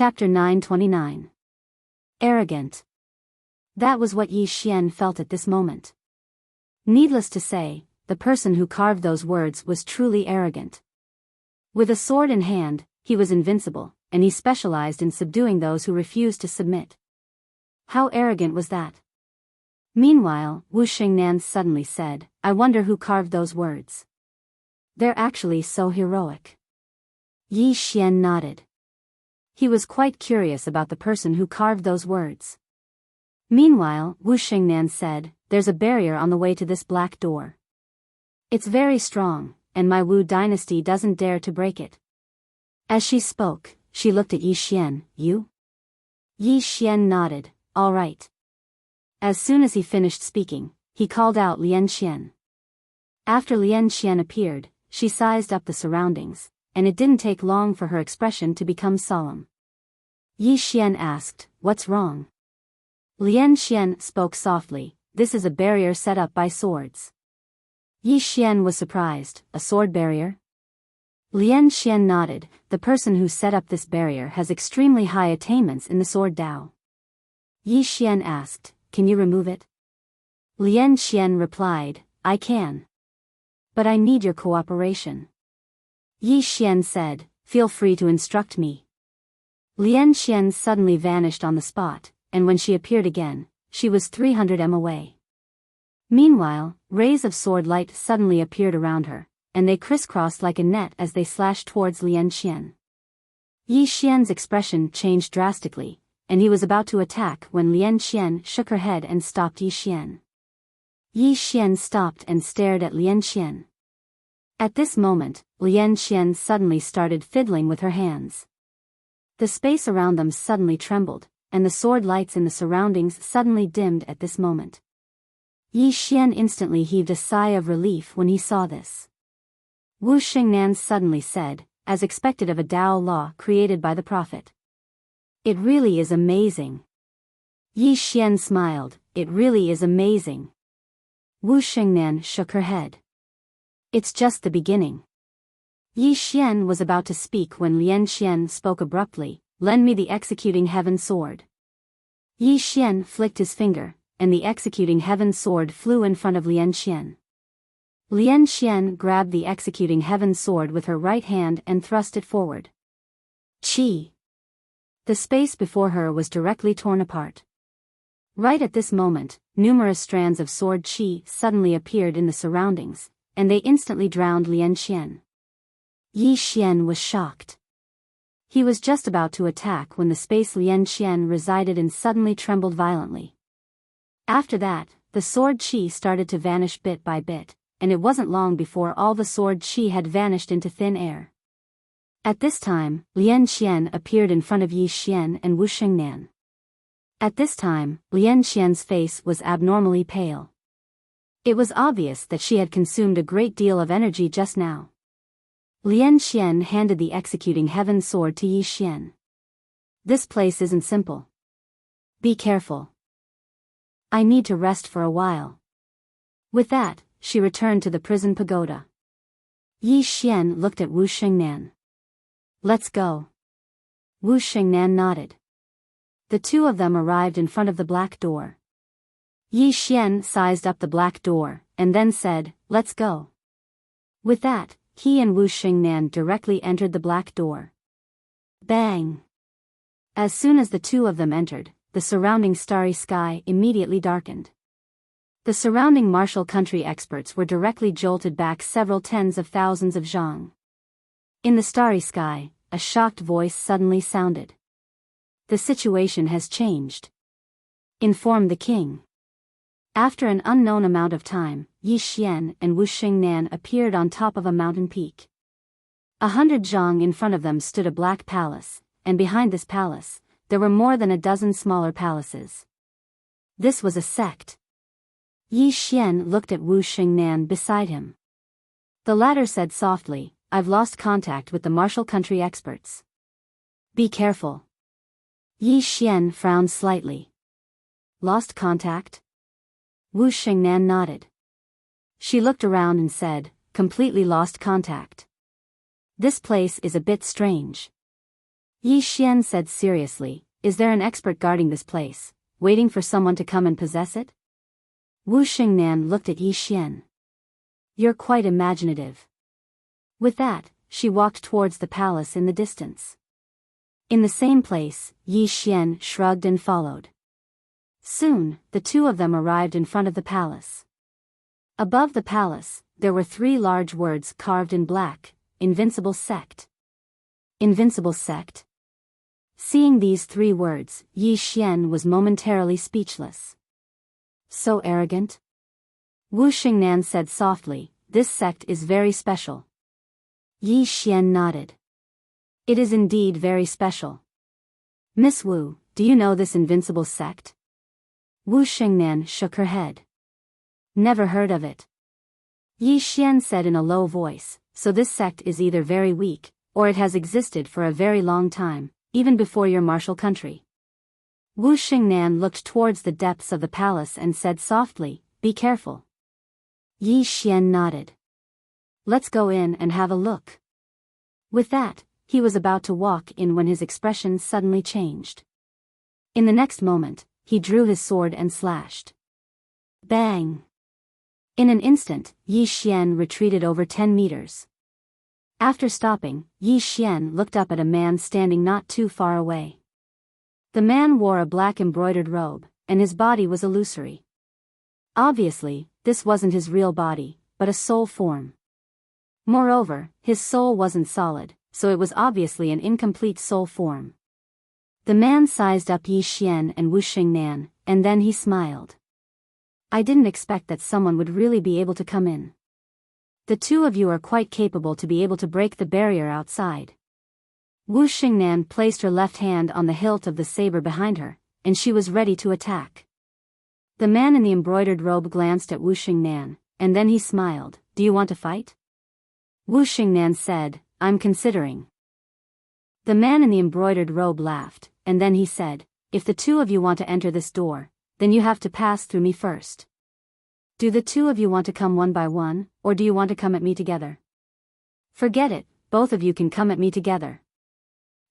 Chapter 929. Arrogant. That was what Yi Xian felt at this moment. Needless to say, the person who carved those words was truly arrogant. With a sword in hand, he was invincible, and he specialized in subduing those who refused to submit. How arrogant was that? Meanwhile, Wu Xingnan suddenly said, "I wonder who carved those words. They're actually so heroic." Yi Xian nodded. He was quite curious about the person who carved those words. Meanwhile, Wu Xingnan said, "There's a barrier on the way to this black door. It's very strong, and my Wu dynasty doesn't dare to break it." As she spoke, she looked at Yi Xian. "You?" Yi Xian nodded. "All right." As soon as he finished speaking, he called out Lian Qian. After Lian Qian appeared, she sized up the surroundings, and it didn't take long for her expression to become solemn. Yi Xian asked, "What's wrong?" Lian Qian spoke softly, "This is a barrier set up by swords." Yi Xian was surprised. "A sword barrier?" Lian Qian nodded. "The person who set up this barrier has extremely high attainments in the sword Dao." Yi Xian asked, "Can you remove it?" Lian Qian replied, "I can. But I need your cooperation." Yi Xian said, "Feel free to instruct me." Lian Qian suddenly vanished on the spot, and when she appeared again, she was 300 m away. Meanwhile, rays of sword light suddenly appeared around her, and they crisscrossed like a net as they slashed towards Lian Qian. Yi Xian's expression changed drastically, and he was about to attack when Lian Qian shook her head and stopped Yi Xian. Yi Xian stopped and stared at Lian Qian. At this moment, Lian Qian suddenly started fiddling with her hands. The space around them suddenly trembled, and the sword lights in the surroundings suddenly dimmed at this moment. Yi Xian instantly heaved a sigh of relief when he saw this. Wu Xingnan suddenly said, as expected of a Dao law created by the prophet, "It really is amazing." Yi Xian smiled, "It really is amazing." Wu Xingnan shook her head. "It's just the beginning." Yi Xian was about to speak when Lian Qian spoke abruptly, "Lend me the executing heaven sword." Yi Xian flicked his finger, and the executing heaven sword flew in front of Lian Qian. Lian Qian grabbed the executing heaven sword with her right hand and thrust it forward. Chi! The space before her was directly torn apart. Right at this moment, numerous strands of sword chi suddenly appeared in the surroundings, and they instantly drowned Lian Qian. Yi Xian was shocked. He was just about to attack when the space Lian Qian resided in suddenly trembled violently. After that, the sword chi started to vanish bit by bit, and it wasn't long before all the sword chi had vanished into thin air. At this time, Lian Qian appeared in front of Yi Xian and Wu Xingnan. At this time, Lian Qian's face was abnormally pale. It was obvious that she had consumed a great deal of energy just now. Lian Qian handed the executing heaven sword to Yi Xian. "This place isn't simple. Be careful. I need to rest for a while." With that, she returned to the prison pagoda. Yi Xian looked at Wu Xingnan. "Let's go." Wu Xingnan nodded. The two of them arrived in front of the black door. Yi Xian sized up the black door, and then said, "Let's go." With that, he and Wu Xingnan directly entered the black door. Bang! As soon as the two of them entered, the surrounding starry sky immediately darkened. The surrounding martial country experts were directly jolted back several tens of thousands of zhang. In the starry sky, a shocked voice suddenly sounded. "The situation has changed. Inform the king." After an unknown amount of time, Yi Xian and Wu Xingnan appeared on top of a mountain peak. 100 zhang in front of them stood a black palace, and behind this palace, there were more than a dozen smaller palaces. This was a sect. Yi Xian looked at Wu Xingnan beside him. The latter said softly, "I've lost contact with the martial country experts. Be careful." Yi Xian frowned slightly. "Lost contact?" Wu Xingnan nodded. She looked around and said, "Completely lost contact. This place is a bit strange." Yi Xian said seriously, is there an expert guarding this place, waiting for someone to come and possess it? Wu Xingnan looked at Yi Xian. You're quite imaginative. With that, she walked towards the palace in the distance. In the same place, Yi Xian shrugged and followed. Soon, the two of them arrived in front of the palace. Above the palace, there were 3 large words carved in black: Invincible Sect. Invincible Sect? Seeing these 3 words, Yi Xian was momentarily speechless. So arrogant? Wu Xingnan said softly, this sect is very special. Yi Xian nodded. It is indeed very special. Miss Wu, do you know this invincible sect? Wu Xingnan shook her head. Never heard of it. Yi Xian said in a low voice, so this sect is either very weak, or it has existed for a very long time, even before your martial country. Wu Xingnan looked towards the depths of the palace and said softly, be careful. Yi Xian nodded. Let's go in and have a look. With that, he was about to walk in when his expression suddenly changed. In the next moment, he drew his sword and slashed. Bang! In an instant, Yi Xian retreated over 10 meters. After stopping, Yi Xian looked up at a man standing not too far away. The man wore a black embroidered robe, and his body was illusory. Obviously, this wasn't his real body, but a soul form. Moreover, his soul wasn't solid, so it was obviously an incomplete soul form. The man sized up Yi Xian and Wu Xingnan, and then he smiled. I didn't expect that someone would really be able to come in. The two of you are quite capable to be able to break the barrier outside. Wu Xingnan placed her left hand on the hilt of the saber behind her, and she was ready to attack. The man in the embroidered robe glanced at Wu Xingnan, and then he smiled. Do you want to fight? Wu Xingnan said, I'm considering. The man in the embroidered robe laughed, and then he said, if the two of you want to enter this door, then you have to pass through me first. Do the two of you want to come one by one, or do you want to come at me together? Forget it, both of you can come at me together.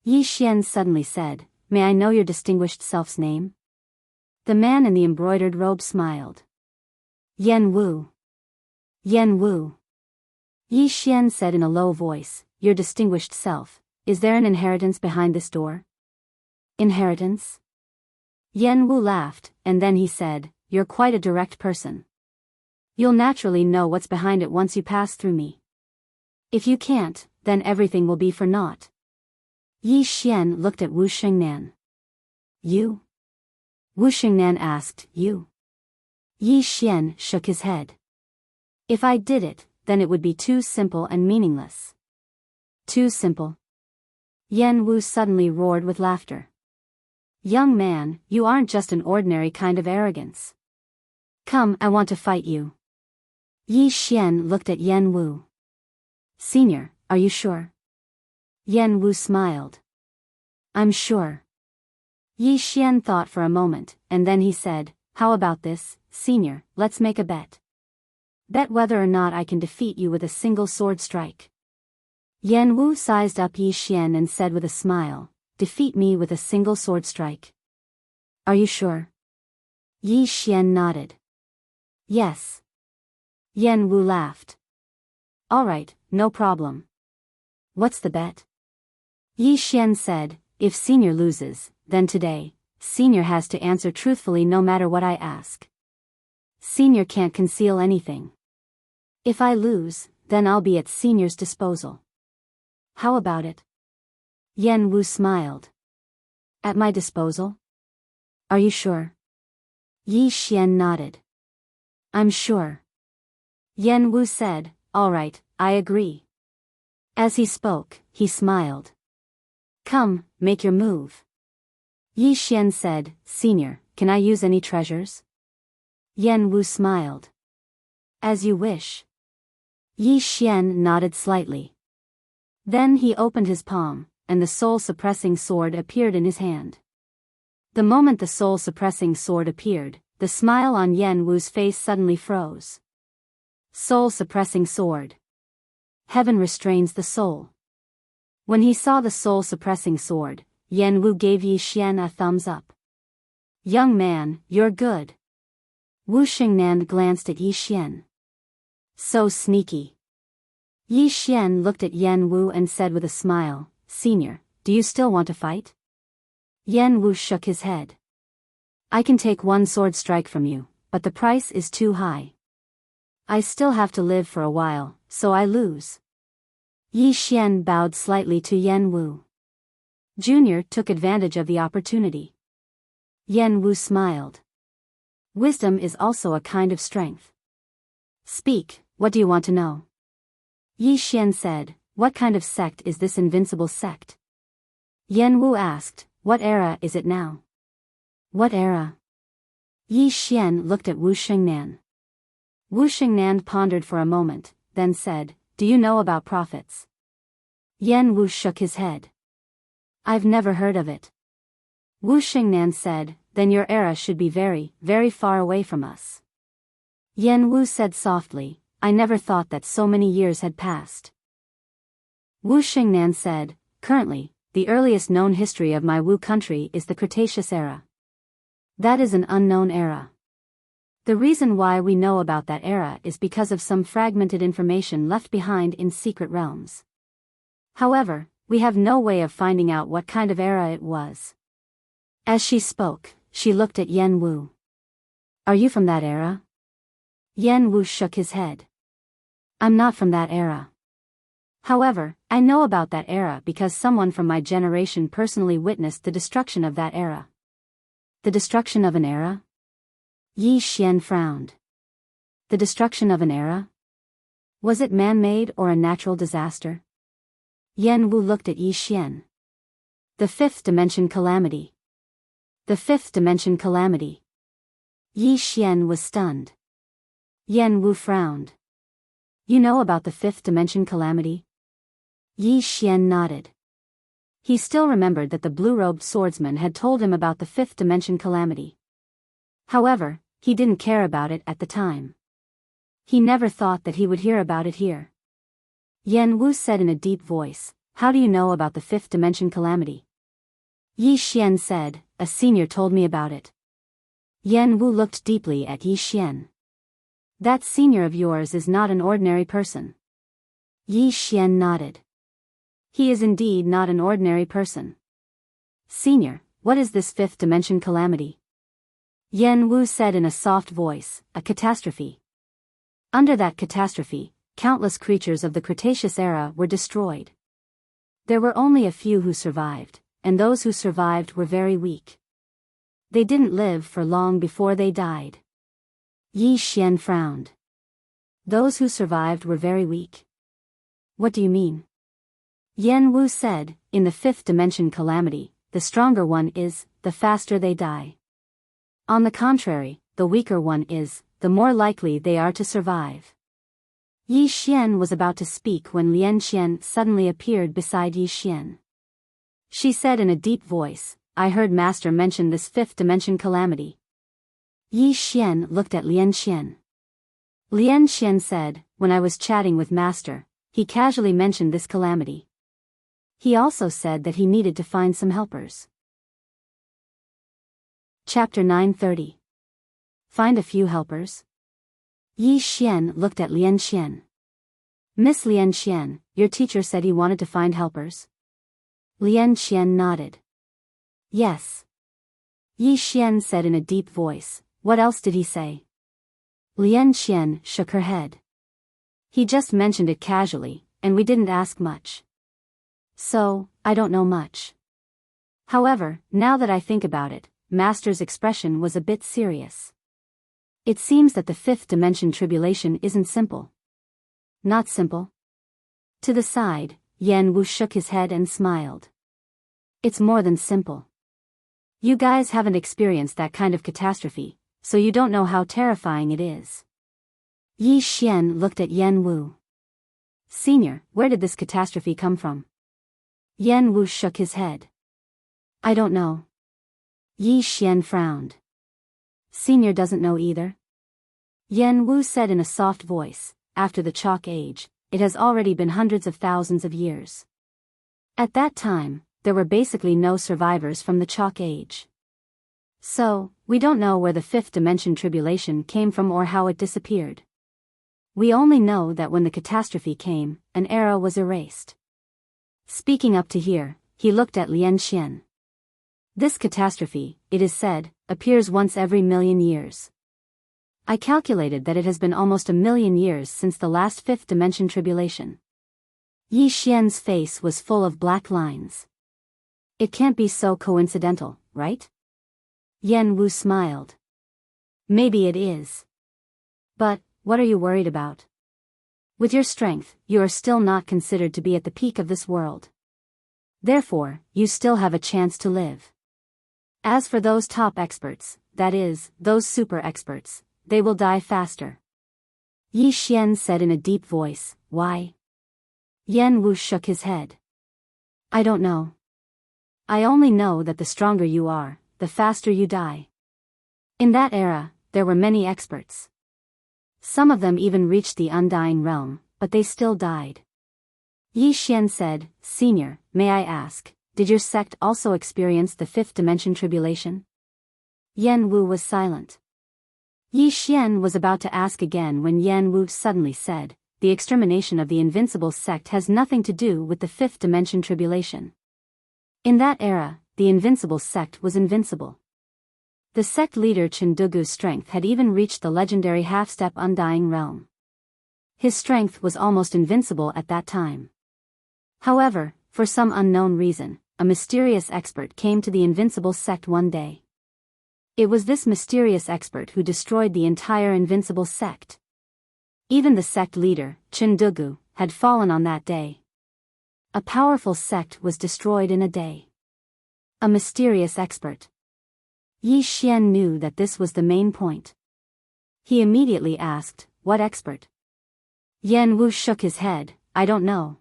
Yi Xian suddenly said, may I know your distinguished self's name? The man in the embroidered robe smiled. Yan Wu. Yan Wu. Yi Xian said in a low voice, your distinguished self, is there an inheritance behind this door? Inheritance? Yan Wu laughed, and then he said, you're quite a direct person. You'll naturally know what's behind it once you pass through me. If you can't, then everything will be for naught. Yi Xian looked at Wu Xingnan. You? Wu Xingnan asked, you? Yi Xian shook his head. If I did it, then it would be too simple and meaningless. Too simple? Yan Wu suddenly roared with laughter. Young man, you aren't just an ordinary kind of arrogance. Come, I want to fight you. Yi Xian looked at Yan Wu. Senior, are you sure? Yan Wu smiled. I'm sure. Yi Xian thought for a moment, and then he said, how about this, senior, let's make a bet. Bet whether or not I can defeat you with a single sword strike. Yan Wu sized up Yi Xian and said with a smile, defeat me with a single sword strike. Are you sure? Yi Xian nodded. Yes. Yan Wu laughed. All right, no problem. What's the bet? Yi Xian said, if senior loses, then today, senior has to answer truthfully no matter what I ask. Senior can't conceal anything. If I lose, then I'll be at senior's disposal. How about it? Yan Wu smiled. At my disposal? Are you sure? Yi Xian nodded. I'm sure. Yan Wu said, all right, I agree. As he spoke, he smiled. Come, make your move. Yi Xian said, senior, can I use any treasures? Yan Wu smiled. As you wish. Yi Xian nodded slightly. Then he opened his palm, and the soul-suppressing sword appeared in his hand. The moment the soul-suppressing sword appeared, the smile on Yan Wu's face suddenly froze. Soul-suppressing sword. Heaven restrains the soul. When he saw the soul-suppressing sword, Yan Wu gave Yi Xian a thumbs up. Young man, you're good. Wu Xingnan glanced at Yi Xian. So sneaky. Yi Xian looked at Yan Wu and said with a smile, Senior, do you still want to fight? Yan Wu shook his head. I can take one sword strike from you, but the price is too high. I still have to live for a while, so I lose. Yi Xian bowed slightly to Yan Wu. Junior took advantage of the opportunity. Yan Wu smiled. Wisdom is also a kind of strength. Speak, what do you want to know? Yi Xian said, what kind of sect is this invincible sect? Yan Wu asked, what era is it now? What era? Yi Xian looked at Wu Xingnan. Wu Xingnan pondered for a moment, then said, do you know about prophets? Yan Wu shook his head. I've never heard of it. Wu Xingnan said, then your era should be very, very far away from us. Yan Wu said softly, I never thought that so many years had passed. Wu Xingnan said, currently, the earliest known history of my Wu country is the Cretaceous era. That is an unknown era. The reason why we know about that era is because of some fragmented information left behind in secret realms. However, we have no way of finding out what kind of era it was. As she spoke, she looked at Yan Wu. Are you from that era? Yan Wu shook his head. I'm not from that era. However, I know about that era because someone from my generation personally witnessed the destruction of that era. The destruction of an era? Yi Xian frowned. The destruction of an era? Was it man-made or a natural disaster? Yan Wu looked at Yi Xian. The fifth dimension calamity. The fifth dimension calamity. Yi Xian was stunned. Yan Wu frowned. You know about the fifth dimension calamity? Yi Xian nodded. He still remembered that the blue-robed swordsman had told him about the fifth dimension calamity. However, he didn't care about it at the time. He never thought that he would hear about it here. Yan Wu said in a deep voice, how do you know about the fifth dimension calamity? Yi Xian said, a senior told me about it. Yan Wu looked deeply at Yi Xian. That senior of yours is not an ordinary person. Yi Xian nodded. He is indeed not an ordinary person. Senior, what is this fifth dimension calamity? Yan Wu said in a soft voice, a catastrophe. Under that catastrophe, countless creatures of the Cretaceous era were destroyed. There were only a few who survived, and those who survived were very weak. They didn't live for long before they died. Yi Xian frowned. Those who survived were very weak. What do you mean? Yan Wu said, in the fifth dimension calamity, the stronger one is, the faster they die. On the contrary, the weaker one is, the more likely they are to survive. Yi Xian was about to speak when Lian Qian suddenly appeared beside Yi Xian. She said in a deep voice, I heard Master mention this fifth dimension calamity. Yi Xian looked at Lian Qian. Lian Qian said, when I was chatting with Master, he casually mentioned this calamity. He also said that he needed to find some helpers. Chapter 930. Find a few helpers? Yi Xian looked at Lian Qian. Miss Lian Qian, your teacher said he wanted to find helpers? Lian Qian nodded. Yes. Yi Xian said in a deep voice, what else did he say? Lian Qian shook her head. He just mentioned it casually, and we didn't ask much. So, I don't know much. However, now that I think about it, Master's expression was a bit serious. It seems that the fifth dimension tribulation isn't simple. Not simple? To the side, Yan Wu shook his head and smiled. It's more than simple. You guys haven't experienced that kind of catastrophe, so you don't know how terrifying it is. Yi Xian looked at Yan Wu. Senior, where did this catastrophe come from? Yan Wu shook his head. I don't know. Yi Xian frowned. Senior doesn't know either? Yan Wu said in a soft voice, after the chalk age, it has already been hundreds of thousands of years. At that time, there were basically no survivors from the Chalk Age. So, we don't know where the fifth dimension tribulation came from or how it disappeared. We only know that when the catastrophe came, an era was erased. Speaking up to here, he looked at Lian Xian. This catastrophe, it is said, appears once every 1,000,000 years. I calculated that it has been almost 1,000,000 years since the last fifth dimension tribulation. Yi Xian's face was full of black lines. It can't be so coincidental, right? Yan Wu smiled. Maybe it is. But, what are you worried about? With your strength, you are still not considered to be at the peak of this world. Therefore, you still have a chance to live. As for those top experts, that is, those super experts, they will die faster. Yi Xian said in a deep voice, why? Yan Wu shook his head. I don't know. I only know that the stronger you are, the faster you die. In that era, there were many experts. Some of them even reached the undying realm, but they still died. Yi Xian said, Senior, may I ask, did your sect also experience the fifth dimension tribulation? Yan Wu was silent. Yi Xian was about to ask again when Yan Wu suddenly said, the extermination of the invincible sect has nothing to do with the fifth dimension tribulation. In that era, the invincible sect was invincible. The sect leader Chindugu's strength had even reached the legendary half-step undying realm. His strength was almost invincible at that time. However, for some unknown reason, a mysterious expert came to the invincible sect one day. It was this mysterious expert who destroyed the entire invincible sect. Even the sect leader, Chindugu, had fallen on that day. A powerful sect was destroyed in a day. A mysterious expert. Yi Xian knew that this was the main point. He immediately asked, what expert? Yan Wu shook his head, I don't know.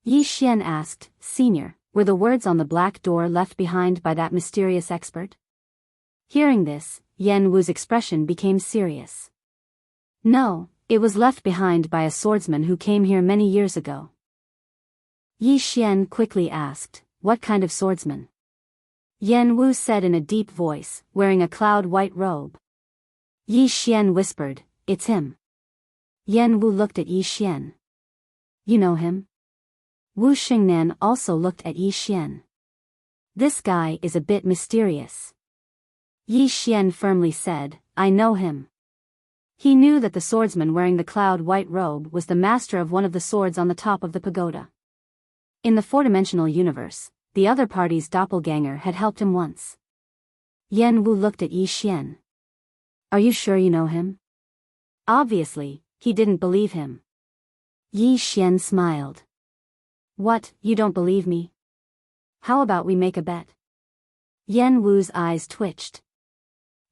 Yi Xian asked, Senior, were the words on the black door left behind by that mysterious expert? Hearing this, Yan Wu's expression became serious. No, it was left behind by a swordsman who came here many years ago. Yi Xian quickly asked, what kind of swordsman? Yan Wu said in a deep voice, wearing a cloud-white robe. Yi Xian whispered, it's him. Yan Wu looked at Yi Xian. You know him? Wu Xingnan also looked at Yi Xian. This guy is a bit mysterious. Yi Xian firmly said, I know him. He knew that the swordsman wearing the cloud-white robe was the master of one of the swords on the top of the pagoda. In the four-dimensional universe, the other party's doppelganger had helped him once. Yan Wu looked at Yi Xian. Are you sure you know him? Obviously, he didn't believe him. Yi Xian smiled. What, you don't believe me? How about we make a bet? Yan Wu's eyes twitched.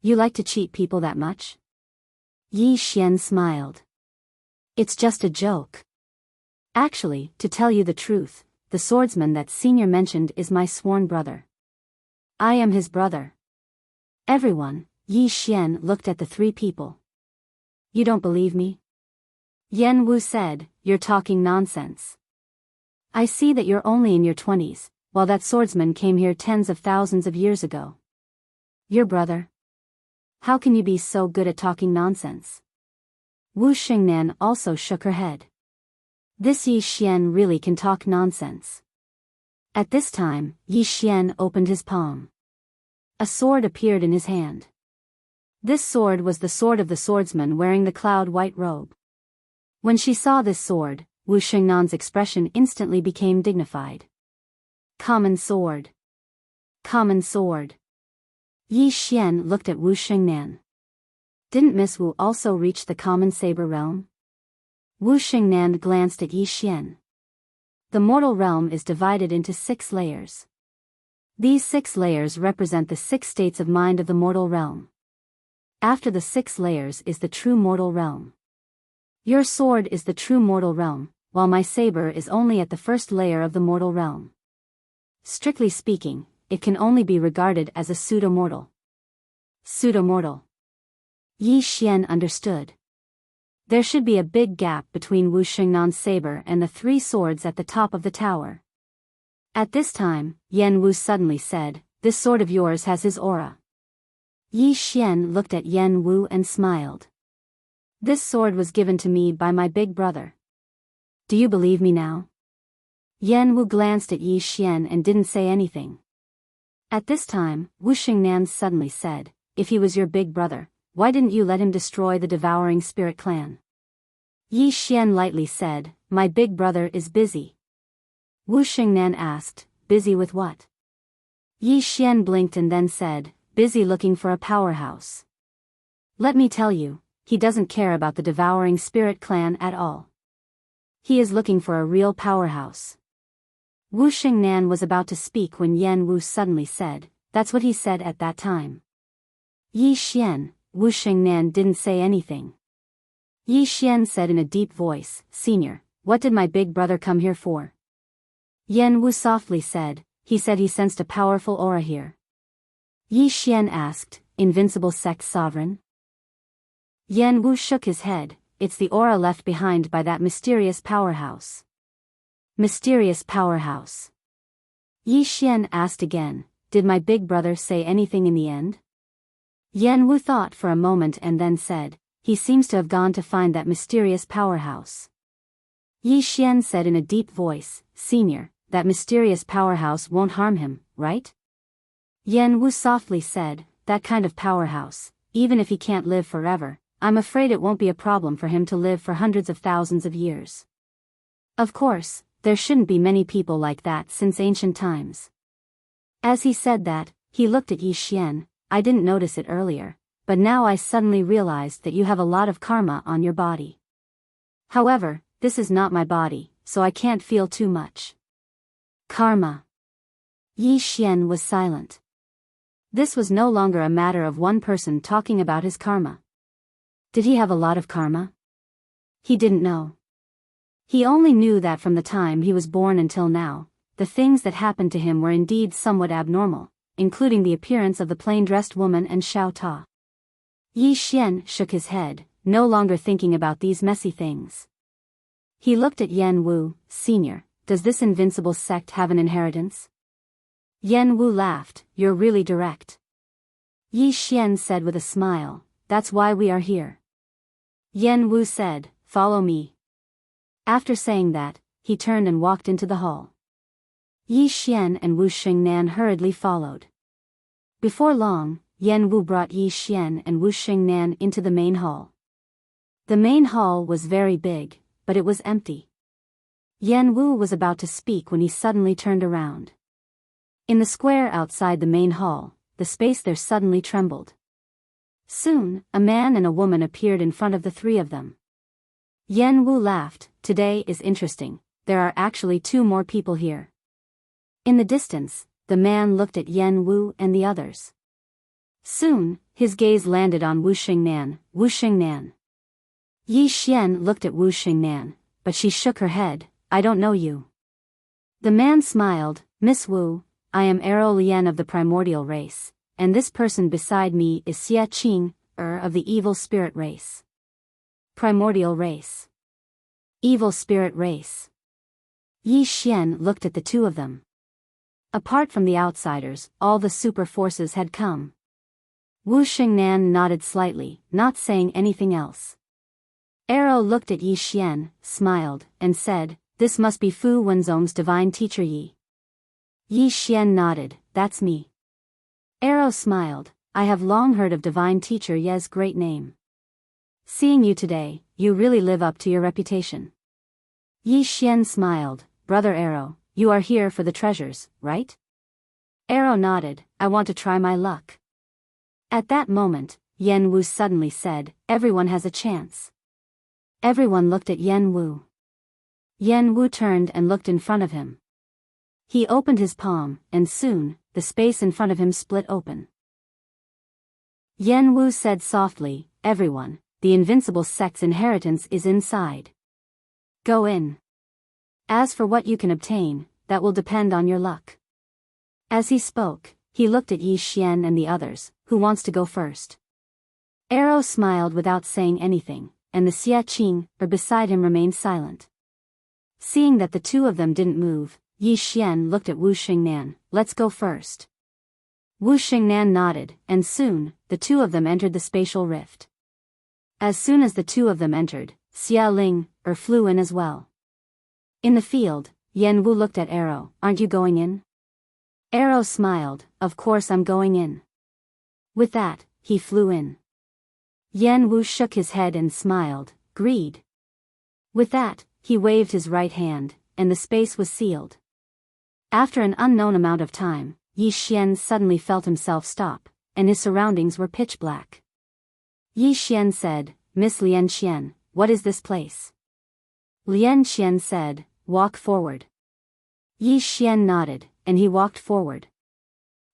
You like to cheat people that much? Yi Xian smiled. It's just a joke. Actually, to tell you the truth, the swordsman that Senior mentioned is my sworn brother. I am his brother. Everyone, Yi Xian looked at the three people. You don't believe me? Yan Wu said, you're talking nonsense. I see that you're only in your 20s, while that swordsman came here tens of thousands of years ago. Your brother? How can you be so good at talking nonsense? Wu Xingnan also shook her head. This Yi Xian really can talk nonsense. At this time, Yi Xian opened his palm. A sword appeared in his hand. This sword was the sword of the swordsman wearing the cloud-white robe. When she saw this sword, Wu Xingnan's expression instantly became dignified. Common sword. Common sword. Yi Xian looked at Wu Xingnan. Didn't Miss Wu also reach the common saber realm? Wu Xingnan glanced at Yi Xian. The mortal realm is divided into 6 layers. These 6 layers represent the 6 states of mind of the mortal realm. After the 6 layers is the true mortal realm. Your sword is the true mortal realm, while my saber is only at the first layer of the mortal realm. Strictly speaking, it can only be regarded as a pseudo-mortal. Pseudo-mortal. Yi Xian understood. There should be a big gap between Wu Xingnan's saber and the 3 swords at the top of the tower. At this time, Yan Wu suddenly said, "This sword of yours has his aura." Yi Xian looked at Yan Wu and smiled. "This sword was given to me by my big brother. Do you believe me now?" Yan Wu glanced at Yi Xian and didn't say anything. At this time, Wu Xingnan suddenly said, "If he was your big brother, why didn't you let him destroy the devouring spirit clan?" Yi Xian lightly said, "My big brother is busy." Wu Xingnan asked, "Busy with what?" Yi Xian blinked and then said, "Busy looking for a powerhouse. Let me tell you, he doesn't care about the devouring spirit clan at all. He is looking for a real powerhouse." Wu Xingnan was about to speak when Yan Wu suddenly said, "That's what he said at that time." Yi Xian, Wu Xingnan didn't say anything. Yi Xian said in a deep voice, "Senior, what did my big brother come here for?" Yan Wu softly said, "He said he sensed a powerful aura here." Yi Xian asked, "Invincible sect sovereign?" Yan Wu shook his head, "It's the aura left behind by that mysterious powerhouse." Mysterious powerhouse. Yi Xian asked again, "Did my big brother say anything in the end?" Yan Wu thought for a moment and then said, "He seems to have gone to find that mysterious powerhouse." Yi Xian said in a deep voice, "Senior, that mysterious powerhouse won't harm him, right?" Yan Wu softly said, "That kind of powerhouse, even if he can't live forever, I'm afraid it won't be a problem for him to live for hundreds of thousands of years. Of course, there shouldn't be many people like that since ancient times." As he said that, he looked at Yi Xian. "I didn't notice it earlier, but now I suddenly realized that you have a lot of karma on your body. However, this is not my body, so I can't feel too much." Karma. Yi Xian was silent. This was no longer a matter of one person talking about his karma. Did he have a lot of karma? He didn't know. He only knew that from the time he was born until now, the things that happened to him were indeed somewhat abnormal, including the appearance of the plain-dressed woman and Xiao Ta. Yi Xian shook his head, no longer thinking about these messy things. He looked at Yan Wu, "Senior, does this invincible sect have an inheritance?" Yan Wu laughed, "You're really direct." Yi Xian said with a smile, "That's why we are here." Yan Wu said, "Follow me." After saying that, he turned and walked into the hall. Yi Xian and Wu Xingnan hurriedly followed. Before long, Yan Wu brought Yi Xian and Wu Xingnan into the main hall. The main hall was very big, but it was empty. Yan Wu was about to speak when he suddenly turned around. In the square outside the main hall, the space there suddenly trembled. Soon, a man and a woman appeared in front of the three of them. Yan Wu laughed, "Today is interesting, there are actually two more people here." In the distance, the man looked at Yan Wu and the others. Soon, his gaze landed on Wu Xingnan. "Wu Xingnan." Yi Xian looked at Wu Xingnan, but she shook her head, "I don't know you." The man smiled, "Miss Wu, I am Arrow Lian of the primordial race, and this person beside me is Xia Qing, of the evil spirit race." Primordial race. Evil spirit race. Yi Xian looked at the two of them. Apart from the outsiders, all the super forces had come. Wu Xingnan nodded slightly, not saying anything else. Arrow looked at Yi Xian, smiled, and said, "This must be Fu Wenzong's divine teacher Yi." Yi Xian nodded, "That's me." Arrow smiled, "I have long heard of divine teacher Ye's great name. Seeing you today, you really live up to your reputation." Yi Xian smiled, "Brother Arrow, you are here for the treasures, right?" Arrow nodded, "I want to try my luck." At that moment, Yan Wu suddenly said, "Everyone has a chance." Everyone looked at Yan Wu. Yan Wu turned and looked in front of him. He opened his palm, and soon, the space in front of him split open. Yan Wu said softly, "Everyone, the invincible sect's inheritance is inside. Go in. As for what you can obtain, that will depend on your luck." As he spoke, he looked at Yi Xian and the others, "Who wants to go first?" Arrow smiled without saying anything, and the Xia Qing, beside him remained silent. Seeing that the two of them didn't move, Yi Xian looked at Wu Xingnan. "Let's go first." Wu Xingnan nodded, and soon, the two of them entered the spatial rift. As soon as the two of them entered, Xia Ling, flew in as well. In the field, Yan Wu looked at Arrow. "Aren't you going in?" Arrow smiled. "Of course I'm going in." With that, he flew in. Yan Wu shook his head and smiled. "Greed." With that, he waved his right hand, and the space was sealed. After an unknown amount of time, Yi Xian suddenly felt himself stop, and his surroundings were pitch black. Yi Xian said, "Miss Lian Qian, what is this place?" Lian Qian said, "Walk forward." Yi Xian nodded, and he walked forward.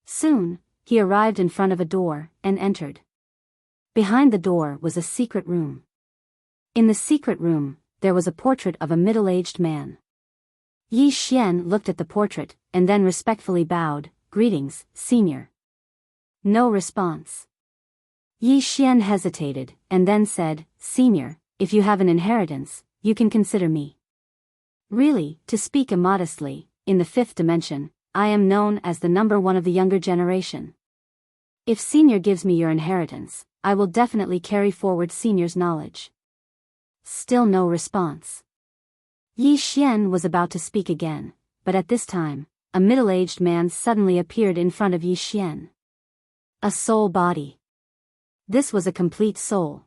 Soon, he arrived in front of a door, and entered. Behind the door was a secret room. In the secret room, there was a portrait of a middle-aged man. Yi Xian looked at the portrait, and then respectfully bowed. "Greetings, senior." No response. Yi Xian hesitated, and then said, "Senior, if you have an inheritance, you can consider me." Really, to speak immodestly, in the fifth dimension, I am known as the number one of the younger generation. If senior gives me your inheritance, I will definitely carry forward senior's knowledge. Still no response. Yi Xian was about to speak again, but at this time, a middle-aged man suddenly appeared in front of Yi Xian. A soul body. This was a complete soul.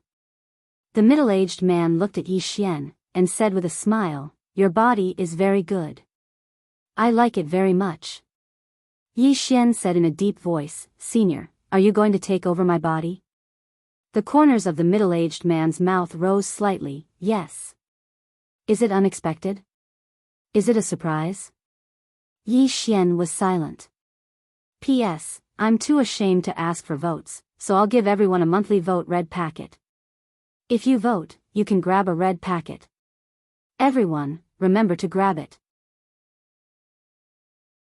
The middle-aged man looked at Yi Xian, and said with a smile, "Your body is very good. I like it very much." Yi Xian said in a deep voice, "Senior, are you going to take over my body?" The corners of the middle-aged man's mouth rose slightly. "Yes." "Is it unexpected? Is it a surprise?" Yi Xian was silent. "P.S. I'm too ashamed to ask for votes, so I'll give everyone a monthly vote red packet. If you vote, you can grab a red packet. Everyone, remember to grab it."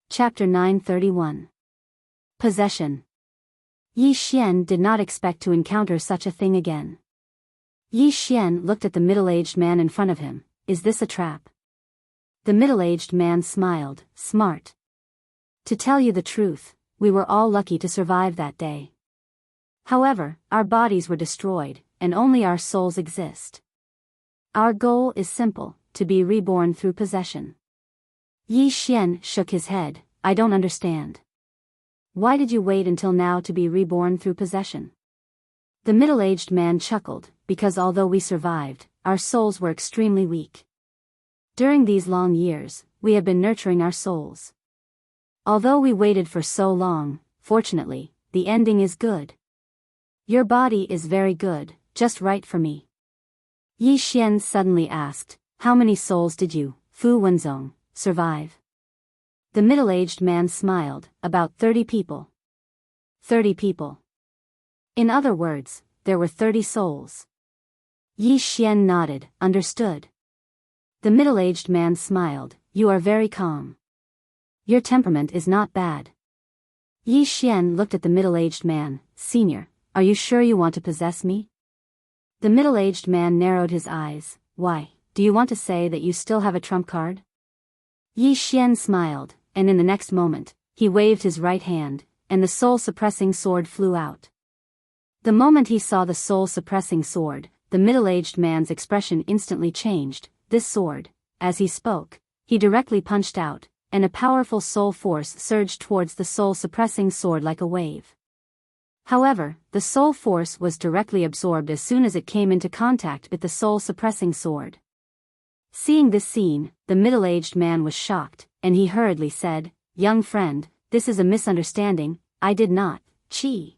Chapter 931. Possession. Yi Xian did not expect to encounter such a thing again. Yi Xian looked at the middle-aged man in front of him. "Is this a trap?" The middle-aged man smiled. "Smart. To tell you the truth, we were all lucky to survive that day. However, our bodies were destroyed, and only our souls exist. Our goal is simple, to be reborn through possession." Yi Xian shook his head. "I don't understand. Why did you wait until now to be reborn through possession?" The middle-aged man chuckled, "Because although we survived, our souls were extremely weak. During these long years, we have been nurturing our souls. Although we waited for so long, fortunately, the ending is good. Your body is very good, just right for me." Yi Xian suddenly asked, "How many souls did you, Fu Wenzong, survive?" The middle-aged man smiled. "About 30 people. 30 people. In other words, there were 30 souls." Yi Xian nodded. "Understood." The middle-aged man smiled. "You are very calm. Your temperament is not bad." Yi Xian looked at the middle-aged man. "Senior, are you sure you want to possess me?" The middle-aged man narrowed his eyes. "Why, do you want to say that you still have a trump card?" Yi Xian smiled, and in the next moment, he waved his right hand, and the soul-suppressing sword flew out. The moment he saw the soul-suppressing sword, the middle-aged man's expression instantly changed. This sword, as he spoke, he directly punched out, and a powerful soul force surged towards the soul-suppressing sword like a wave. However, the soul force was directly absorbed as soon as it came into contact with the soul-suppressing sword. Seeing this scene, the middle-aged man was shocked, and he hurriedly said, "Young friend, this is a misunderstanding, I did not, Qi."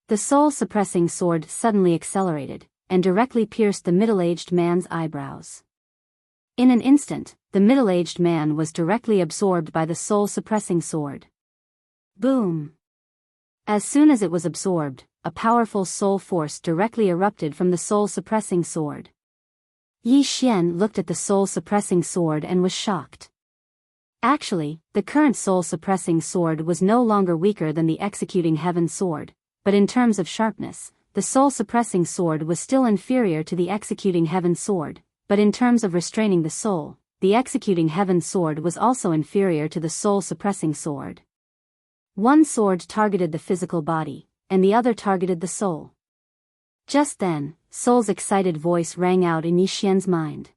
The soul-suppressing sword suddenly accelerated, and directly pierced the middle-aged man's eyebrows. In an instant, the middle-aged man was directly absorbed by the soul-suppressing sword. Boom! As soon as it was absorbed, a powerful soul force directly erupted from the soul-suppressing sword. Yi Xian looked at the soul-suppressing sword and was shocked. Actually, the current soul-suppressing sword was no longer weaker than the executing heaven sword, but in terms of sharpness, the soul-suppressing sword was still inferior to the executing heaven sword, but in terms of restraining the soul, the executing heaven sword was also inferior to the soul-suppressing sword. One sword targeted the physical body, and the other targeted the soul. Just then, Soul's excited voice rang out in Yi Xian's mind.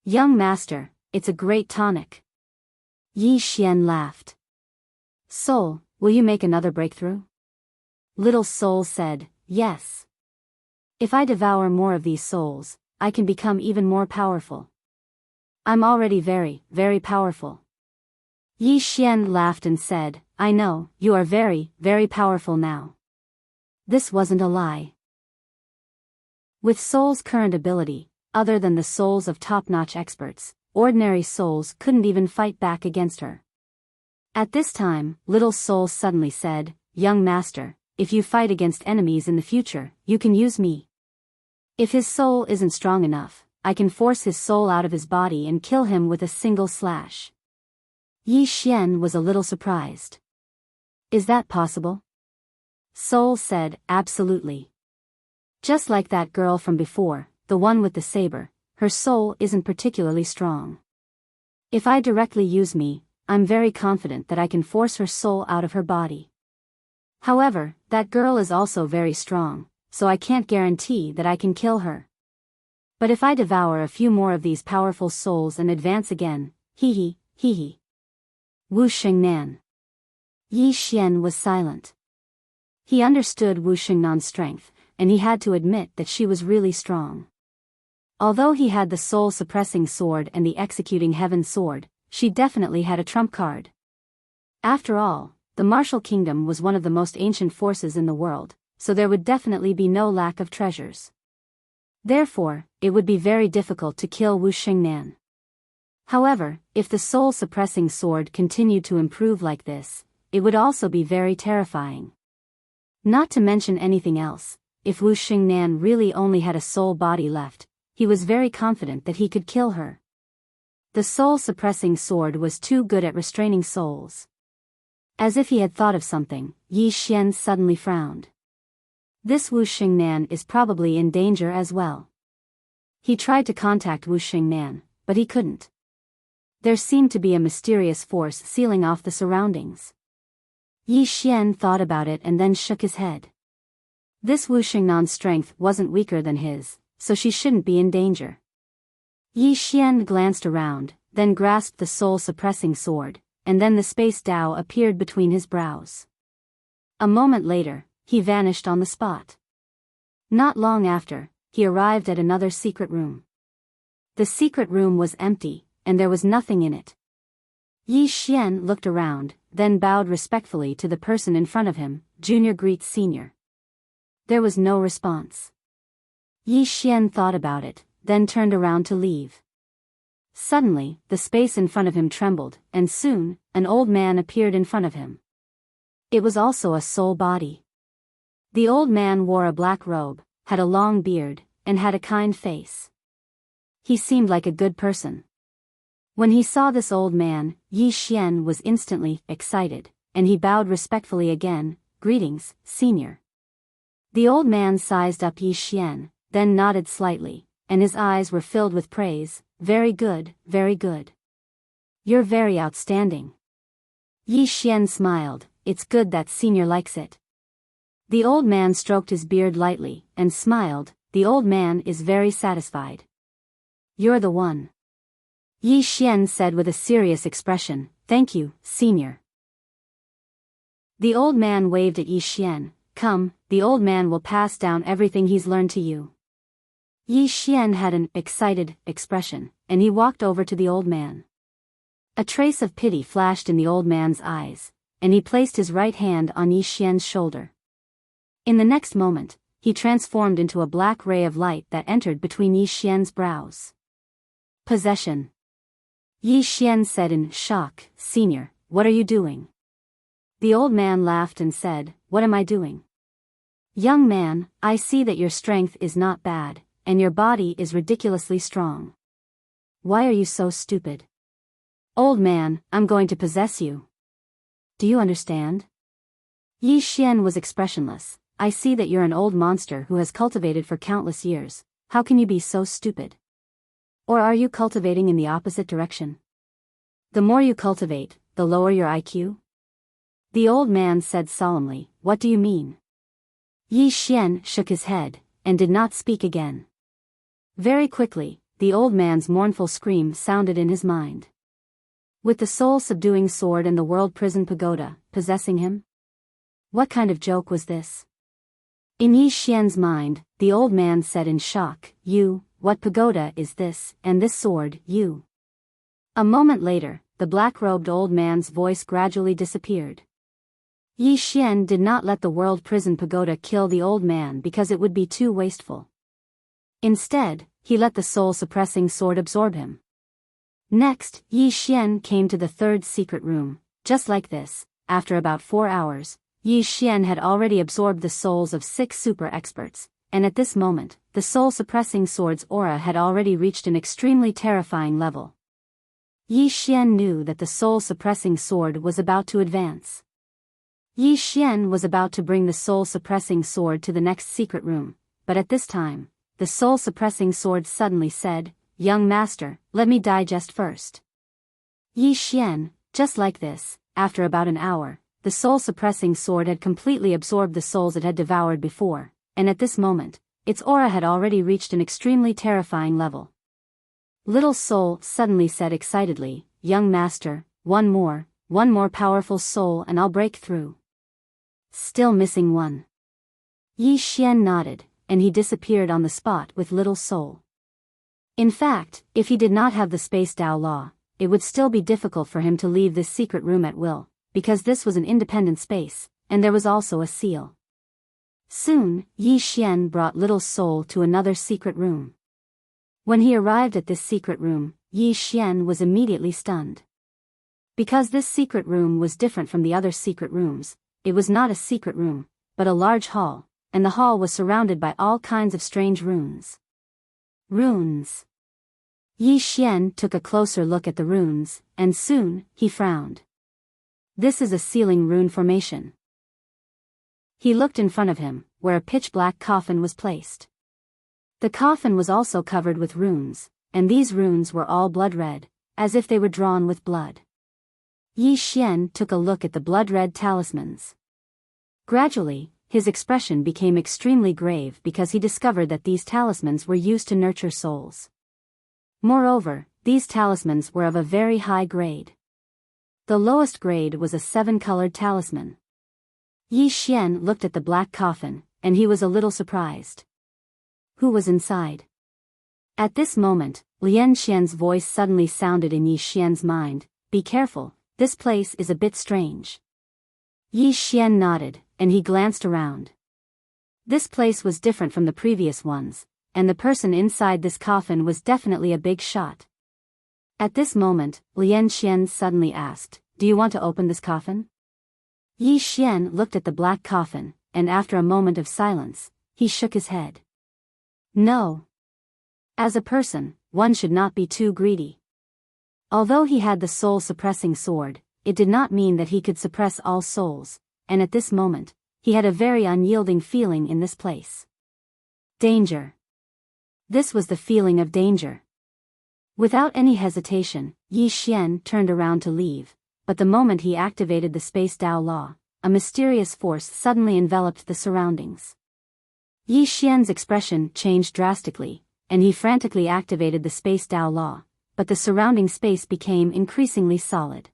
"Young master, it's a great tonic." Yi Xian laughed. "Soul, will you make another breakthrough?" Little Soul said, "Yes. If I devour more of these souls, I can become even more powerful. I'm already very, very powerful." Yi Xian laughed and said, "I know, you are very, very powerful now." This wasn't a lie. With Soul's current ability, other than the souls of top-notch experts, ordinary souls couldn't even fight back against her. At this time, Little Soul suddenly said, "Young master, if you fight against enemies in the future, you can use me. If his soul isn't strong enough, I can force his soul out of his body and kill him with a single slash." Yi Xian was a little surprised. "Is that possible?" Soul said, "Absolutely. Just like that girl from before, the one with the saber, her soul isn't particularly strong. If I directly use me, I'm very confident that I can force her soul out of her body. However, that girl is also very strong, so I can't guarantee that I can kill her. But if I devour a few more of these powerful souls and advance again, hee hee. Wu Xingnan." Yi Xian was silent. He understood Wu Xingnan's strength, and he had to admit that she was really strong. Although he had the soul-suppressing sword and the executing heaven sword, she definitely had a trump card. After all, the martial kingdom was one of the most ancient forces in the world, so there would definitely be no lack of treasures. Therefore, it would be very difficult to kill Wu Xingnan. However, if the soul-suppressing sword continued to improve like this, it would also be very terrifying. Not to mention anything else, if Wu Xingnan really only had a soul body left, he was very confident that he could kill her. The soul-suppressing sword was too good at restraining souls. As if he had thought of something, Yi Xian suddenly frowned. This Wu Xingnan is probably in danger as well. He tried to contact Wu Xingnan, but he couldn't. There seemed to be a mysterious force sealing off the surroundings. Yi Xian thought about it and then shook his head. This Wu Xingnan's strength wasn't weaker than his, so she shouldn't be in danger. Yi Xian glanced around, then grasped the soul-suppressing sword, and then the space Dao appeared between his brows. A moment later, he vanished on the spot. Not long after, he arrived at another secret room. The secret room was empty, and there was nothing in it. Yi Xian looked around, then bowed respectfully to the person in front of him. "Junior greets senior." There was no response. Yi Xian thought about it, then turned around to leave. Suddenly, the space in front of him trembled, and soon, an old man appeared in front of him. It was also a soul body. The old man wore a black robe, had a long beard, and had a kind face. He seemed like a good person. When he saw this old man, Yi Xian was instantly excited, and he bowed respectfully again. "Greetings, senior." The old man sized up Yi Xian, then nodded slightly, and his eyes were filled with praise. "Very good, very good. You're very outstanding." Yi Xian smiled. "It's good that senior likes it." The old man stroked his beard lightly, and smiled. "The old man is very satisfied." "You're the one," Yi Xian said with a serious expression. "Thank you, senior." The old man waved at Yi Xian. "Come, the old man will pass down everything he's learned to you." Yi Xian had an excited expression, and he walked over to the old man. A trace of pity flashed in the old man's eyes, and he placed his right hand on Yi Xian's shoulder. In the next moment, he transformed into a black ray of light that entered between Yi Xian's brows. "Possession," Yi Xian said in shock. "Senior, what are you doing?" The old man laughed and said, "What am I doing? Young man, I see that your strength is not bad, and your body is ridiculously strong. Why are you so stupid? Old man, I'm going to possess you. Do you understand?" Yi Xian was expressionless. "I see that you're an old monster who has cultivated for countless years. How can you be so stupid?" Or are you cultivating in the opposite direction? The more you cultivate, the lower your IQ? The old man said solemnly, "What do you mean?" Yi Xian shook his head, and did not speak again. Very quickly, the old man's mournful scream sounded in his mind. With the soul-subduing sword and the world prison pagoda possessing him? What kind of joke was this? In Yi Xian's mind, the old man said in shock, "What pagoda is this, and this sword, you?" A moment later, the black-robed old man's voice gradually disappeared. Yi Xian did not let the world prison pagoda kill the old man because it would be too wasteful. Instead, he let the soul-suppressing sword absorb him. Next, Yi Xian came to the third secret room. Just like this, after about 4 hours, Yi Xian had already absorbed the souls of 6 super experts, and at this moment, the soul-suppressing sword's aura had already reached an extremely terrifying level. Yi Xian knew that the soul-suppressing sword was about to advance. Yi Xian was about to bring the soul-suppressing sword to the next secret room, but at this time, the soul-suppressing sword suddenly said, "Young master, let me digest first." Yi Xian, just like this, after about an hour, the soul-suppressing sword had completely absorbed the souls it had devoured before, and at this moment, its aura had already reached an extremely terrifying level. Little Soul suddenly said excitedly, "Young master, one more powerful soul and I'll break through." Still missing one. Yi Xian nodded, and he disappeared on the spot with Little Soul. In fact, if he did not have the Space Dao Law, it would still be difficult for him to leave this secret room at will, because this was an independent space, and there was also a seal. Soon, Yi Xian brought Little Soul to another secret room. When he arrived at this secret room, Yi Xian was immediately stunned. Because this secret room was different from the other secret rooms, it was not a secret room, but a large hall, and the hall was surrounded by all kinds of strange runes. Runes. Yi Xian took a closer look at the runes, and soon, he frowned. This is a sealing rune formation. He looked in front of him, where a pitch-black coffin was placed. The coffin was also covered with runes, and these runes were all blood-red, as if they were drawn with blood. Yi Xian took a look at the blood-red talismans. Gradually, his expression became extremely grave because he discovered that these talismans were used to nurture souls. Moreover, these talismans were of a very high grade. The lowest grade was a 7-colored talisman. Yi Xian looked at the black coffin, and he was a little surprised. Who was inside? At this moment, Lian Xian's voice suddenly sounded in Yi Xian's mind, "Be careful, this place is a bit strange." Yi Xian nodded, and he glanced around. This place was different from the previous ones, and the person inside this coffin was definitely a big shot. At this moment, Lian Xian suddenly asked, "Do you want to open this coffin?" Yi Xian looked at the black coffin, and after a moment of silence, he shook his head. No. As a person, one should not be too greedy. Although he had the soul-suppressing sword, it did not mean that he could suppress all souls, and at this moment, he had a very unyielding feeling in this place. Danger. This was the feeling of danger. Without any hesitation, Yi Xian turned around to leave, but the moment he activated the Space Dao Law, a mysterious force suddenly enveloped the surroundings. Yi Xian's expression changed drastically, and he frantically activated the Space Dao Law, but the surrounding space became increasingly solid.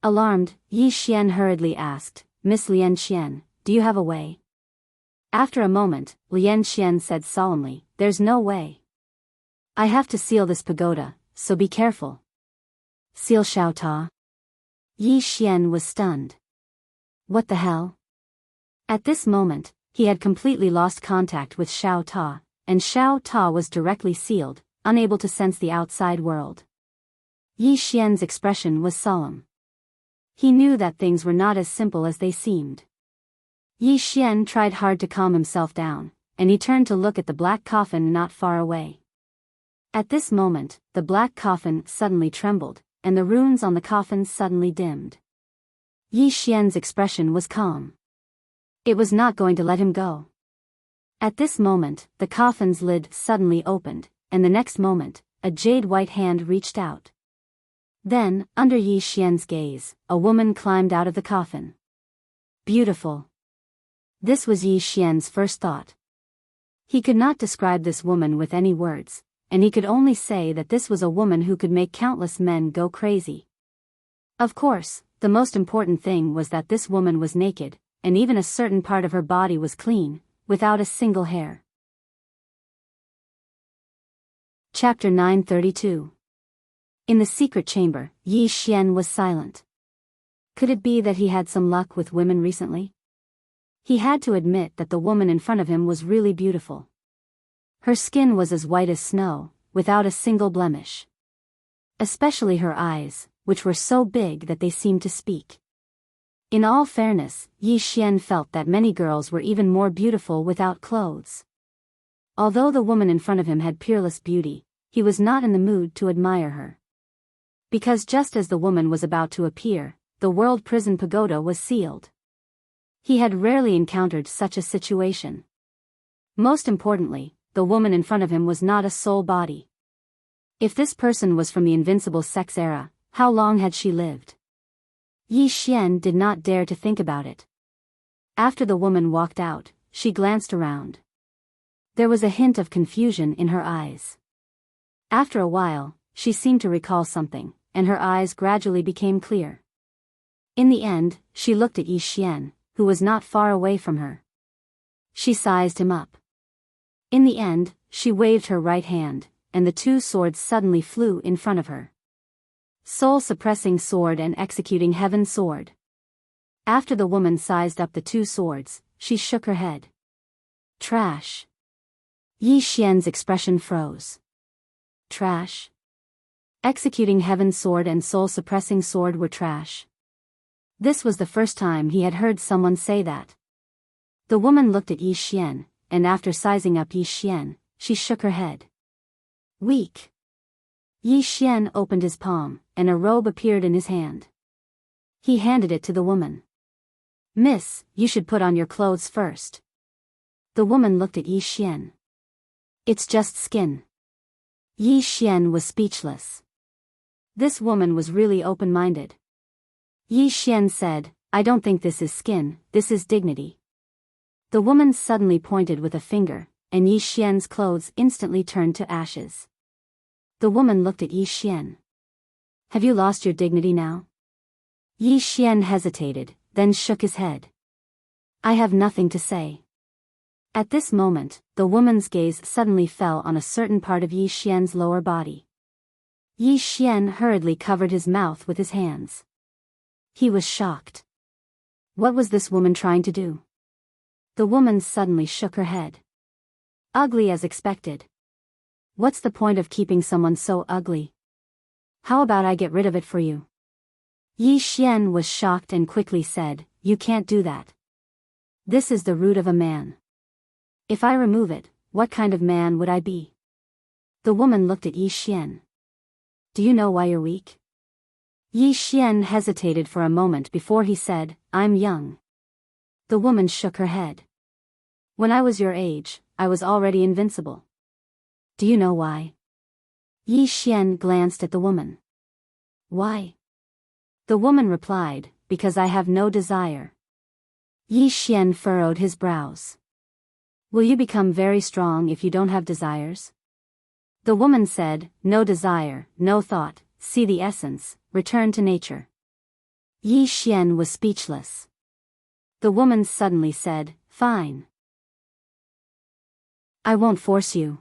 Alarmed, Yi Xian hurriedly asked, "Miss Lian Xian, do you have a way?" After a moment, Lian Xian said solemnly, "There's no way. I have to seal this pagoda, so be careful." Seal Xiao Ta? Yi Xian was stunned. What the hell? At this moment, he had completely lost contact with Xiao Ta, and Xiao Ta was directly sealed, unable to sense the outside world. Yi Xian's expression was solemn. He knew that things were not as simple as they seemed. Yi Xian tried hard to calm himself down, and he turned to look at the black coffin not far away. At this moment, the black coffin suddenly trembled, and the runes on the coffin suddenly dimmed. Yi Xian's expression was calm. It was not going to let him go. At this moment, the coffin's lid suddenly opened, and the next moment, a jade-white hand reached out. Then, under Yi Xian's gaze, a woman climbed out of the coffin. Beautiful. This was Yi Xian's first thought. He could not describe this woman with any words, and he could only say that this was a woman who could make countless men go crazy. Of course, the most important thing was that this woman was naked, and even a certain part of her body was clean, without a single hair. Chapter 932. In the secret chamber, Yi Xian was silent. Could it be that he had some luck with women recently? He had to admit that the woman in front of him was really beautiful. Her skin was as white as snow, without a single blemish. Especially her eyes, which were so big that they seemed to speak. In all fairness, Yi Xian felt that many girls were even more beautiful without clothes. Although the woman in front of him had peerless beauty, he was not in the mood to admire her. Because just as the woman was about to appear, the world prison pagoda was sealed. He had rarely encountered such a situation. Most importantly, the woman in front of him was not a soul body. If this person was from the invincible sex era, how long had she lived? Yi Xian did not dare to think about it. After the woman walked out, she glanced around. There was a hint of confusion in her eyes. After a while, she seemed to recall something, and her eyes gradually became clear. In the end, she looked at Yi Xian, who was not far away from her. She sized him up. In the end, she waved her right hand, and the two swords suddenly flew in front of her. Soul-suppressing sword and executing heaven sword. After the woman sized up the two swords, she shook her head. Trash. Yi Xian's expression froze. Trash? Executing heaven sword and soul-suppressing sword were trash. This was the first time he had heard someone say that. The woman looked at Yi Xian, and after sizing up Yi Xian, she shook her head. Weak. Yi Xian opened his palm, and a robe appeared in his hand. He handed it to the woman. Miss, you should put on your clothes first. The woman looked at Yi Xian. It's just skin. Yi Xian was speechless. This woman was really open-minded. Yi Xian said, I don't think this is skin, this is dignity. The woman suddenly pointed with a finger, and Yi Xian's clothes instantly turned to ashes. The woman looked at Yi Xian. Have you lost your dignity now? Yi Xian hesitated, then shook his head. I have nothing to say. At this moment, the woman's gaze suddenly fell on a certain part of Yi Xian's lower body. Yi Xian hurriedly covered his mouth with his hands. He was shocked. What was this woman trying to do? The woman suddenly shook her head. Ugly as expected. What's the point of keeping someone so ugly? How about I get rid of it for you? Yi Xian was shocked and quickly said, You can't do that. This is the root of a man. If I remove it, what kind of man would I be? The woman looked at Yi Xian. Do you know why you're weak? Yi Xian hesitated for a moment before he said, I'm young. The woman shook her head. When I was your age, I was already invincible. Do you know why? Yi Xian glanced at the woman. Why? The woman replied, Because I have no desire. Yi Xian furrowed his brows. Will you become very strong if you don't have desires? The woman said, No desire, no thought, see the essence, return to nature. Yi Xian was speechless. The woman suddenly said, Fine. I won't force you.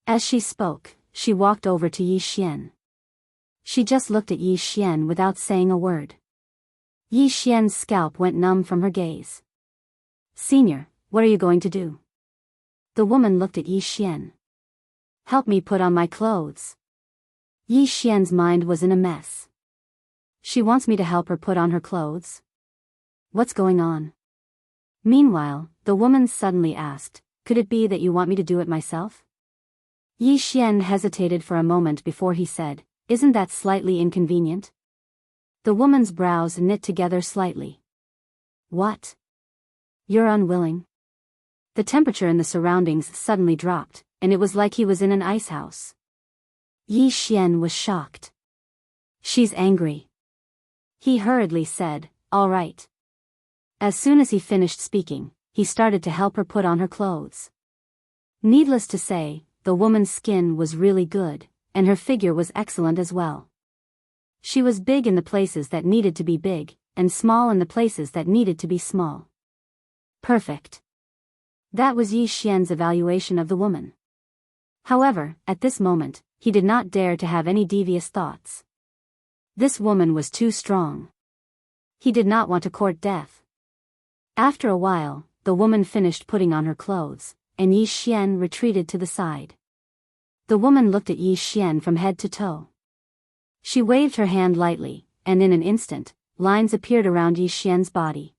As she spoke, she walked over to Yi Xian. She just looked at Yi Xian without saying a word. Yi Xian's scalp went numb from her gaze. Senior, what are you going to do? The woman looked at Yi Xian. Help me put on my clothes. Yi Xian's mind was in a mess. She wants me to help her put on her clothes? What's going on? Meanwhile, the woman suddenly asked, Could it be that you want me to do it myself? Yi Xian hesitated for a moment before he said, Isn't that slightly inconvenient? The woman's brows knit together slightly. What? You're unwilling? The temperature in the surroundings suddenly dropped, and it was like he was in an ice house. Yi Xian was shocked. She's angry. He hurriedly said, all right. As soon as he finished speaking, he started to help her put on her clothes. Needless to say, the woman's skin was really good, and her figure was excellent as well. She was big in the places that needed to be big, and small in the places that needed to be small. Perfect. That was Yi Xian's evaluation of the woman. However, at this moment, he did not dare to have any devious thoughts. This woman was too strong. He did not want to court death. After a while, the woman finished putting on her clothes, and Yi Xian retreated to the side. The woman looked at Yi Xian from head to toe. She waved her hand lightly, and in an instant, lines appeared around Yi Xian's body.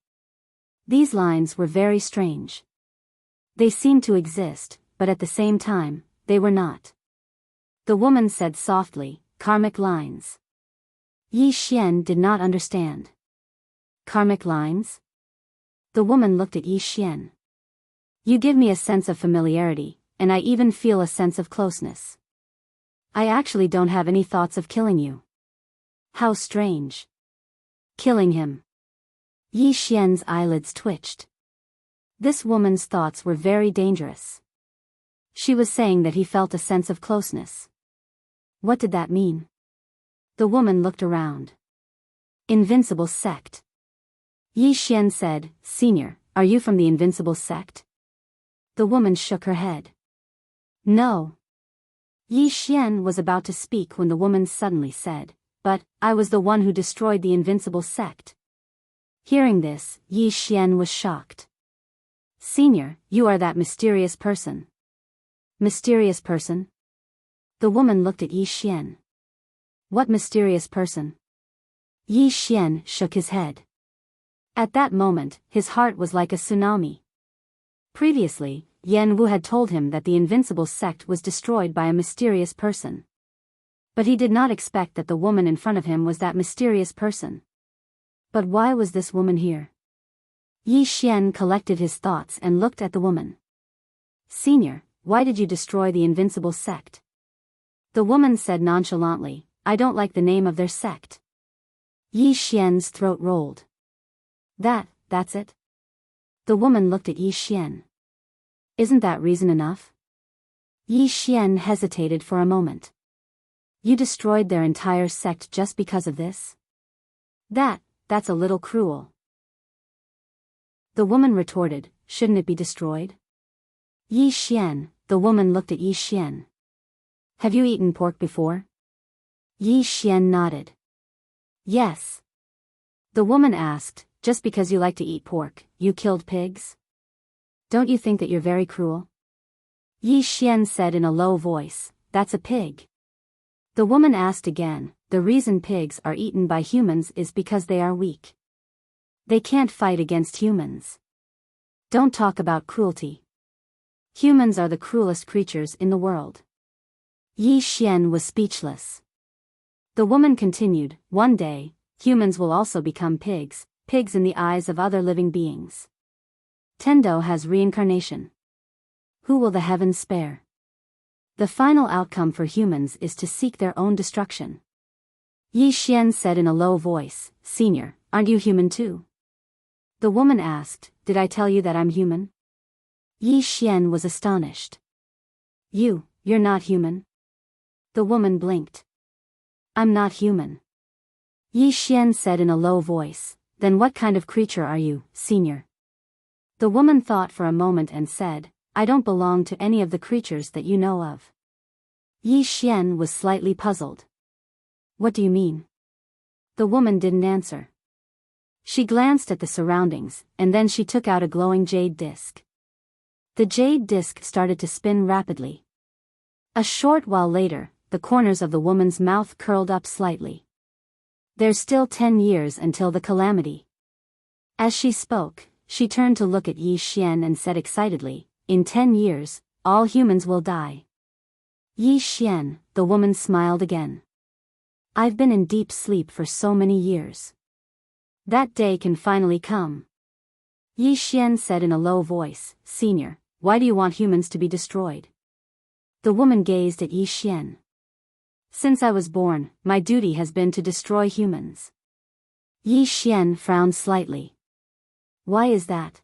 These lines were very strange. They seemed to exist, but at the same time, they were not. The woman said softly, karmic lines. Yi Xian did not understand. Karmic lines? The woman looked at Yi Xian. You give me a sense of familiarity, and I even feel a sense of closeness. I actually don't have any thoughts of killing you. How strange. Killing him. Yi Xian's eyelids twitched. This woman's thoughts were very dangerous. She was saying that he felt a sense of closeness. What did that mean? The woman looked around. Invincible sect. Yi Xian said, Senior, are you from the Invincible sect? The woman shook her head. No. Yi Xian was about to speak when the woman suddenly said, but, I was the one who destroyed the Invincible sect. Hearing this, Yi Xian was shocked. Senior, you are that mysterious person. Mysterious person? The woman looked at Yi Xian. What mysterious person? Yi Xian shook his head. At that moment, his heart was like a tsunami. Previously, Yan Wu had told him that the Invincible sect was destroyed by a mysterious person. But he did not expect that the woman in front of him was that mysterious person. But why was this woman here? Yi Xian collected his thoughts and looked at the woman. Senior, why did you destroy the Invincible sect? The woman said nonchalantly, I don't like the name of their sect. Yi Xian's throat rolled. That's it? The woman looked at Yi Xian. Isn't that reason enough? Yi Xian hesitated for a moment. You destroyed their entire sect just because of this? That's a little cruel. The woman retorted, shouldn't it be destroyed? Yi Xian, the woman looked at Yi Xian. Have you eaten pork before? Yi Xian nodded. Yes. The woman asked, just because you like to eat pork, you killed pigs? Don't you think that you're very cruel? Yi Xian said in a low voice, that's a pig. The woman asked again, the reason pigs are eaten by humans is because they are weak. They can't fight against humans. Don't talk about cruelty. Humans are the cruelest creatures in the world. Yi Xian was speechless. The woman continued, one day, humans will also become pigs in the eyes of other living beings. Tendo has reincarnation. Who will the heavens spare? The final outcome for humans is to seek their own destruction. Yi Xian said in a low voice, Senior, aren't you human too? The woman asked, did I tell you that I'm human? Yi Xian was astonished. You're not human? The woman blinked. I'm not human. Yi Xian said in a low voice, then what kind of creature are you, Senior? The woman thought for a moment and said, I don't belong to any of the creatures that you know of. Yi Xian was slightly puzzled. What do you mean? The woman didn't answer. She glanced at the surroundings, and then she took out a glowing jade disc. The jade disc started to spin rapidly. A short while later, the corners of the woman's mouth curled up slightly. There's still 10 years until the calamity. As she spoke, she turned to look at Yi Xian and said excitedly, in 10 years, all humans will die. Yi Xian, the woman smiled again. I've been in deep sleep for so many years. That day can finally come. Yi Xian said in a low voice, Senior, why do you want humans to be destroyed? The woman gazed at Yi Xian. Since I was born, my duty has been to destroy humans. Yi Xian frowned slightly. Why is that?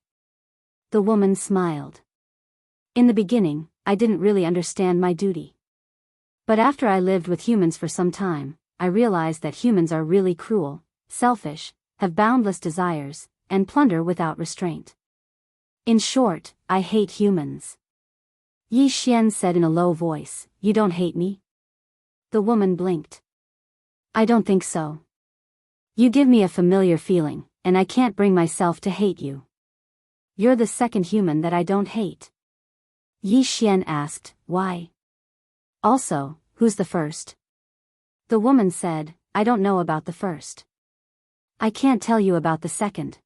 The woman smiled. In the beginning, I didn't really understand my duty. But after I lived with humans for some time, I realized that humans are really cruel, selfish, have boundless desires, and plunder without restraint. In short, I hate humans. Yi Xian said in a low voice, You don't hate me? The woman blinked. I don't think so. You give me a familiar feeling, and I can't bring myself to hate you. You're the second human that I don't hate. Yi Xian asked, Why? Also, who's the first? The woman said, I don't know about the first. I can't tell you about the second.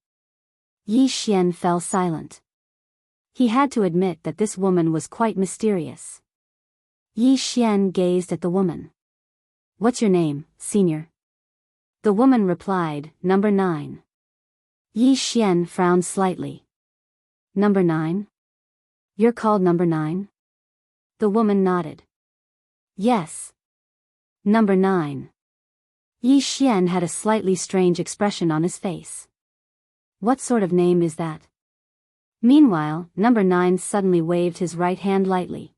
Yi Xian fell silent. He had to admit that this woman was quite mysterious. Yi Xian gazed at the woman. What's your name, senior? The woman replied, Number 9. Yi Xian frowned slightly. Number 9? You're called Number 9? The woman nodded. Yes. Number 9. Yi Xian had a slightly strange expression on his face. What sort of name is that? Meanwhile, Number 9 suddenly waved his right hand lightly.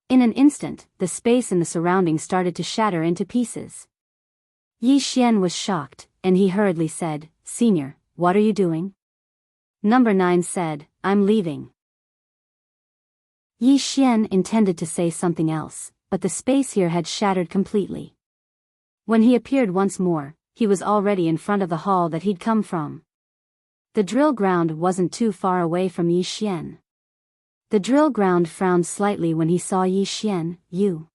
In an instant, the space in the surroundings started to shatter into pieces. Yi Xian was shocked, and he hurriedly said, Senior, what are you doing? Number 9 said, I'm leaving. Yi Xian intended to say something else, but the space here had shattered completely. When he appeared once more, he was already in front of the hall that he'd come from. The drill ground wasn't too far away from Yi Xian. The drill ground frowned slightly when he saw Yi Xian. You.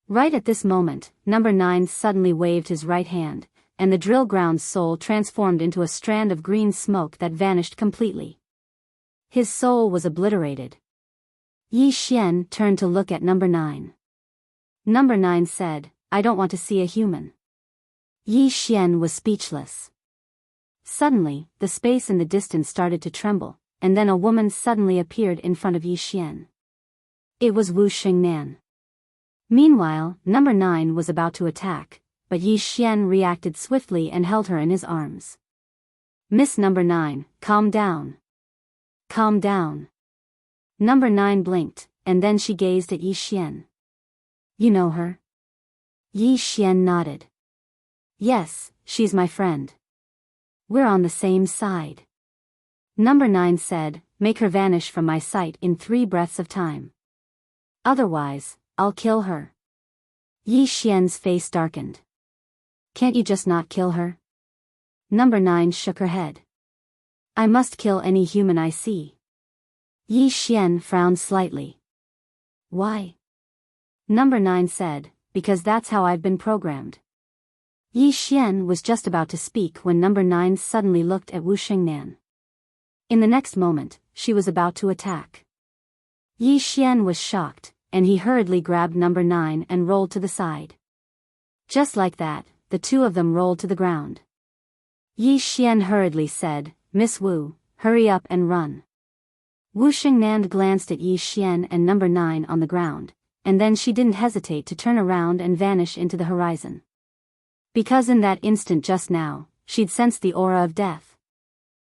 Right at this moment, Number 9 suddenly waved his right hand, and the drill ground's soul transformed into a strand of green smoke that vanished completely. His soul was obliterated. Yi Xian turned to look at Number 9. Number 9 said, I don't want to see a human. Yi Xian was speechless. Suddenly, the space in the distance started to tremble, and then a woman suddenly appeared in front of Yi Xian. It was Wu Xingnan. Meanwhile, Number 9 was about to attack, but Yi Xian reacted swiftly and held her in his arms. Miss Number 9, calm down. Calm down. Number 9 blinked, and then she gazed at Yi Xian. You know her? Yi Xian nodded. Yes, she's my friend. We're on the same side. Number 9 said, Make her vanish from my sight in 3 breaths of time. Otherwise, I'll kill her. Yi Xian's face darkened. Can't you just not kill her? Number 9 shook her head. I must kill any human I see. Yi Xian frowned slightly. Why? Number 9 said, Because that's how I've been programmed. Yi Xian was just about to speak when Number 9 suddenly looked at Wu Xingnan. In the next moment, she was about to attack. Yi Xian was shocked, and he hurriedly grabbed Number 9 and rolled to the side. Just like that, the two of them rolled to the ground. Yi Xian hurriedly said, Miss Wu, hurry up and run. Wu Xingnan glanced at Yi Xian and Number 9 on the ground, and then she didn't hesitate to turn around and vanish into the horizon. Because in that instant just now, she'd sensed the aura of death.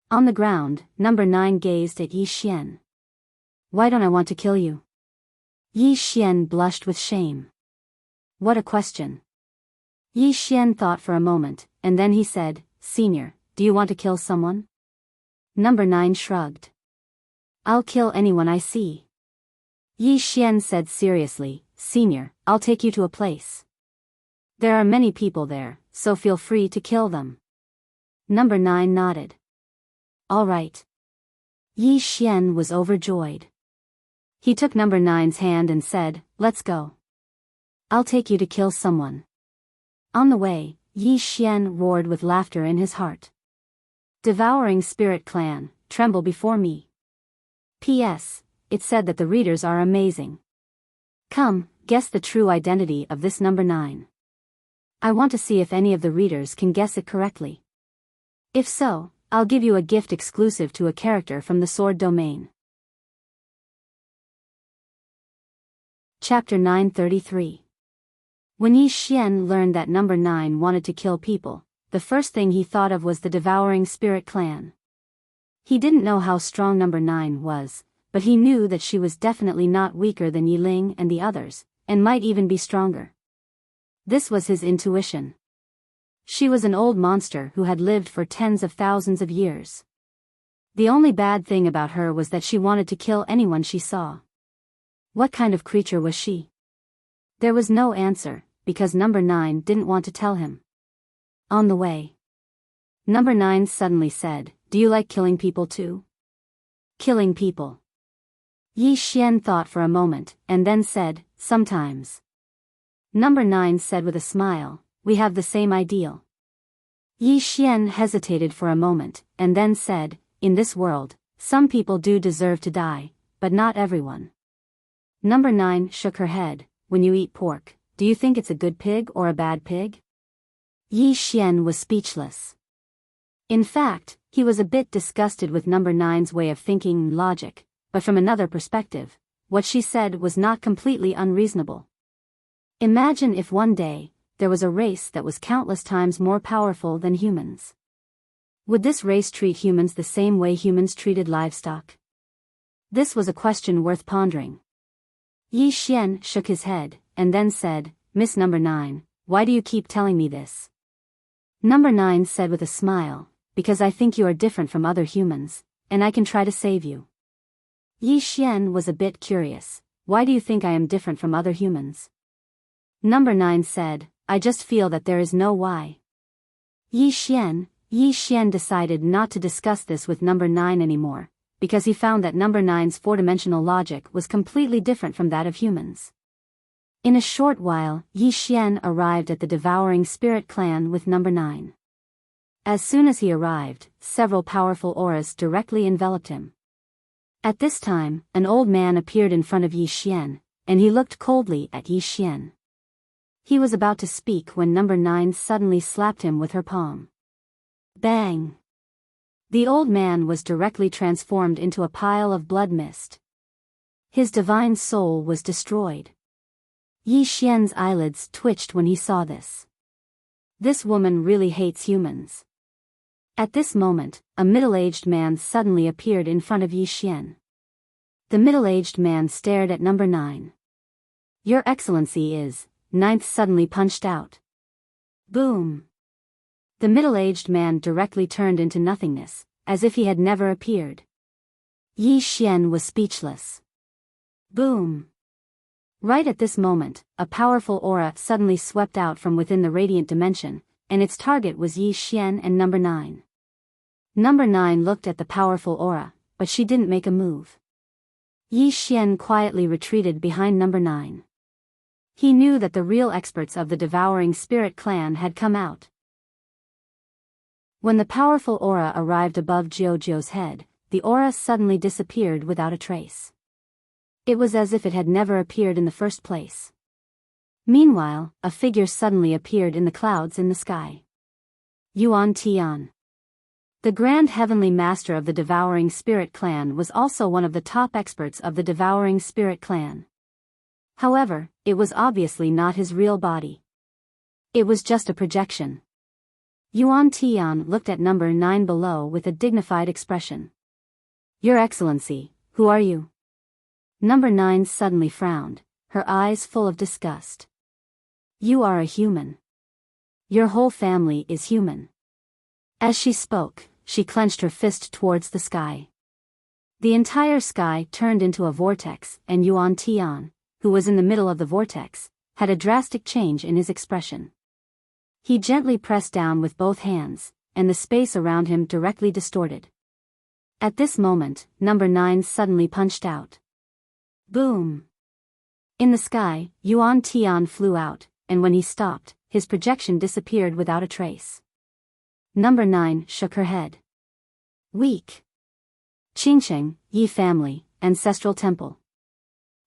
On the ground, Number 9 gazed at Yi Xian. Why don't I want to kill you? Yi Xian blushed with shame. What a question. Yi Xian thought for a moment, and then he said, Senior, do you want to kill someone? Number 9 shrugged. I'll kill anyone I see. Yi Xian said seriously, Senior, I'll take you to a place. There are many people there, so feel free to kill them. Number 9 nodded. All right. Yi Xian was overjoyed. He took Number 9's hand and said, Let's go. I'll take you to kill someone. On the way, Yi Xian roared with laughter in his heart. Devouring Spirit Clan, tremble before me. P.S. It said that the readers are amazing. Come, guess the true identity of this Number 9. I want to see if any of the readers can guess it correctly. If so, I'll give you a gift exclusive to a character from the Sword domain. Chapter 933. When Yi Xian learned that number 9 wanted to kill people, the first thing he thought of was the Devouring Spirit clan. He didn't know how strong number 9 was, but he knew that she was definitely not weaker than Yi Ling and the others, and might even be stronger. This was his intuition. She was an old monster who had lived for tens of thousands of years. The only bad thing about her was that she wanted to kill anyone she saw. What kind of creature was she? There was no answer, because number 9 didn't want to tell him. On the way, number 9 suddenly said, "Do you like killing people too?" Killing people. Yi Xian thought for a moment, and then said, "Sometimes." Number 9 said with a smile, "We have the same ideal." Yi Xian hesitated for a moment, and then said, "In this world, some people do deserve to die, but not everyone." Number 9 shook her head. "When you eat pork, do you think it's a good pig or a bad pig?" Yi Xian was speechless. In fact, he was a bit disgusted with number 9's way of thinking and logic, but from another perspective, what she said was not completely unreasonable. Imagine if one day, there was a race that was countless times more powerful than humans. Would this race treat humans the same way humans treated livestock? This was a question worth pondering. Yi Xian shook his head, and then said, "Miss Number 9, why do you keep telling me this?" Number 9 said with a smile, "Because I think you are different from other humans, and I can try to save you." Yi Xian was a bit curious. "Why do you think I am different from other humans?" Number 9 said, "I just feel that there is no why." Yi Xian decided not to discuss this with number 9 anymore, because he found that number 9's four-dimensional logic was completely different from that of humans. In a short while, Yi Xian arrived at the Devouring Spirit clan with number 9. As soon as he arrived, several powerful auras directly enveloped him. At this time, an old man appeared in front of Yi Xian, and he looked coldly at Yi Xian. He was about to speak when number 9 suddenly slapped him with her palm. Bang! The old man was directly transformed into a pile of blood mist. His divine soul was destroyed. Yi Xian's eyelids twitched when he saw this. This woman really hates humans. At this moment, a middle-aged man suddenly appeared in front of Yi Xian. The middle-aged man stared at number 9. "Your Excellency is..." Ninth suddenly punched out. Boom! The middle-aged man directly turned into nothingness, as if he had never appeared. Yi Xian was speechless. Boom! Right at this moment, a powerful aura suddenly swept out from within the radiant dimension, and its target was Yi Xian and number 9. Number 9 looked at the powerful aura, but she didn't make a move. Yi Xian quietly retreated behind number 9. He knew that the real experts of the Devouring Spirit clan had come out. When the powerful aura arrived above Jiujiu's head, the aura suddenly disappeared without a trace. It was as if it had never appeared in the first place. Meanwhile, a figure suddenly appeared in the clouds in the sky. Yuan Tian. The Grand Heavenly Master of the Devouring Spirit clan was also one of the top experts of the Devouring Spirit clan. However, it was obviously not his real body. It was just a projection. Yuan Tian looked at number 9 below with a dignified expression. "Your Excellency, who are you?" Number 9 suddenly frowned, her eyes full of disgust. "You are a human. Your whole family is human." As she spoke, she clenched her fist towards the sky. The entire sky turned into a vortex, and Yuan Tian, who was in the middle of the vortex, had a drastic change in his expression. He gently pressed down with both hands, and the space around him directly distorted. At this moment, number 9 suddenly punched out. Boom! In the sky, Yuan Tian flew out, and when he stopped, his projection disappeared without a trace. Number 9 shook her head. Weak. Qingcheng, Yi family, Ancestral Temple.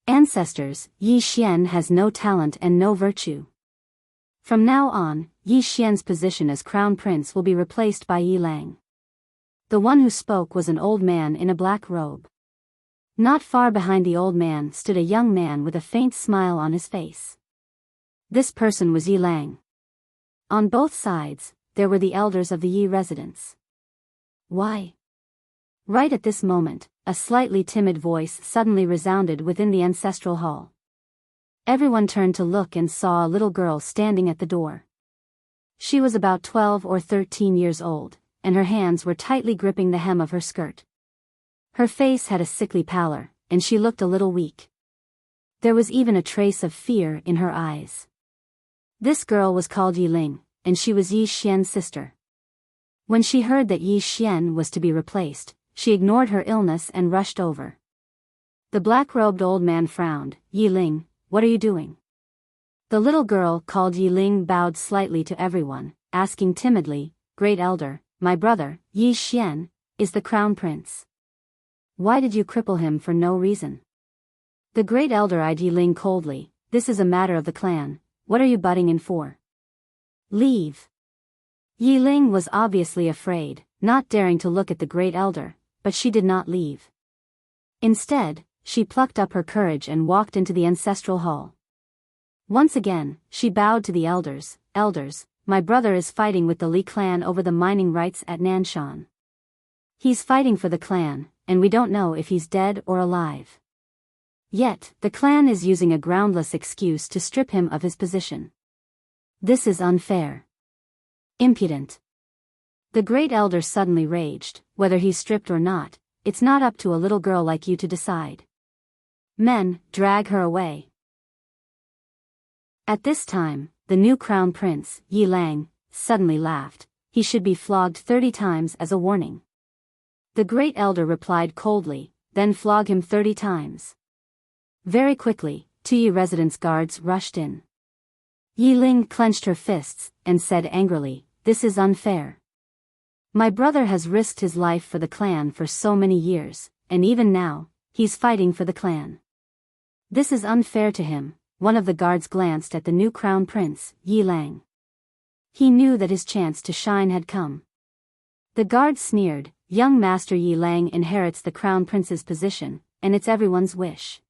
Ancestors, Yi Xian has no talent and no virtue. From now on, Yi Xian's position as crown prince will be replaced by Yi Lang. The one who spoke was an old man in a black robe. Not far behind the old man stood a young man with a faint smile on his face. This person was Yi Lang. On both sides, there were the elders of the Yi residence. Why? Right at this moment, a slightly timid voice suddenly resounded within the ancestral hall. Everyone turned to look and saw a little girl standing at the door. She was about 12 or 13 years old, and her hands were tightly gripping the hem of her skirt. Her face had a sickly pallor, and she looked a little weak. There was even a trace of fear in her eyes. This girl was called Yi Ling, and she was Yi Xian's sister. When she heard that Yi Xian was to be replaced, she ignored her illness and rushed over. The black-robed old man frowned. Yi Ling, what are you doing? The little girl called Yi Ling bowed slightly to everyone, asking timidly, Great Elder, my brother, Yi Xian, is the crown prince. Why did you cripple him for no reason? The Great Elder eyed Yi Ling coldly. This is a matter of the clan. What are you butting in for? Leave. Yi Ling was obviously afraid, not daring to look at the Great Elder, but she did not leave. Instead, she plucked up her courage and walked into the ancestral hall. Once again, she bowed to the elders. Elders, my brother is fighting with the Li clan over the mining rights at Nanshan. He's fighting for the clan, and we don't know if he's dead or alive. Yet, the clan is using a groundless excuse to strip him of his position. This is unfair. Impudent. The Great Elder suddenly raged. Whether he's stripped or not, it's not up to a little girl like you to decide. Men, drag her away. At this time, the new crown prince, Yi Lang, suddenly laughed. He should be flogged 30 times as a warning. The Great Elder replied coldly, then flog him 30 times. Very quickly, 2 Yi residence guards rushed in. Yi Ling clenched her fists, and said angrily, This is unfair. My brother has risked his life for the clan for so many years, and even now, he's fighting for the clan. This is unfair to him. One of the guards glanced at the new crown prince, Yi Lang. He knew that his chance to shine had come. The guard sneered, Young Master Yi Lang inherits the crown prince's position, and it's everyone's wish.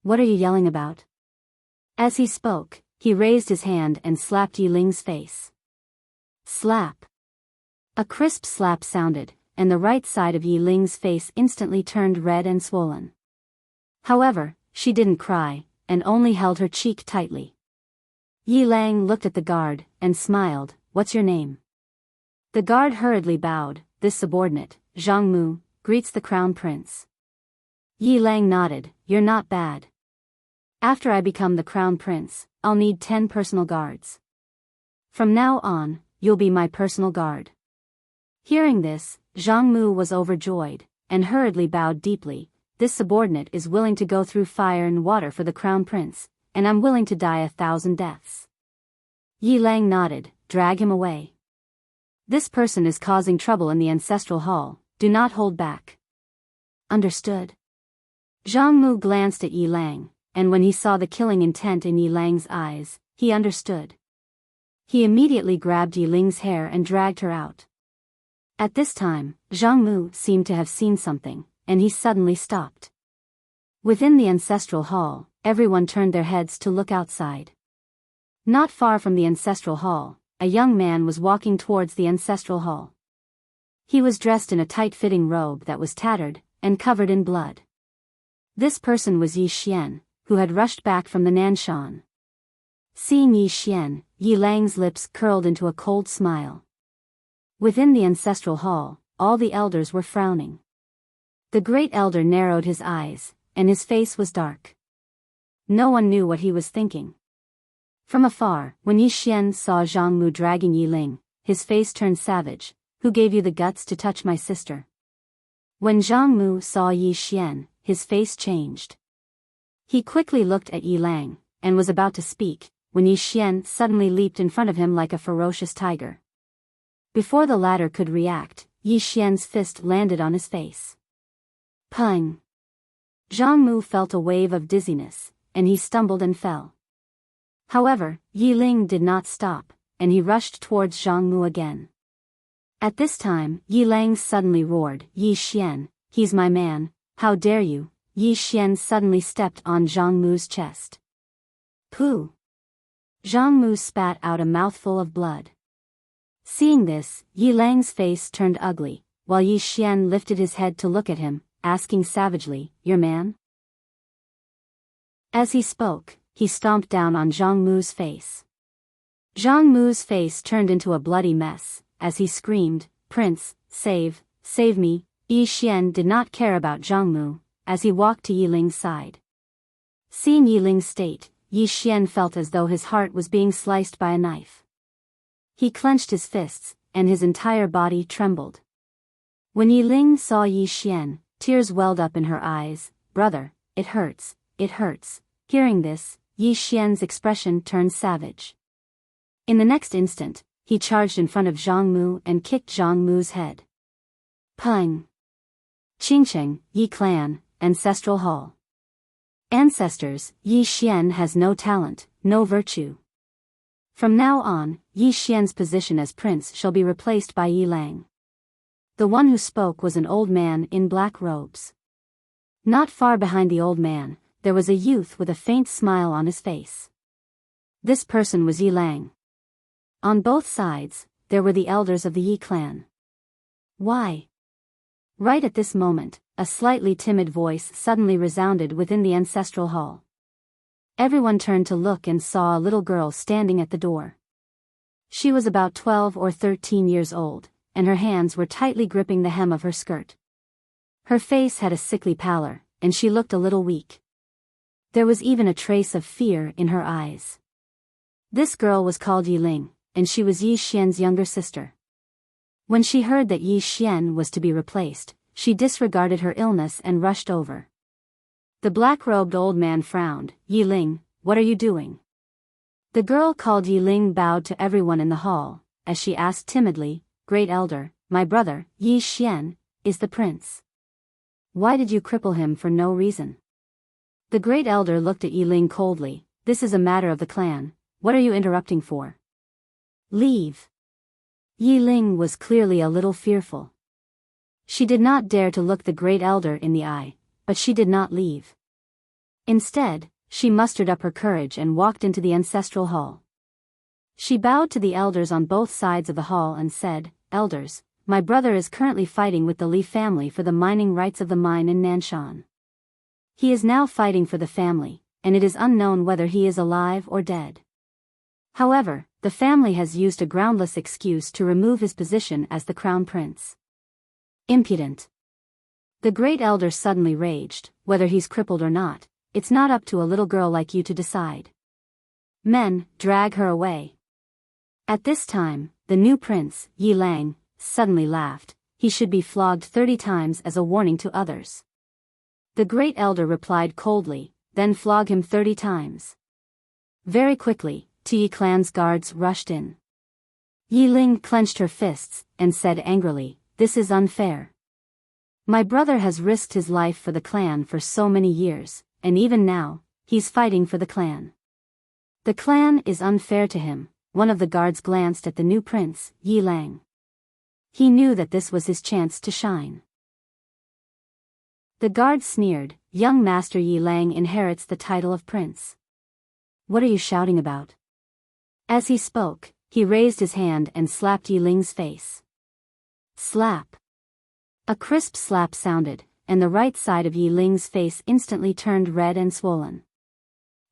What are you yelling about? As he spoke, he raised his hand and slapped Yi Ling's face. Slap. A crisp slap sounded, and the right side of Yi Ling's face instantly turned red and swollen. However, she didn't cry, and only held her cheek tightly. Yi Lang looked at the guard, and smiled, What's your name? The guard hurriedly bowed. This subordinate, Zhang Mu, greets the crown prince. Yi Lang nodded, You're not bad. After I become the crown prince, I'll need 10 personal guards. From now on, you'll be my personal guard. Hearing this, Zhang Mu was overjoyed, and hurriedly bowed deeply. This subordinate is willing to go through fire and water for the crown prince, and I'm willing to die 1,000 deaths. Yi Lang nodded, Drag him away. This person is causing trouble in the ancestral hall, do not hold back. Understood. Zhang Mu glanced at Yi Lang, and when he saw the killing intent in Yi Lang's eyes, he understood. He immediately grabbed Yi Ling's hair and dragged her out. At this time, Zhang Mu seemed to have seen something, and he suddenly stopped. Within the ancestral hall, everyone turned their heads to look outside. Not far from the ancestral hall, a young man was walking towards the ancestral hall. He was dressed in a tight-fitting robe that was tattered, and covered in blood. This person was Yi Xian, who had rushed back from the Nanshan. Seeing Yi Xian, Yi Lang's lips curled into a cold smile. Within the ancestral hall, all the elders were frowning. The Great Elder narrowed his eyes, and his face was dark. No one knew what he was thinking. From afar, when Yi Xian saw Zhang Mu dragging Yi Ling, his face turned savage. Who gave you the guts to touch my sister? When Zhang Mu saw Yi Xian, his face changed. He quickly looked at Yi Lang, and was about to speak, when Yi Xian suddenly leaped in front of him like a ferocious tiger. Before the latter could react, Yi Xian's fist landed on his face. Pung! Zhang Mu felt a wave of dizziness, and he stumbled and fell. However, Yi Ling did not stop, and he rushed towards Zhang Mu again. At this time, Yi Lang suddenly roared, Yi Xian, he's my man, how dare you? Yi Xian suddenly stepped on Zhang Mu's chest. Pooh! Zhang Mu spat out a mouthful of blood. Seeing this, Yi Lang's face turned ugly, while Yi Xian lifted his head to look at him, asking savagely, "Your man?" As he spoke, he stomped down on Zhang Mu's face. Zhang Mu's face turned into a bloody mess, as he screamed, "Prince, save me." Yi Xian did not care about Zhang Mu, as he walked to Yi Ling's side. Seeing Yi Ling's state, Yi Xian felt as though his heart was being sliced by a knife. He clenched his fists, and his entire body trembled. When Yi Ling saw Yi Xian, tears welled up in her eyes. "Brother, it hurts, it hurts." Hearing this, Yi Xian's expression turned savage. In the next instant, he charged in front of Zhang Mu and kicked Zhang Mu's head. Peng! Qingcheng, Yi Clan, Ancestral Hall. Ancestors, Yi Xian has no talent, no virtue. From now on, Yi Xian's position as prince shall be replaced by Yi Lang. The one who spoke was an old man in black robes. Not far behind the old man, there was a youth with a faint smile on his face. This person was Yi Lang. On both sides, there were the elders of the Yi clan. Why? Right at this moment, a slightly timid voice suddenly resounded within the ancestral hall. Everyone turned to look and saw a little girl standing at the door. She was about 12 or 13 years old, and her hands were tightly gripping the hem of her skirt. Her face had a sickly pallor, and she looked a little weak. There was even a trace of fear in her eyes. This girl was called Yi Ling, and she was Yi Xian's younger sister. When she heard that Yi Xian was to be replaced, she disregarded her illness and rushed over. The black-robed old man frowned. "Yi Ling, what are you doing?" The girl called Yi Ling bowed to everyone in the hall, as she asked timidly, "Great Elder, my brother, Yi Xian, is the prince. Why did you cripple him for no reason?" The Great Elder looked at Yi Ling coldly. "This is a matter of the clan. What are you interrupting for? Leave." Yi Ling was clearly a little fearful. She did not dare to look the Great Elder in the eye, but she did not leave. Instead, she mustered up her courage and walked into the ancestral hall. She bowed to the elders on both sides of the hall and said, "Elders, my brother is currently fighting with the Li family for the mining rights of the mine in Nanshan. He is now fighting for the family, and it is unknown whether he is alive or dead. However, the family has used a groundless excuse to remove his position as the crown prince. Impudent." The Great Elder suddenly raged. "Whether he's crippled or not, it's not up to a little girl like you to decide. Men, drag her away." At this time, the new prince, Yi Lang, suddenly laughed. "He should be flogged 30 times as a warning to others." The Great Elder replied coldly, "Then flog him 30 times. Very quickly, Yi clan's guards rushed in. Yi Ling clenched her fists, and said angrily, "This is unfair. My brother has risked his life for the clan for so many years, and even now, he's fighting for the clan. The clan is unfair to him." One of the guards glanced at the new prince, Yi Lang. He knew that this was his chance to shine. The guard sneered, "Young Master Yi Lang inherits the title of prince. What are you shouting about?" As he spoke, he raised his hand and slapped Yi Ling's face. Slap. A crisp slap sounded, and the right side of Yi Ling's face instantly turned red and swollen.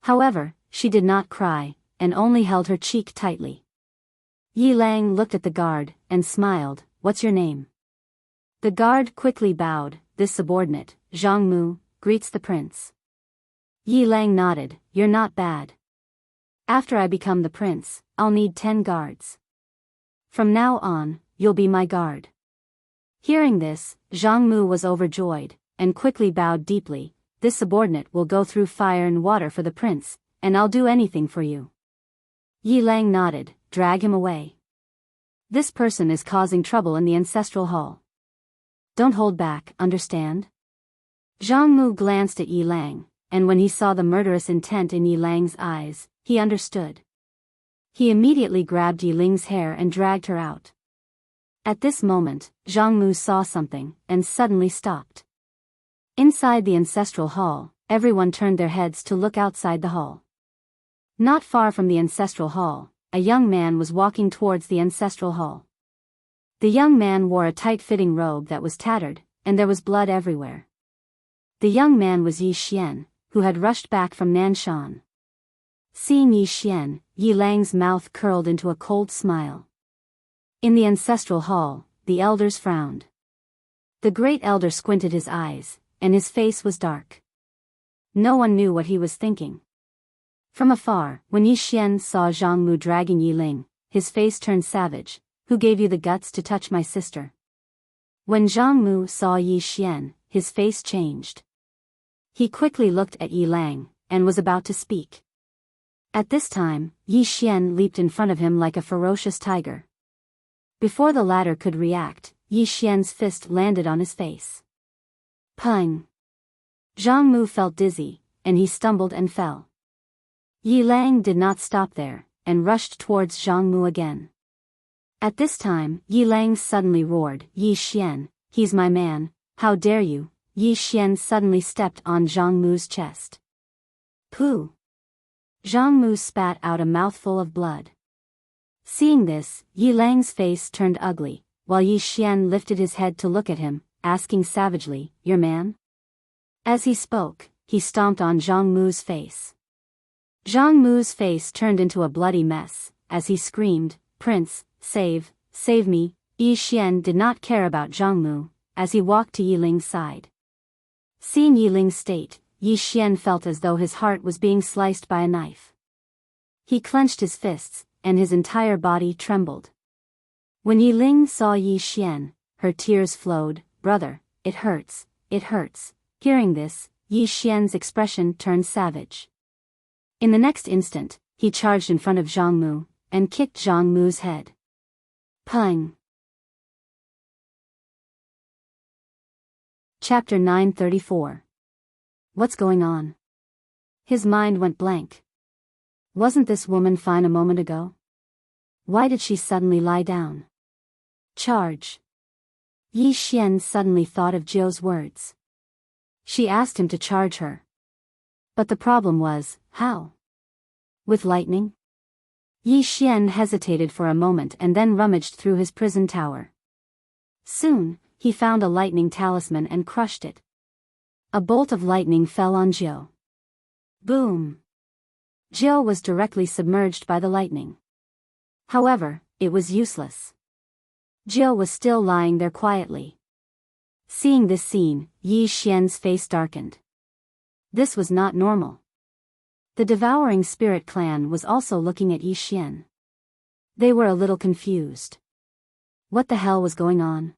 However, she did not cry, and only held her cheek tightly. Yi Lang looked at the guard, and smiled. "What's your name?" The guard quickly bowed. "This subordinate, Zhang Mu, greets the prince." Yi Lang nodded. "You're not bad. After I become the prince, I'll need 10 guards. From now on, you'll be my guard." Hearing this, Zhang Mu was overjoyed, and quickly bowed deeply. "This subordinate will go through fire and water for the prince, and I'll do anything for you." Yi Lang nodded. "Drag him away. This person is causing trouble in the ancestral hall. Don't hold back, understand?" Zhang Mu glanced at Yi Lang, and when he saw the murderous intent in Yi Lang's eyes, he understood. He immediately grabbed Yi Ling's hair and dragged her out. At this moment, Zhang Mu saw something, and suddenly stopped. Inside the ancestral hall, everyone turned their heads to look outside the hall. Not far from the ancestral hall, a young man was walking towards the ancestral hall. The young man wore a tight-fitting robe that was tattered, and there was blood everywhere. The young man was Yi Xian, who had rushed back from Nanshan. Seeing Yi Xian, Yi Lang's mouth curled into a cold smile. In the ancestral hall, the elders frowned. The great elder squinted his eyes, and his face was dark. No one knew what he was thinking. From afar, when Yi Xian saw Zhang Mu dragging Yi Ling, his face turned savage. Who gave you the guts to touch my sister? When Zhang Mu saw Yi Xian, his face changed. He quickly looked at Yi Lang, and was about to speak. At this time, Yi Xian leaped in front of him like a ferocious tiger. Before the latter could react, Yi Xian's fist landed on his face. Pang! Zhang Mu felt dizzy, and he stumbled and fell. Yi Lang did not stop there, and rushed towards Zhang Mu again. At this time, Yi Lang suddenly roared, Yi Xian, he's my man, how dare you? Yi Xian suddenly stepped on Zhang Mu's chest. Pooh! Zhang Mu spat out a mouthful of blood. Seeing this, Yi Lang's face turned ugly, while Yi Xian lifted his head to look at him, asking savagely, your man? As he spoke, he stomped on Zhang Mu's face. Zhang Mu's face turned into a bloody mess, as he screamed, Prince, save me. Yi Xian did not care about Zhang Mu, as he walked to Yi Ling's side. Seeing Yi Ling's state, Yi Xian felt as though his heart was being sliced by a knife. He clenched his fists, and his entire body trembled. When Yi Ling saw Yi Xian, her tears flowed, brother, it hurts, it hurts. Hearing this, Yi Xian's expression turned savage. In the next instant, he charged in front of Zhang Mu, and kicked Zhang Mu's head. Pang! Chapter 934. What's going on? His mind went blank. Wasn't this woman fine a moment ago? Why did she suddenly lie down? Charge! Yi Xian suddenly thought of Jiu's words. She asked him to charge her. But the problem was, how? With lightning? Yi Xian hesitated for a moment and then rummaged through his prison tower. Soon, he found a lightning talisman and crushed it. A bolt of lightning fell on Jiu. Boom! Jiu was directly submerged by the lightning. However, it was useless. Jiu was still lying there quietly. Seeing this scene, Yi Xian's face darkened. This was not normal. The Devouring Spirit clan was also looking at Yi Xian. They were a little confused. What the hell was going on?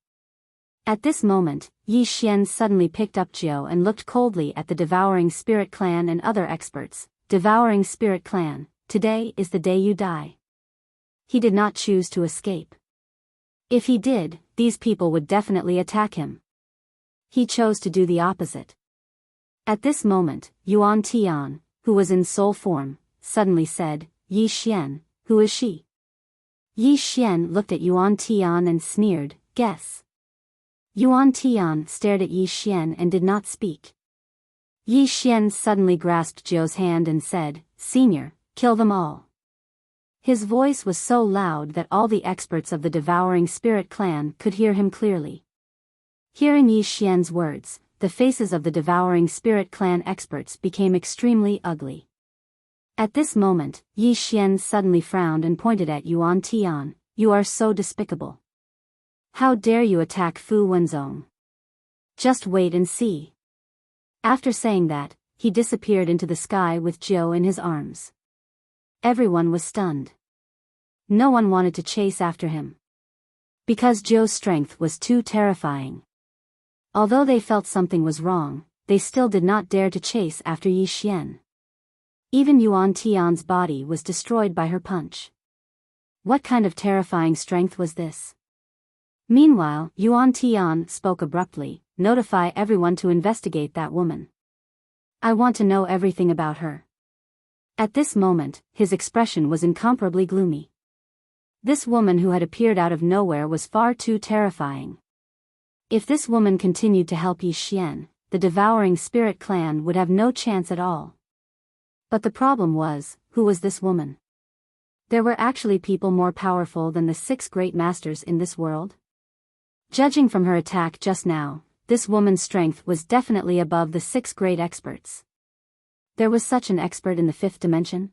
At this moment, Yi Xian suddenly picked up Jiu and looked coldly at the Devouring Spirit clan and other experts. Devouring Spirit clan, today is the day you die. He did not choose to escape. If he did, these people would definitely attack him. He chose to do the opposite. At this moment, Yuan Tian, who was in soul form, suddenly said, Yi Xian, who is she? Yi Xian looked at Yuan Tian and sneered, guess. Yuan Tian stared at Yi Xian and did not speak. Yi Xian suddenly grasped Jiu's hand and said, Senior, kill them all. His voice was so loud that all the experts of the Devouring Spirit clan could hear him clearly. Hearing Yi Xian's words, the faces of the Devouring Spirit clan experts became extremely ugly. At this moment, Yi Xian suddenly frowned and pointed at Yuan Tian, you are so despicable. How dare you attack Fu Wenzong? Just wait and see. After saying that, he disappeared into the sky with Jiu in his arms. Everyone was stunned. No one wanted to chase after him. Because Jiu's strength was too terrifying. Although they felt something was wrong, they still did not dare to chase after Yi Xian. Even Yuan Tian's body was destroyed by her punch. What kind of terrifying strength was this? Meanwhile, Yuan Tian spoke abruptly, notify everyone to investigate that woman. I want to know everything about her. At this moment, his expression was incomparably gloomy. This woman who had appeared out of nowhere was far too terrifying. If this woman continued to help Yi Xian, the Devouring Spirit clan would have no chance at all. But the problem was, who was this woman? There were actually people more powerful than the 6 great masters in this world? Judging from her attack just now, this woman's strength was definitely above the 6 great experts. There was such an expert in the 5th dimension?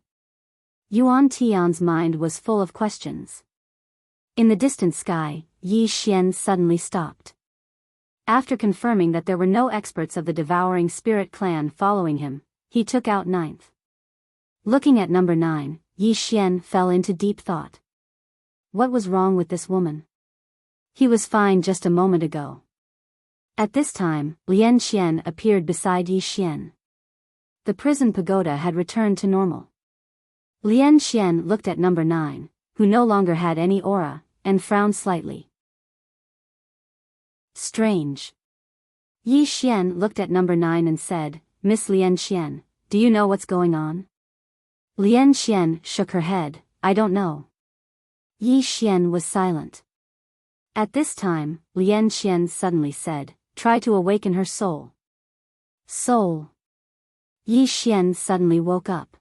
Yuan Tian's mind was full of questions. In the distant sky, Yi Xian suddenly stopped. After confirming that there were no experts of the Devouring Spirit clan following him, he took out 9th. Looking at number 9, Yi Xian fell into deep thought. What was wrong with this woman? He was fine just a moment ago. At this time, Lian Xian appeared beside Yi Xian. The prison pagoda had returned to normal. Lian Xian looked at number 9, who no longer had any aura, and frowned slightly. Strange. Yi Xian looked at number 9 and said, Miss Lian Xian, do you know what's going on? Lian Xian shook her head, I don't know. Yi Xian was silent. At this time, Lian Xian suddenly said, try to awaken her soul. Soul. Yi Xian suddenly woke up.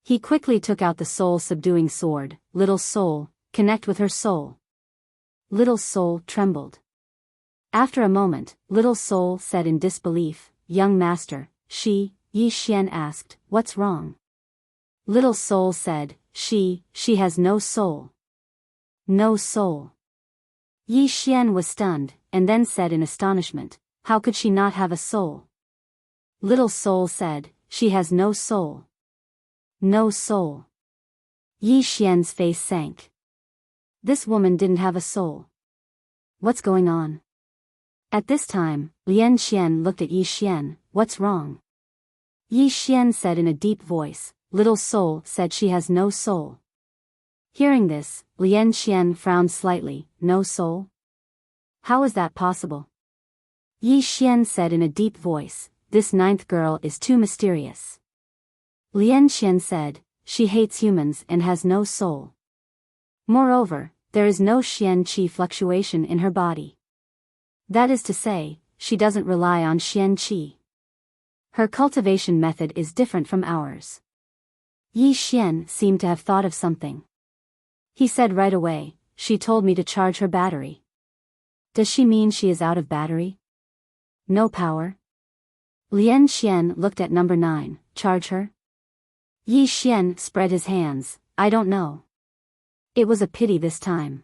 He quickly took out the soul-subduing sword. Little soul, connect with her soul. Little soul trembled. After a moment, little soul said in disbelief, young master, Yi Xian asked, what's wrong? Little soul said, she has no soul. No soul. Yi Xian was stunned, and then said in astonishment, how could she not have a soul? Little soul said, she has no soul. No soul. Yi Xian's face sank. This woman didn't have a soul. What's going on? At this time, Lian Xian looked at Yi Xian, what's wrong? Yi Xian said in a deep voice, little soul said she has no soul. Hearing this, Lian Xian frowned slightly, no soul? How is that possible? Yi Xian said in a deep voice, this 9th girl is too mysterious. Lian Xian said, she hates humans and has no soul. Moreover, there is no Xian qi fluctuation in her body. That is to say, she doesn't rely on Xian qi. Her cultivation method is different from ours. Yi Xian seemed to have thought of something. He said right away, she told me to charge her battery. Does she mean she is out of battery? No power? Lian Xian looked at number 9, charge her? Yi Xian spread his hands, I don't know. It was a pity this time.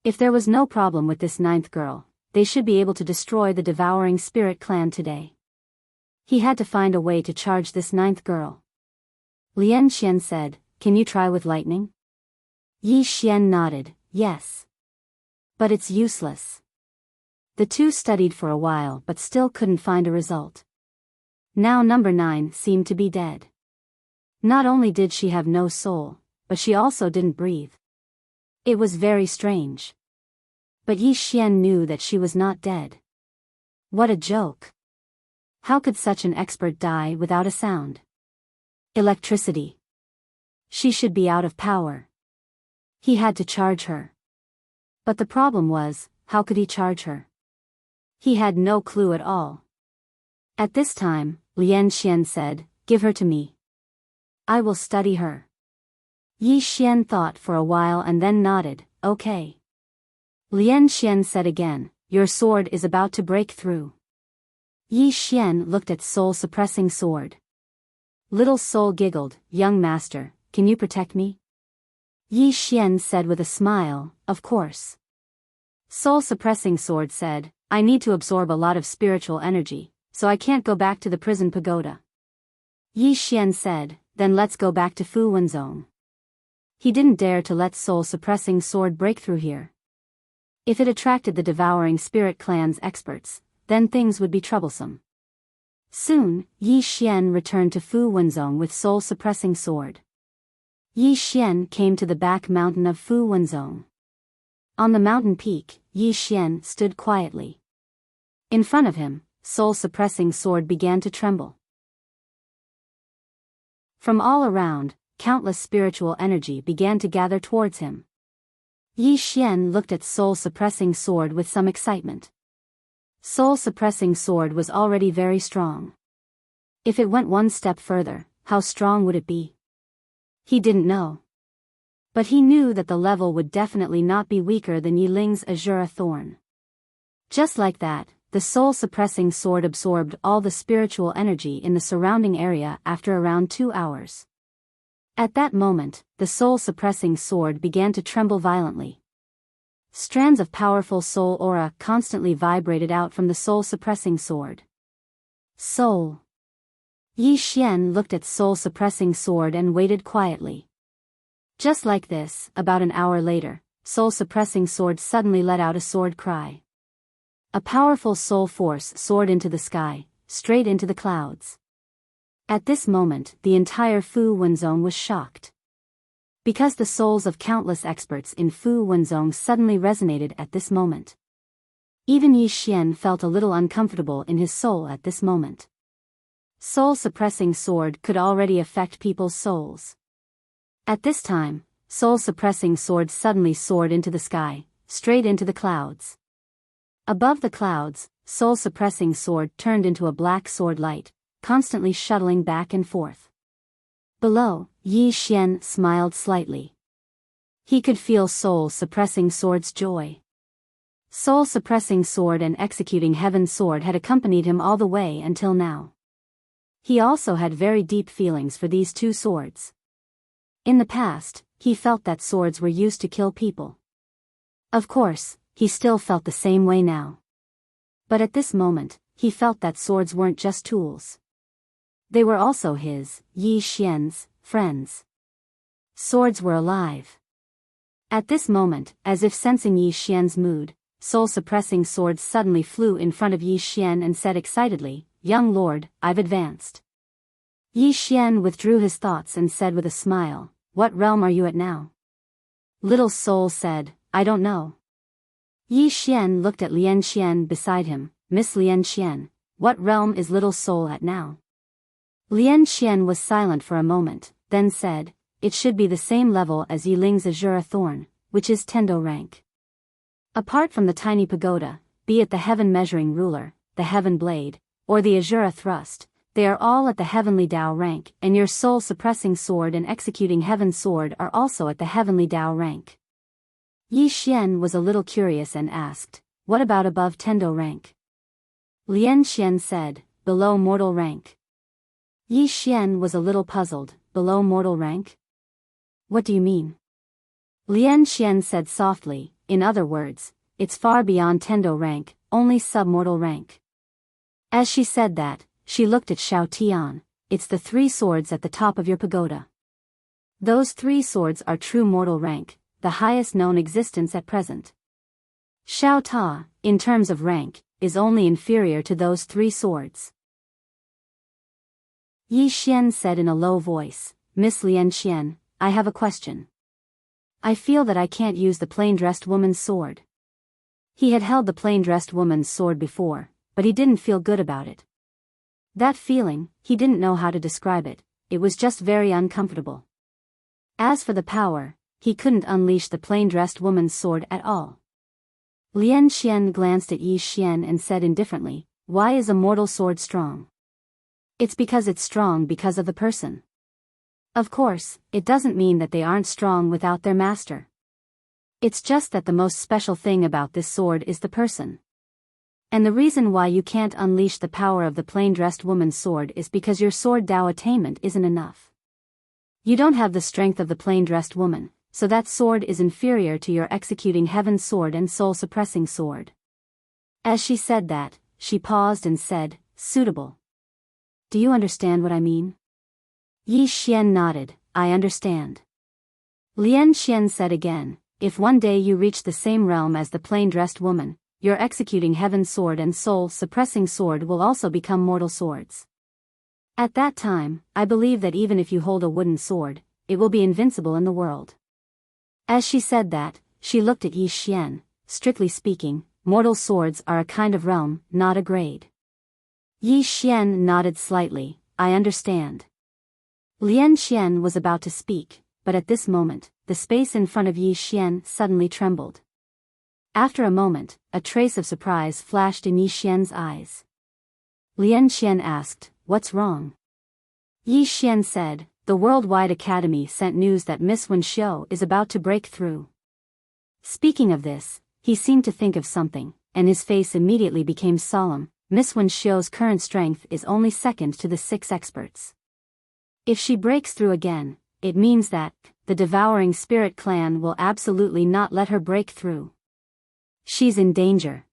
If there was no problem with this 9th girl, they should be able to destroy the Devouring Spirit clan today. He had to find a way to charge this 9th girl. Lian Xian said, can you try with lightning? Yi Xian nodded, yes. But it's useless. The two studied for a while but still couldn't find a result. Now number 9 seemed to be dead. Not only did she have no soul, but she also didn't breathe. It was very strange. But Yi Xian knew that she was not dead. What a joke. How could such an expert die without a sound? Electricity. She should be out of power. He had to charge her. But the problem was, how could he charge her? He had no clue at all. At this time, Lian Xian said, give her to me. I will study her. Yi Xian thought for a while and then nodded, okay. Lian Xian said again, your sword is about to break through. Yi Xian looked at soul-suppressing sword. Little soul giggled, young master, can you protect me? Yi Xian said with a smile, of course. Soul-suppressing sword said, I need to absorb a lot of spiritual energy, so I can't go back to the prison pagoda. Yi Xian said, then let's go back to Fu Wenzong. He didn't dare to let soul-suppressing sword break through here. If it attracted the Devouring Spirit clan's experts, then things would be troublesome. Soon, Yi Xian returned to Fu Wenzong with soul-suppressing sword. Yi Xian came to the back mountain of Fu Wenzong. On the mountain peak, Yi Xian stood quietly. In front of him, soul-suppressing sword began to tremble. From all around, countless spiritual energy began to gather towards him. Yi Xian looked at soul-suppressing sword with some excitement. Soul-suppressing sword was already very strong. If it went one step further, how strong would it be? He didn't know. But he knew that the level would definitely not be weaker than Yi Ling's Azura Thorn. Just like that, the soul-suppressing sword absorbed all the spiritual energy in the surrounding area after around 2 hours. At that moment, the soul-suppressing sword began to tremble violently. Strands of powerful soul aura constantly vibrated out from the soul-suppressing sword. Soul. Yi Xian looked at soul-suppressing sword and waited quietly. Just like this, about an hour later, soul-suppressing sword suddenly let out a sword cry. A powerful soul force soared into the sky, straight into the clouds. At this moment, the entire Fu Wenzong was shocked. Because the souls of countless experts in Fu Wenzong suddenly resonated at this moment. Even Yi Xian felt a little uncomfortable in his soul at this moment. Soul-suppressing sword could already affect people's souls. At this time, soul-suppressing sword suddenly soared into the sky, straight into the clouds. Above the clouds, soul-suppressing sword turned into a black sword light, constantly shuttling back and forth. Below, Yi Xian smiled slightly. He could feel soul-suppressing sword's joy. Soul-suppressing sword and executing heaven sword had accompanied him all the way until now. He also had very deep feelings for these two swords. In the past, he felt that swords were used to kill people. Of course, he still felt the same way now. But at this moment, he felt that swords weren't just tools. They were also his, Yi Xian's, friends. Swords were alive. At this moment, as if sensing Yi Xian's mood, soul-suppressing sword suddenly flew in front of Yi Xian and said excitedly, "Young lord, I've advanced." Yi Xian withdrew his thoughts and said with a smile, "What realm are you at now?" Little soul said, "I don't know." Yi Xian looked at Lian Xian beside him. "Miss Lian Xian, what realm is little soul at now?" Lian Xian was silent for a moment, then said, "It should be the same level as Yi Ling's Azura Thorn, which is Tendo rank. Apart from the tiny pagoda, be it the heaven measuring ruler, the heaven blade, or the Azura thrust, they are all at the heavenly Dao rank, and your soul-suppressing sword and executing heaven sword are also at the heavenly Dao rank." Yi Xian was a little curious and asked, "What about above Tendo rank?" Lian Xian said, "Below mortal rank." Yi Xian was a little puzzled, "Below mortal rank? What do you mean?" Lian Xian said softly, "In other words, it's far beyond Tendo rank, only submortal rank." As she said that, she looked at Xiao Tian. "It's the 3 swords at the top of your pagoda. Those 3 swords are true mortal rank, the highest known existence at present. Xiao Ta, in terms of rank, is only inferior to those 3 swords." Yi Xian said in a low voice, "Miss Lian Xian, I have a question. I feel that I can't use the plain-dressed woman's sword." He had held the plain-dressed woman's sword before, but he didn't feel good about it. That feeling, he didn't know how to describe it, it was just very uncomfortable. As for the power, he couldn't unleash the plain-dressed woman's sword at all. Lian Xian glanced at Yi Xian and said indifferently, "Why is a mortal sword strong?" "It's because it's strong because of the person. Of course, it doesn't mean that they aren't strong without their master. It's just that the most special thing about this sword is the person. And the reason why you can't unleash the power of the plain-dressed woman's sword is because your sword Dao attainment isn't enough. You don't have the strength of the plain-dressed woman, so that sword is inferior to your executing heaven's sword and soul-suppressing sword." As she said that, she paused and said, "Suitable. Do you understand what I mean?" Yi Xian nodded, "I understand." Lian Xian said again, "If one day you reach the same realm as the plain-dressed woman, your executing heaven's sword and soul-suppressing sword will also become mortal swords. At that time, I believe that even if you hold a wooden sword, it will be invincible in the world." As she said that, she looked at Yi Xian. "Strictly speaking, mortal swords are a kind of realm, not a grade." Yi Xian nodded slightly, "I understand." Lian Xian was about to speak, but at this moment, the space in front of Yi Xian suddenly trembled. After a moment, a trace of surprise flashed in Yi Xian's eyes. Lian Xian asked, "What's wrong?" Yi Xian said, the Worldwide Academy sent news that Miss Wenxiu is about to break through. Speaking of this, he seemed to think of something, and his face immediately became solemn. Miss Wenxiu's current strength is only second to the 6 experts. If she breaks through again, it means that the Devouring Spirit clan will absolutely not let her break through. She's in danger.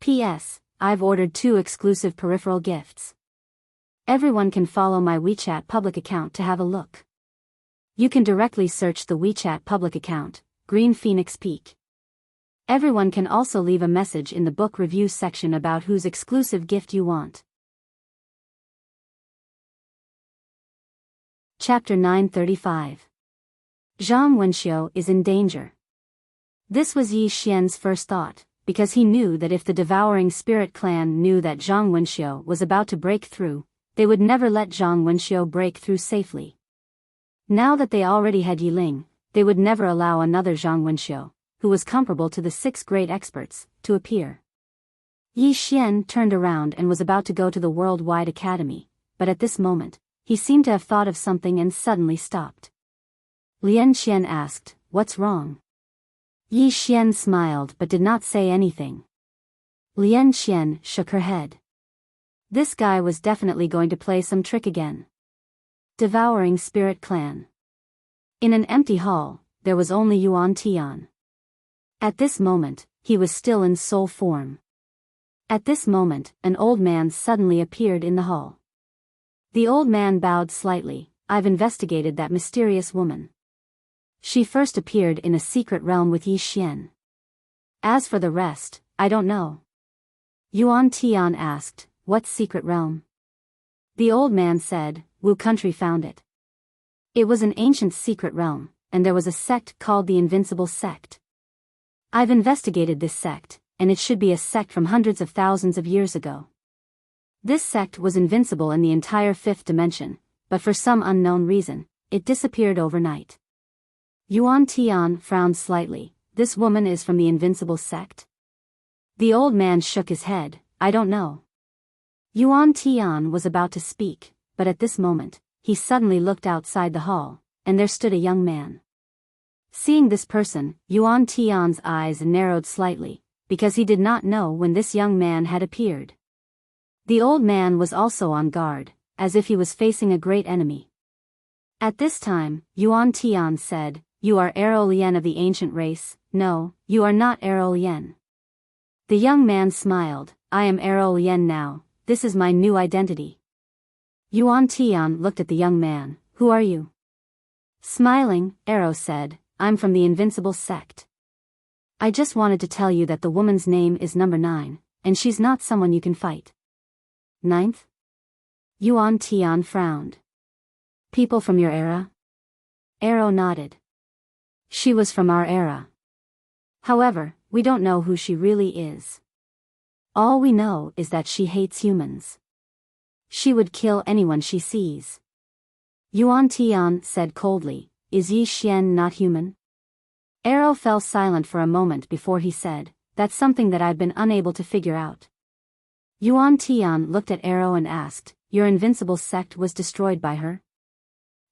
P.S. I've ordered 2 exclusive peripheral gifts. Everyone can follow my WeChat public account to have a look. You can directly search the WeChat public account, Green Phoenix Peak. Everyone can also leave a message in the book review section about whose exclusive gift you want. Chapter 935. Zhang Wenxiu is in danger. This was Yi Xian's first thought, because he knew that if the Devouring Spirit clan knew that Zhang Wenxiu was about to break through, they would never let Zhang Wenxiu break through safely. Now that they already had Yi Ling, they would never allow another Zhang Wenxiu, who was comparable to the 6 great experts, to appear. Yi Xian turned around and was about to go to the Worldwide Academy, but at this moment, he seemed to have thought of something and suddenly stopped. Lian Qian asked, "What's wrong?" Yi Xian smiled but did not say anything. Lian Qian shook her head. This guy was definitely going to play some trick again. Devouring Spirit Clan. In an empty hall, there was only Yuan Tian. At this moment, he was still in soul form. At this moment, an old man suddenly appeared in the hall. The old man bowed slightly. "I've investigated that mysterious woman. She first appeared in a secret realm with Yi Xian. As for the rest, I don't know." Yuan Tian asked, "What secret realm?" The old man said, "Wu country found it. It was an ancient secret realm, and there was a sect called the Invincible Sect. I've investigated this sect, and it should be a sect from hundreds of thousands of years ago. This sect was invincible in the entire 5th dimension, but for some unknown reason, it disappeared overnight." Yuan Tian frowned slightly. "This woman is from the Invincible Sect?" The old man shook his head. "I don't know." Yuan Tian was about to speak, but at this moment, he suddenly looked outside the hall, and there stood a young man. Seeing this person, Yuan Tian's eyes narrowed slightly, because he did not know when this young man had appeared. The old man was also on guard, as if he was facing a great enemy. At this time, Yuan Tian said, "You are Arrow Lien of the ancient race." "No, you are not Arrow Lien." The young man smiled. "I am Arrow Lien now, this is my new identity." Yuan Tian looked at the young man. "Who are you?" Smiling, Arrow said, "I'm from the Invincible Sect. I just wanted to tell you that the woman's name is number 9, and she's not someone you can fight." "Ninth?" Yuan Tian frowned. "People from your era?" Arrow nodded. "She was from our era. However, we don't know who she really is. All we know is that she hates humans. She would kill anyone she sees." Yuan Tian said coldly, "Is Yi Xian not human?" Arrow fell silent for a moment before he said, "That's something that I've been unable to figure out." Yuan Tian looked at Arrow and asked, "Your Invincible Sect was destroyed by her?"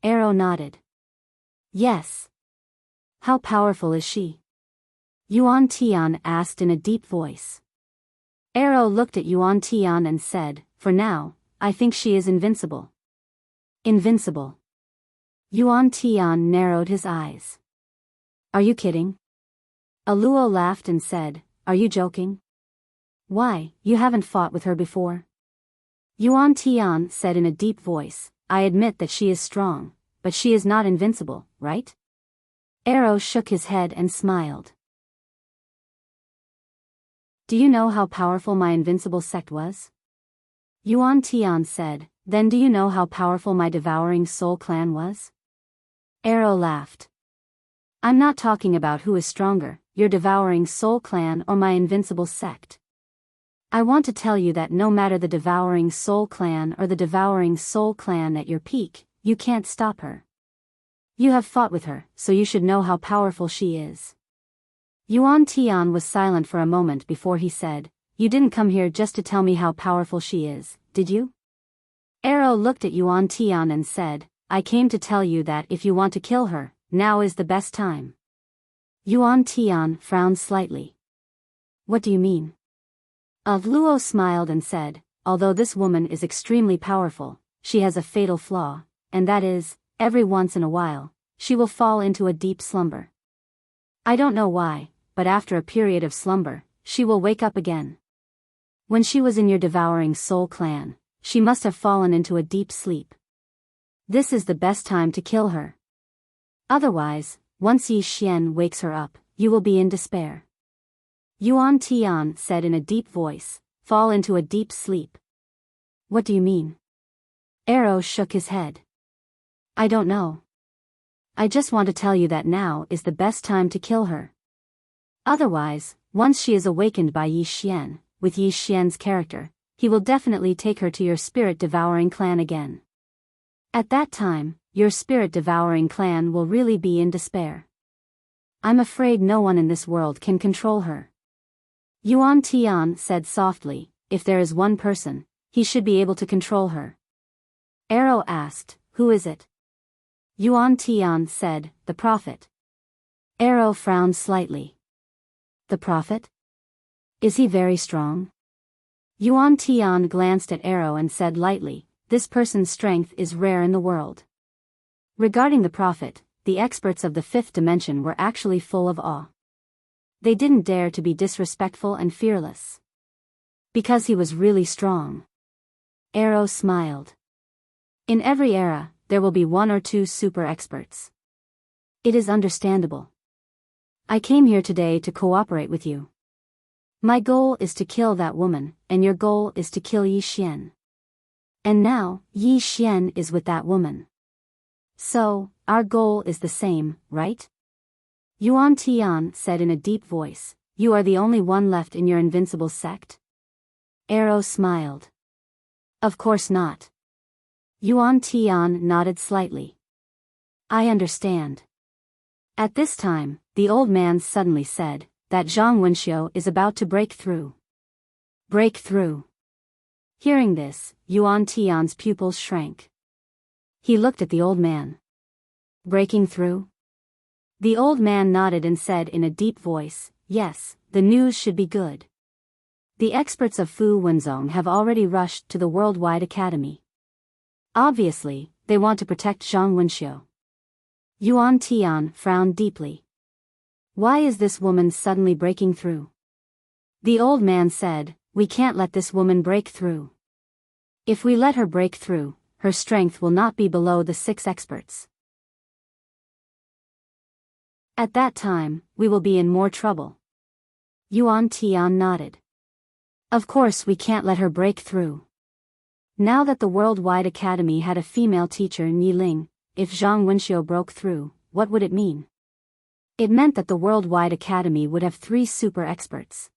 Arrow nodded. "Yes." "How powerful is she?" Yuan Tian asked in a deep voice. Arrow looked at Yuan Tian and said, "For now, I think she is invincible." "Invincible?" Yuan Tian narrowed his eyes. "Are you kidding?" Aluo laughed and said, "Are you joking? Why, you haven't fought with her before." Yuan Tian said in a deep voice, "I admit that she is strong, but she is not invincible, right?" Arrow shook his head and smiled. "Do you know how powerful my Invincible Sect was?" Yuan Tian said, "Then do you know how powerful my Devouring Soul clan was?" Arrow laughed. "I'm not talking about who is stronger, your Devouring Soul clan or my Invincible Sect. I want to tell you that no matter the Devouring Soul clan or the Devouring Soul clan at your peak, you can't stop her. You have fought with her, so you should know how powerful she is." Yuan Tian was silent for a moment before he said, "You didn't come here just to tell me how powerful she is, did you?" Arrow looked at Yuan Tian and said, I came to tell you that if you want to kill her, now is the best time. Yuan Tian frowned slightly. What do you mean? Luo smiled and said, although this woman is extremely powerful, she has a fatal flaw, and that is, every once in a while, she will fall into a deep slumber. I don't know why, but after a period of slumber, she will wake up again. When she was in your devouring soul clan, she must have fallen into a deep sleep. This is the best time to kill her. Otherwise, once Yi Xian wakes her up, you will be in despair. Yuan Tian said in a deep voice, fall into a deep sleep. What do you mean? Arrow shook his head. I don't know. I just want to tell you that now is the best time to kill her. Otherwise, once she is awakened by Yi Xian, with Yi Xian's character, he will definitely take her to your spirit-devouring clan again. At that time, your spirit-devouring clan will really be in despair. I'm afraid no one in this world can control her. Yuan Tian said softly, if there is one person, he should be able to control her. Arrow asked, who is it? Yuan Tian said, the Prophet. Arrow frowned slightly. The Prophet? Is he very strong? Yuan Tian glanced at Arrow and said lightly, this person's strength is rare in the world. Regarding the Prophet, the experts of the fifth dimension were actually full of awe. They didn't dare to be disrespectful and fearless. Because he was really strong. Arrow smiled. In every era, there will be one or two super experts. It is understandable. I came here today to cooperate with you. My goal is to kill that woman, and your goal is to kill Yi Xian. And now, Yi Xian is with that woman. So, our goal is the same, right? Yuan Tian said in a deep voice, you are the only one left in your invincible sect? Arrow smiled. Of course not. Yuan Tian nodded slightly. I understand. At this time, the old man suddenly said, that Zhang Wenxiu is about to break through. Break through. Hearing this, Yuan Tian's pupils shrank. He looked at the old man. Breaking through? The old man nodded and said in a deep voice, yes, the news should be good. The experts of Fu Wenzong have already rushed to the Worldwide Academy. Obviously, they want to protect Zhang Wenxiu. Yuan Tian frowned deeply. Why is this woman suddenly breaking through? The old man said, we can't let this woman break through. If we let her break through, her strength will not be below the 6 experts. At that time, we will be in more trouble. Yuan Tian nodded. Of course we can't let her break through. Now that the Worldwide Academy had a female teacher Ni Ling, if Zhang Wenxiu broke through, what would it mean? It meant that the Worldwide Academy would have 3 super experts.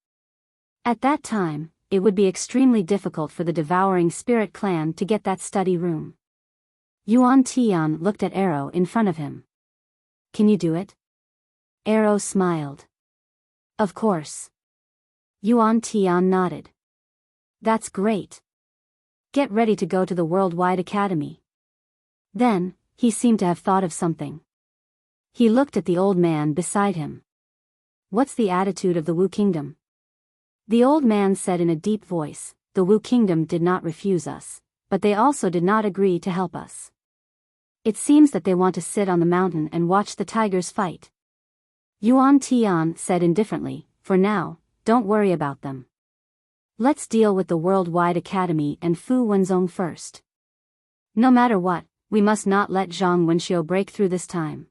At that time, it would be extremely difficult for the Devouring Spirit clan to get that study room. Yuan Tian looked at Arrow in front of him. Can you do it? Arrow smiled. Of course. Yuan Tian nodded. That's great. Get ready to go to the Worldwide Academy. Then, he seemed to have thought of something. He looked at the old man beside him. What's the attitude of the Wu Kingdom? The old man said in a deep voice, the Wu Kingdom did not refuse us, but they also did not agree to help us. It seems that they want to sit on the mountain and watch the tigers fight. Yuan Tian said indifferently, for now, don't worry about them. Let's deal with the Worldwide Academy and Fu Wenzong first. No matter what, we must not let Zhang Wenxiu break through this time.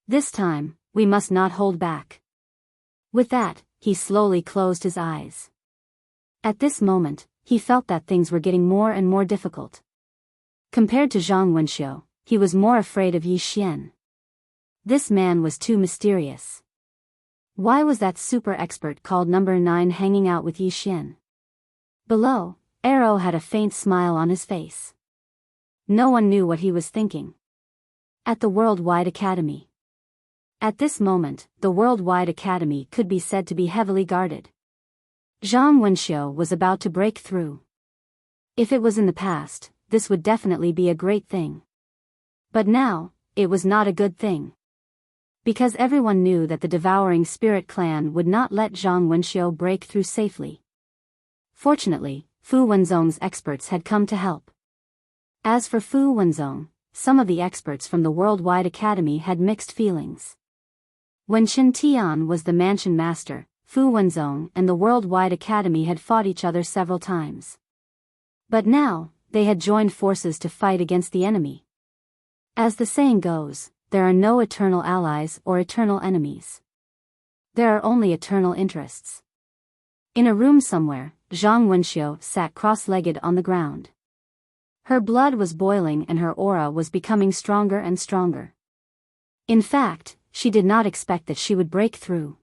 This time, we must not hold back. With that, he slowly closed his eyes. At this moment, he felt that things were getting more and more difficult. Compared to Zhang Wenxiu, he was more afraid of Yi Xian. This man was too mysterious. Why was that super expert called number 9 hanging out with Yi Xian? Below, Arrow had a faint smile on his face. No one knew what he was thinking. At the Worldwide Academy. At this moment, the Worldwide Academy could be said to be heavily guarded. Zhang Wenxiu was about to break through. If it was in the past, this would definitely be a great thing. But now, it was not a good thing. Because everyone knew that the Devouring Spirit clan would not let Zhang Wenxiu break through safely. Fortunately, Fu Wenzong's experts had come to help. As for Fu Wenzong, some of the experts from the Worldwide Academy had mixed feelings. When Chen Tian was the mansion master, Fu Wenzong and the Worldwide Academy had fought each other several times. But now, they had joined forces to fight against the enemy. As the saying goes, there are no eternal allies or eternal enemies. There are only eternal interests. In a room somewhere, Zhang Wenxiu sat cross-legged on the ground. Her blood was boiling and her aura was becoming stronger and stronger. In fact, she did not expect that she would break through.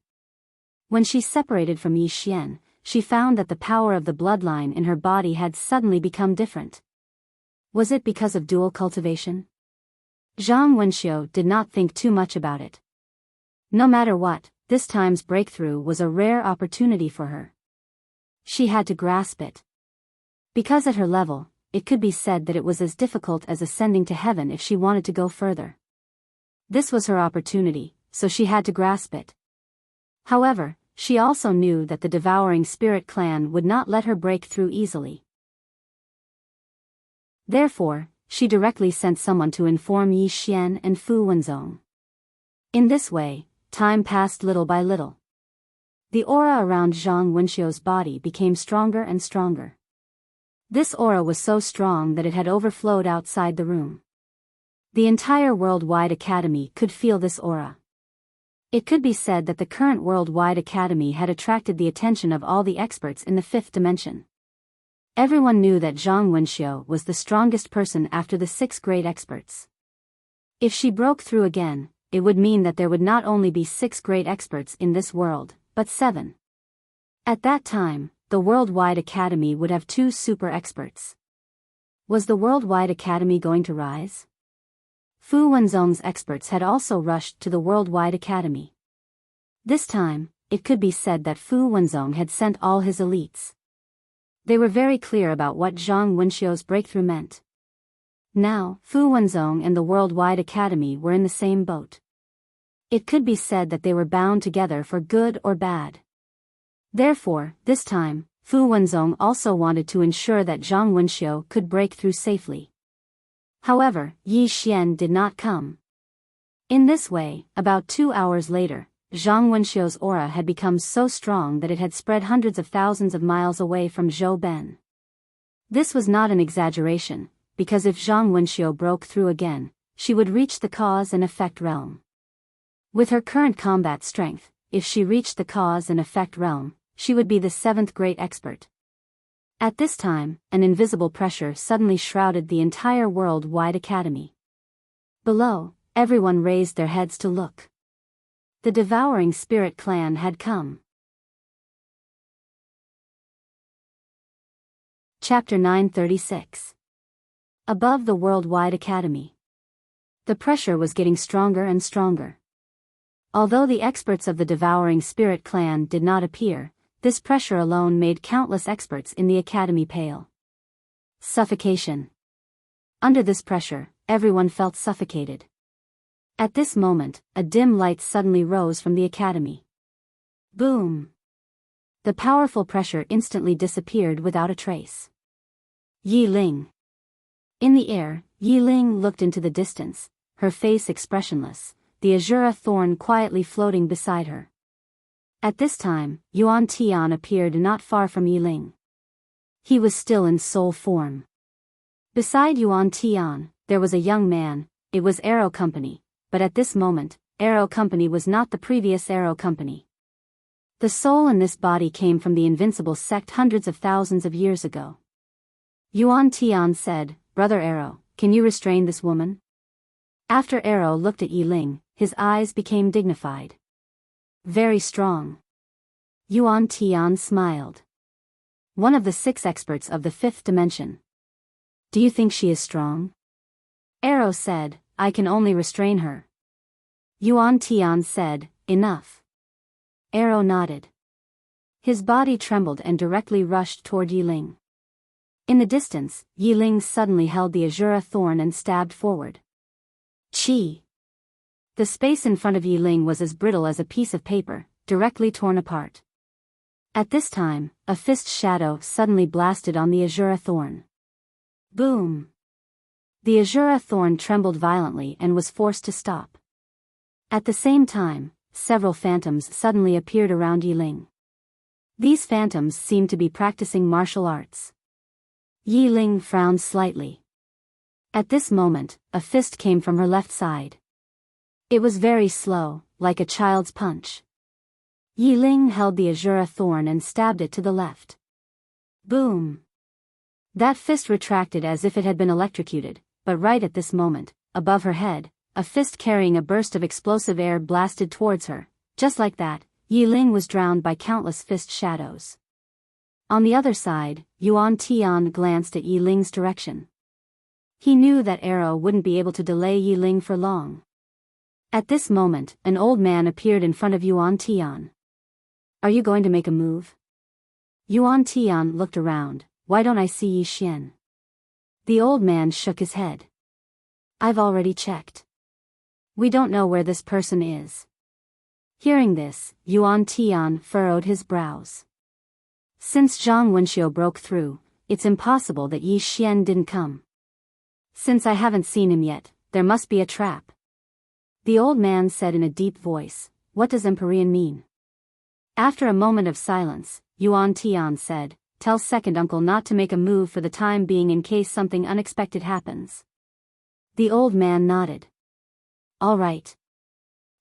When she separated from Yi Xian, she found that the power of the bloodline in her body had suddenly become different. Was it because of dual cultivation? Zhang Wenxiu did not think too much about it. No matter what, this time's breakthrough was a rare opportunity for her. She had to grasp it. Because at her level, it could be said that it was as difficult as ascending to heaven if she wanted to go further. This was her opportunity, so she had to grasp it. However, she also knew that the Devouring Spirit clan would not let her break through easily. Therefore, she directly sent someone to inform Yi Xian and Fu Wenzong. In this way, time passed little by little. The aura around Zhang Wenxiu's body became stronger and stronger. This aura was so strong that it had overflowed outside the room. The entire Worldwide Academy could feel this aura. It could be said that the current Worldwide Academy had attracted the attention of all the experts in the fifth dimension. Everyone knew that Zhang Wenxiu was the strongest person after the 6 great experts. If she broke through again, it would mean that there would not only be 6 great experts in this world, but 7. At that time, the Worldwide Academy would have 2 super experts. Was the Worldwide Academy going to rise? Fu Wenzong's experts had also rushed to the Worldwide Academy. This time, it could be said that Fu Wenzong had sent all his elites. They were very clear about what Zhang Wenxiu's breakthrough meant. Now, Fu Wenzong and the Worldwide Academy were in the same boat. It could be said that they were bound together for good or bad. Therefore, this time, Fu Wenzong also wanted to ensure that Zhang Wenxiu could break through safely. However, Yi Xian did not come. In this way, about 2 hours later, Zhang Wenxiu's aura had become so strong that it had spread hundreds of thousands of miles away from Zhou Ben. This was not an exaggeration, because if Zhang Wenxiu broke through again, she would reach the cause and effect realm. With her current combat strength, if she reached the cause and effect realm, she would be the 7th great expert. At this time, an invisible pressure suddenly shrouded the entire Worldwide Academy. Below, everyone raised their heads to look. The Devouring Spirit clan had come. Chapter 936. Above the Worldwide Academy. The pressure was getting stronger and stronger. Although the experts of the Devouring Spirit clan did not appear, this pressure alone made countless experts in the academy pale. Suffocation. Under this pressure, everyone felt suffocated. At this moment, a dim light suddenly rose from the academy. Boom! The powerful pressure instantly disappeared without a trace. Yi Ling. In the air, Yi Ling looked into the distance, her face expressionless, the azura thorn quietly floating beside her. At this time, Yuan Tian appeared not far from Yi Ling. He was still in soul form. Beside Yuan Tian, there was a young man. It was Arrow Company, but at this moment, Arrow Company was not the previous Arrow Company. The soul in this body came from the invincible sect hundreds of thousands of years ago. Yuan Tian said, "Brother Arrow, can you restrain this woman?" After Arrow looked at Yi Ling, his eyes became dignified. Very strong. Yuan Tian smiled. One of the 6 experts of the 5th dimension. Do you think she is strong? Arrow said, I can only restrain her. Yuan Tian said, enough. Arrow nodded. His body trembled and directly rushed toward Yi Ling. In the distance, Yi Ling suddenly held the azura thorn and stabbed forward. Chi. The space in front of Yi Ling was as brittle as a piece of paper, directly torn apart. At this time, a fist shadow suddenly blasted on the Azura thorn. Boom! The Azura thorn trembled violently and was forced to stop. At the same time, several phantoms suddenly appeared around Yi Ling. These phantoms seemed to be practicing martial arts. Yi Ling frowned slightly. At this moment, a fist came from her left side. It was very slow, like a child's punch. Yi Ling held the Azura thorn and stabbed it to the left. Boom! That fist retracted as if it had been electrocuted, but right at this moment, above her head, a fist carrying a burst of explosive air blasted towards her. Just like that, Yi Ling was drowned by countless fist shadows. On the other side, Yuan Tian glanced at Yi Ling's direction. He knew that arrow wouldn't be able to delay Yi Ling for long. At this moment, an old man appeared in front of Yuan Tian. Are you going to make a move? Yuan Tian looked around. Why don't I see Yi Xian? The old man shook his head. I've already checked. We don't know where this person is. Hearing this, Yuan Tian furrowed his brows. Since Zhang Wenxiu broke through, it's impossible that Yi Xian didn't come. Since I haven't seen him yet, there must be a trap. The old man said in a deep voice, what does Empyrean mean? After a moment of silence, Yuan Tian said, tell second uncle not to make a move for the time being in case something unexpected happens. The old man nodded. All right.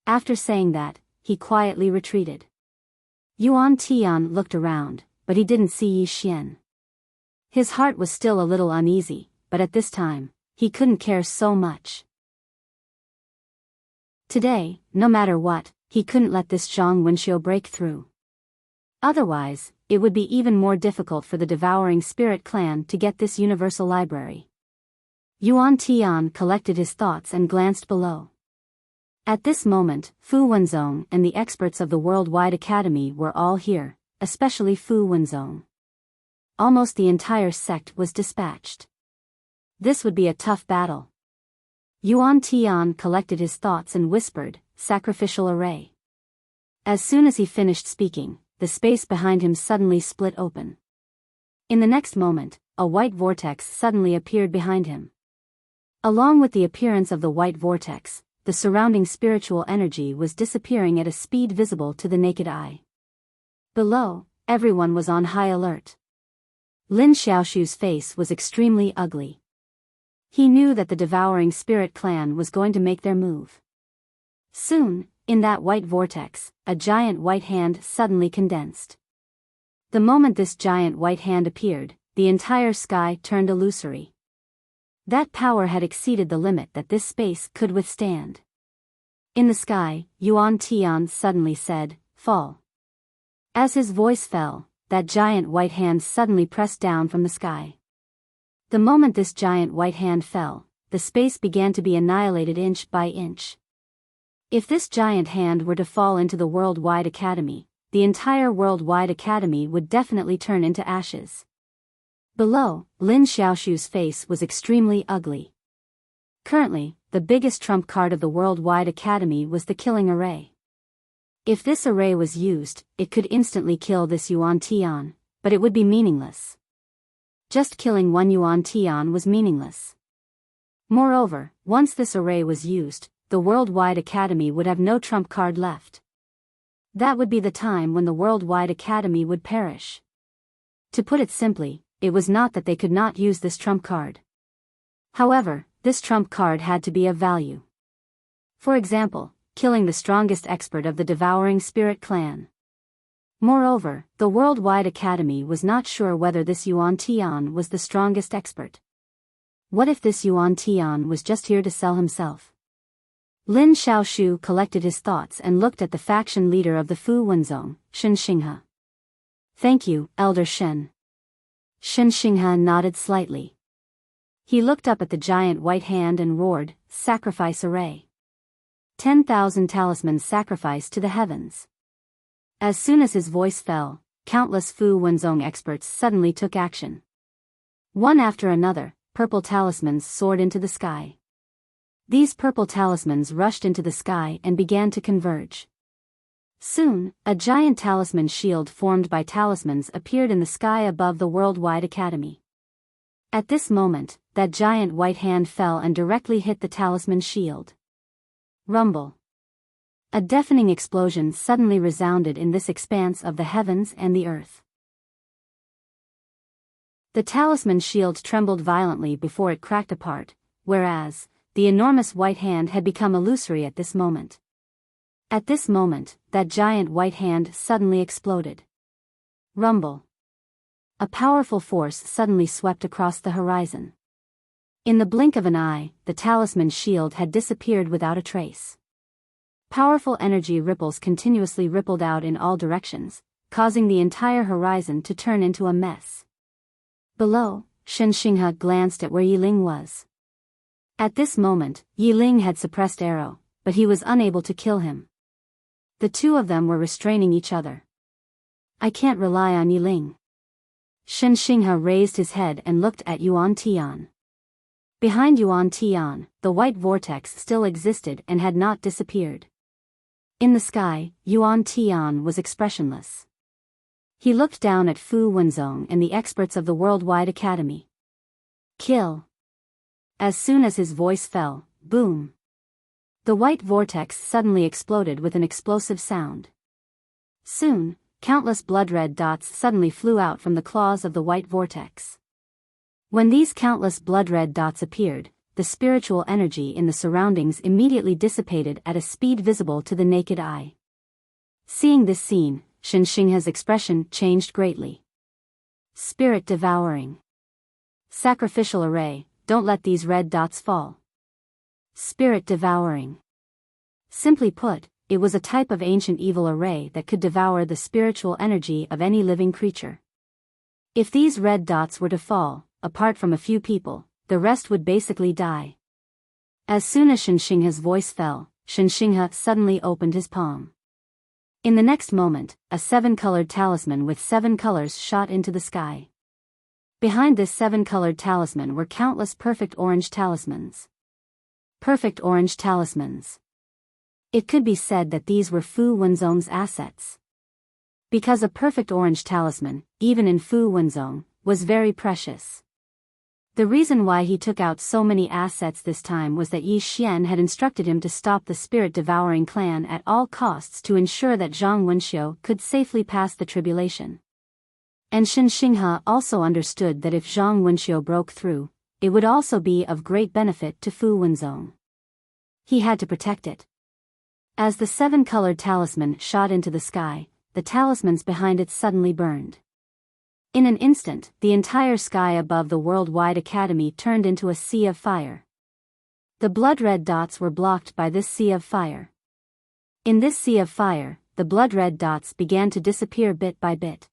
After saying that, he quietly retreated. Yuan Tian looked around, but he didn't see Yi Xian. His heart was still a little uneasy, but at this time, he couldn't care so much. Today, no matter what, he couldn't let this Zhang Wenxiu break through. Otherwise, it would be even more difficult for the Devouring Spirit clan to get this universal library. Yuan Tian collected his thoughts and glanced below. At this moment, Fu Wenzong and the experts of the Worldwide Academy were all here, especially Fu Wenzong. Almost the entire sect was dispatched. This would be a tough battle. Yuan Tian collected his thoughts and whispered, sacrificial array. As soon as he finished speaking, the space behind him suddenly split open. In the next moment, a white vortex suddenly appeared behind him. Along with the appearance of the white vortex, the surrounding spiritual energy was disappearing at a speed visible to the naked eye. Below, everyone was on high alert. Lin Xiaoshu's face was extremely ugly. He knew that the Devouring Spirit clan was going to make their move. Soon, in that white vortex, a giant white hand suddenly condensed. The moment this giant white hand appeared, the entire sky turned illusory. That power had exceeded the limit that this space could withstand. In the sky, Yuan Tian suddenly said, fall. As his voice fell, that giant white hand suddenly pressed down from the sky. The moment this giant white hand fell, the space began to be annihilated inch by inch. If this giant hand were to fall into the Worldwide Academy, the entire Worldwide Academy would definitely turn into ashes. Below, Lin Xiaoshu's face was extremely ugly. Currently, the biggest trump card of the Worldwide Academy was the killing array. If this array was used, it could instantly kill this Yuan Tian, but it would be meaningless. Just killing one Yuan Tian was meaningless. Moreover, once this array was used, the Worldwide Academy would have no trump card left. That would be the time when the Worldwide Academy would perish. To put it simply, it was not that they could not use this trump card. However, this trump card had to be of value. For example, killing the strongest expert of the Devouring Spirit clan. Moreover, the Worldwide Academy was not sure whether this Yuan Tian was the strongest expert. What if this Yuan Tian was just here to sell himself? Lin Xiaoshu collected his thoughts and looked at the faction leader of the Fu Wenzong, Shen Xinghe. Thank you, Elder Shen. Shen Xinghe nodded slightly. He looked up at the giant white hand and roared, sacrifice array. 10,000 talismans sacrificed to the heavens. As soon as his voice fell, countless Fu Wenzong experts suddenly took action. One after another, purple talismans soared into the sky. These purple talismans rushed into the sky and began to converge. Soon, a giant talisman shield formed by talismans appeared in the sky above the Worldwide Academy. At this moment, that giant white hand fell and directly hit the talisman shield. Rumble. A deafening explosion suddenly resounded in this expanse of the heavens and the earth. The talisman shield trembled violently before it cracked apart, whereas, the enormous white hand had become illusory at this moment. At this moment, that giant white hand suddenly exploded. Rumble. A powerful force suddenly swept across the horizon. In the blink of an eye, the talisman shield had disappeared without a trace. Powerful energy ripples continuously rippled out in all directions, causing the entire horizon to turn into a mess. Below, Shen Xinghe glanced at where Yi Ling was. At this moment, Yi Ling had suppressed arrow, but he was unable to kill him. The two of them were restraining each other. I can't rely on Yi Ling. Shen Xinghe raised his head and looked at Yuan Tian. Behind Yuan Tian, the white vortex still existed and had not disappeared. In the sky, Yuan Tian was expressionless. He looked down at Fu Wenzong and the experts of the Worldwide Academy. Kill. As soon as his voice fell, boom. The white vortex suddenly exploded with an explosive sound. Soon, countless blood-red dots suddenly flew out from the claws of the white vortex. When these countless blood-red dots appeared, the spiritual energy in the surroundings immediately dissipated at a speed visible to the naked eye. Seeing this scene, Shen Xinghe's expression changed greatly. Spirit devouring. Sacrificial array, don't let these red dots fall. Spirit devouring. Simply put, it was a type of ancient evil array that could devour the spiritual energy of any living creature. If these red dots were to fall, apart from a few people, the rest would basically die. As soon as Shen Xinghe's voice fell, Shen Xinghe suddenly opened his palm. In the next moment, a 7-colored talisman with 7 colors shot into the sky. Behind this 7-colored talisman were countless perfect orange talismans. Perfect orange talismans. It could be said that these were Fu Wenzong's assets. Because a perfect orange talisman, even in Fu Wenzong, was very precious. The reason why he took out so many assets this time was that Yi Xian had instructed him to stop the spirit-devouring clan at all costs to ensure that Zhang Wenxiu could safely pass the tribulation. And Shen Xinghe also understood that if Zhang Wenxiu broke through, it would also be of great benefit to Fu Wenzong. He had to protect it. As the 7-colored talisman shot into the sky, the talismans behind it suddenly burned. In an instant, the entire sky above the Worldwide Academy turned into a sea of fire. The blood-red dots were blocked by this sea of fire. In this sea of fire, the blood-red dots began to disappear bit by bit.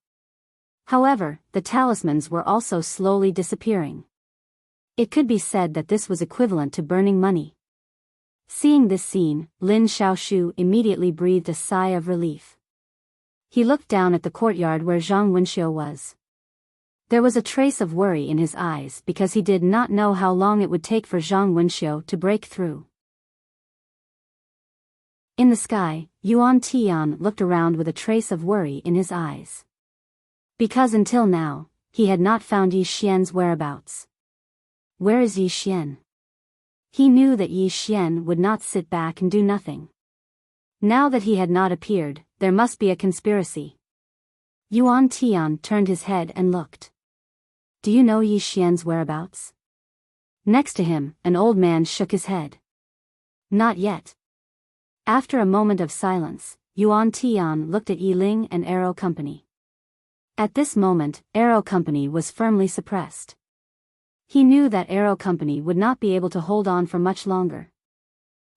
However, the talismans were also slowly disappearing. It could be said that this was equivalent to burning money. Seeing this scene, Lin Xiaoshu immediately breathed a sigh of relief. He looked down at the courtyard where Zhang Wenxiu was. There was a trace of worry in his eyes because he did not know how long it would take for Zhang Wenxiu to break through. In the sky, Yuan Tian looked around with a trace of worry in his eyes. Because until now, he had not found Yi Xian's whereabouts. Where is Yi Xian? He knew that Yi Xian would not sit back and do nothing. Now that he had not appeared, there must be a conspiracy. Yuan Tian turned his head and looked. Do you know Yi Xian's whereabouts? Next to him, an old man shook his head. Not yet. After a moment of silence, Yuan Tian looked at Yi Ling and Arrow Company. At this moment, Arrow Company was firmly suppressed. He knew that Arrow Company would not be able to hold on for much longer.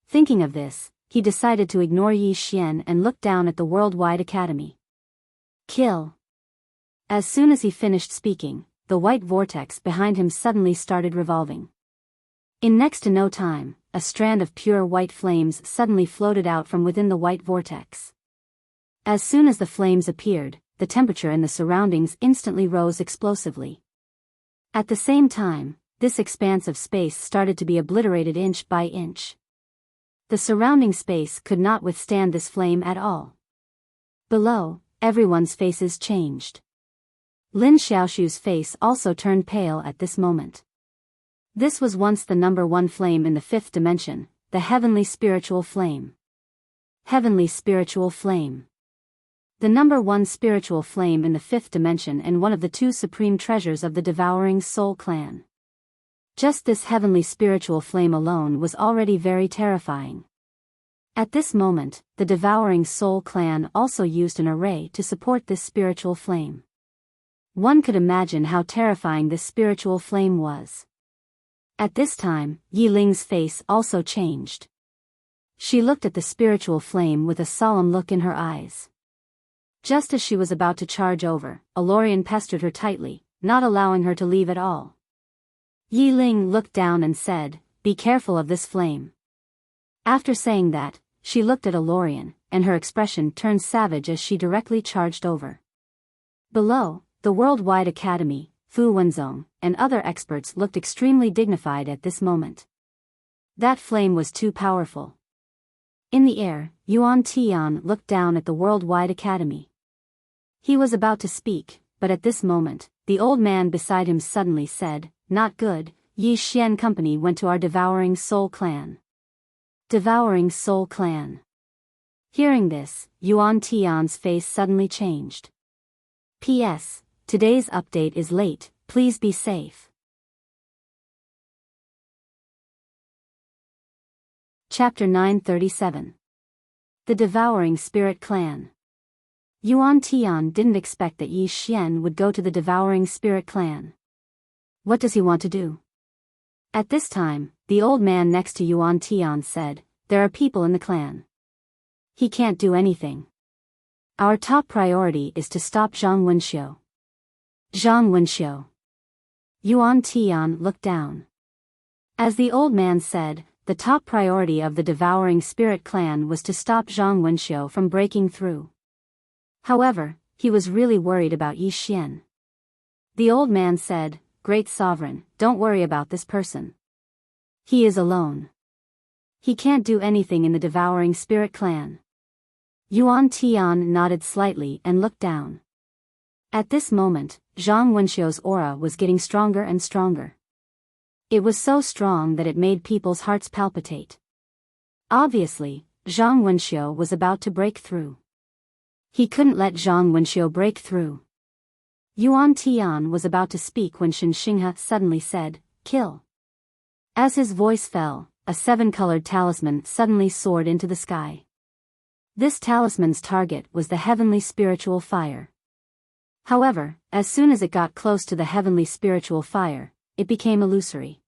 Thinking of this, he decided to ignore Yi Xian and look down at the Worldwide Academy. Kill. As soon as he finished speaking, the white vortex behind him suddenly started revolving. In next to no time, a strand of pure white flames suddenly floated out from within the white vortex. As soon as the flames appeared, the temperature in the surroundings instantly rose explosively. At the same time, this expanse of space started to be obliterated inch by inch. The surrounding space could not withstand this flame at all. Below, everyone's faces changed. Lin Xiaoshu's face also turned pale at this moment. This was once the number one flame in the fifth dimension, the heavenly spiritual flame. Heavenly spiritual flame. The number one spiritual flame in the fifth dimension and one of the two supreme treasures of the Devouring Soul clan. Just this heavenly spiritual flame alone was already very terrifying. At this moment, the Devouring Soul clan also used an array to support this spiritual flame. One could imagine how terrifying this spiritual flame was. At this time, Yi Ling's face also changed. She looked at the spiritual flame with a solemn look in her eyes. Just as she was about to charge over, Alorian pestered her tightly, not allowing her to leave at all. Yi Ling looked down and said, "Be careful of this flame." After saying that, she looked at Alorian, and her expression turned savage as she directly charged over. Below, the Worldwide Academy, Fu Wenzong, and other experts looked extremely dignified at this moment. That flame was too powerful. In the air, Yuan Tian looked down at the Worldwide Academy. He was about to speak, but at this moment, the old man beside him suddenly said, "Not good, Yi Xian Company went to our Devouring Soul clan." Devouring Soul clan. Hearing this, Yuan Tian's face suddenly changed. P.S. Today's update is late, please be safe. Chapter 937. The Devouring Spirit Clan. Yuan Tian didn't expect that Yi Xian would go to the Devouring Spirit Clan. What does he want to do? At this time, the old man next to Yuan Tian said, "There are people in the clan. He can't do anything. Our top priority is to stop Zhang Wenxiu." Zhang Wenxiu. Yuan Tian looked down. As the old man said, the top priority of the Devouring Spirit clan was to stop Zhang Wenxiu from breaking through. However, he was really worried about Yi Xian. The old man said, "Great Sovereign, don't worry about this person. He is alone. He can't do anything in the Devouring Spirit clan." Yuan Tian nodded slightly and looked down. At this moment, Zhang Wenxiu's aura was getting stronger and stronger. It was so strong that it made people's hearts palpitate. Obviously, Zhang Wenxiu was about to break through. He couldn't let Zhang Wenxiu break through. Yuan Tian was about to speak when Shen Xinghe suddenly said, "Kill." As his voice fell, a seven-colored talisman suddenly soared into the sky. This talisman's target was the heavenly spiritual fire. However, as soon as it got close to the heavenly spiritual fire, it became illusory.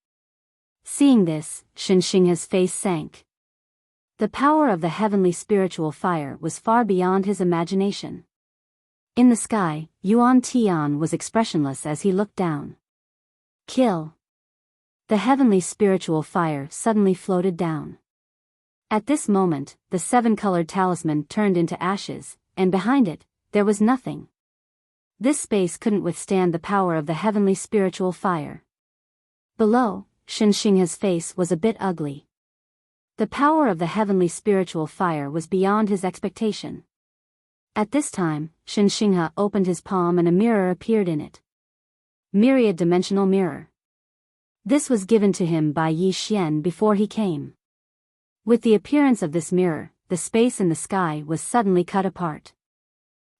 Seeing this, Shen Xinghe's face sank. The power of the heavenly spiritual fire was far beyond his imagination. In the sky, Yuan Tian was expressionless as he looked down. "Kill." The heavenly spiritual fire suddenly floated down. At this moment, the seven-colored talisman turned into ashes, and behind it, there was nothing. This space couldn't withstand the power of the heavenly spiritual fire. Below, Shen Xinghe's face was a bit ugly. The power of the heavenly spiritual fire was beyond his expectation. At this time, Shen Xinghe opened his palm and a mirror appeared in it. Myriad Dimensional Mirror. This was given to him by Yi Xian before he came. With the appearance of this mirror, the space in the sky was suddenly cut apart.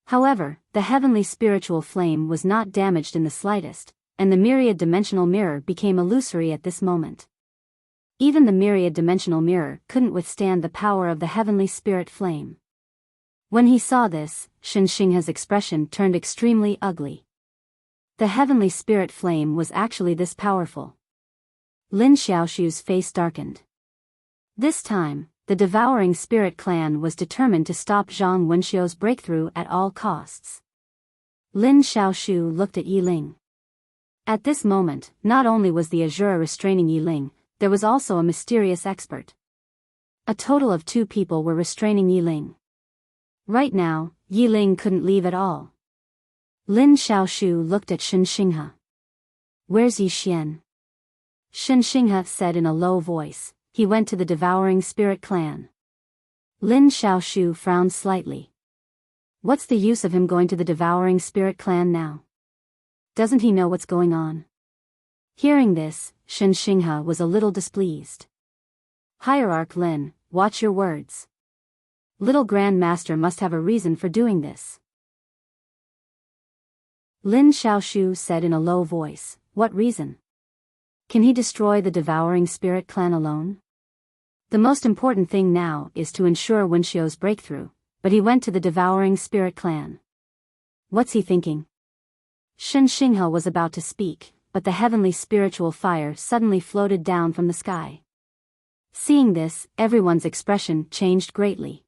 However, the heavenly spiritual flame was not damaged in the slightest, and the myriad dimensional mirror became illusory at this moment. Even the myriad dimensional mirror couldn't withstand the power of the heavenly spirit flame. When he saw this, Shen Xinghe's expression turned extremely ugly. The heavenly spirit flame was actually this powerful. Lin Xiaoshu's face darkened. This time, the Devouring Spirit clan was determined to stop Zhang Wenxiu's breakthrough at all costs. Lin Xiaoshu looked at Yi Ling. At this moment, not only was the Azura restraining Yi Ling, there was also a mysterious expert. A total of 2 people were restraining Yi Ling. Right now, Yi Ling couldn't leave at all. Lin Xiaoshu looked at Shen Xinghe. "Where's Yi Xian?" Shen Xinghe said in a low voice. He went to the Devouring Spirit clan. Lin Xiaoshu frowned slightly. What's the use of him going to the Devouring Spirit clan now? Doesn't he know what's going on? Hearing this, Shen Xinghe was a little displeased. Hierarch Lin, watch your words. Little Grand Master must have a reason for doing this. Lin Xiaoshu said in a low voice, what reason? Can he destroy the Devouring Spirit clan alone? The most important thing now is to ensure Wenxiu's breakthrough, but he went to the Devouring Spirit clan. What's he thinking? Shen Xinghe was about to speak, but the heavenly spiritual fire suddenly floated down from the sky. Seeing this, everyone's expression changed greatly.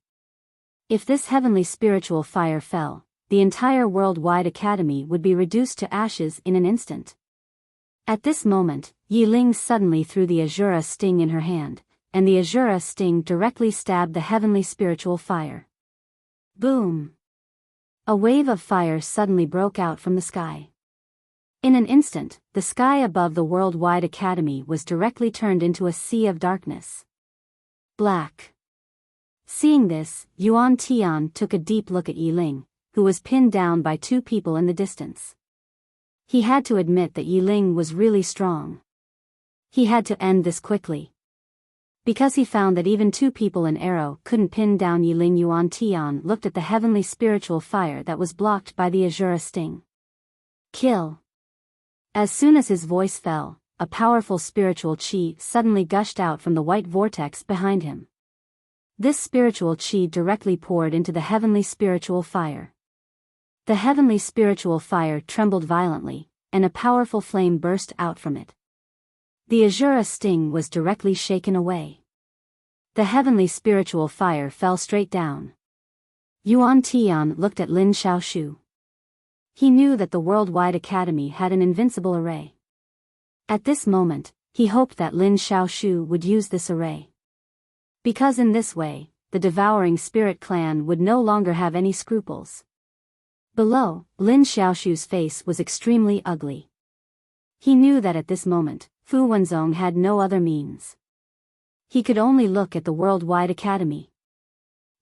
If this heavenly spiritual fire fell, the entire worldwide academy would be reduced to ashes in an instant. At this moment, Yi Ling suddenly threw the Azura sting in her hand, and the Azura sting directly stabbed the heavenly spiritual fire. Boom! A wave of fire suddenly broke out from the sky. In an instant, the sky above the worldwide academy was directly turned into a sea of darkness. Black. Seeing this, Yuan Tian took a deep look at Yi Ling, who was pinned down by two people in the distance. He had to admit that Yi Ling was really strong. He had to end this quickly. Because he found that even two people in arrow couldn't pin down Yi Ling, Yuan Tian looked at the heavenly spiritual fire that was blocked by the Azura sting. Kill. As soon as his voice fell, a powerful spiritual chi suddenly gushed out from the white vortex behind him. This spiritual chi directly poured into the heavenly spiritual fire. The heavenly spiritual fire trembled violently, and a powerful flame burst out from it. The Azura sting was directly shaken away. The heavenly spiritual fire fell straight down. Yuan Tian looked at Lin Xiaoshu. He knew that the Worldwide Academy had an invincible array. At this moment, he hoped that Lin Xiaoshu would use this array. Because in this way, the Devouring Spirit clan would no longer have any scruples. Below, Lin Xiaoshu's face was extremely ugly. He knew that at this moment, Fu Wenzong had no other means. He could only look at the Worldwide Academy.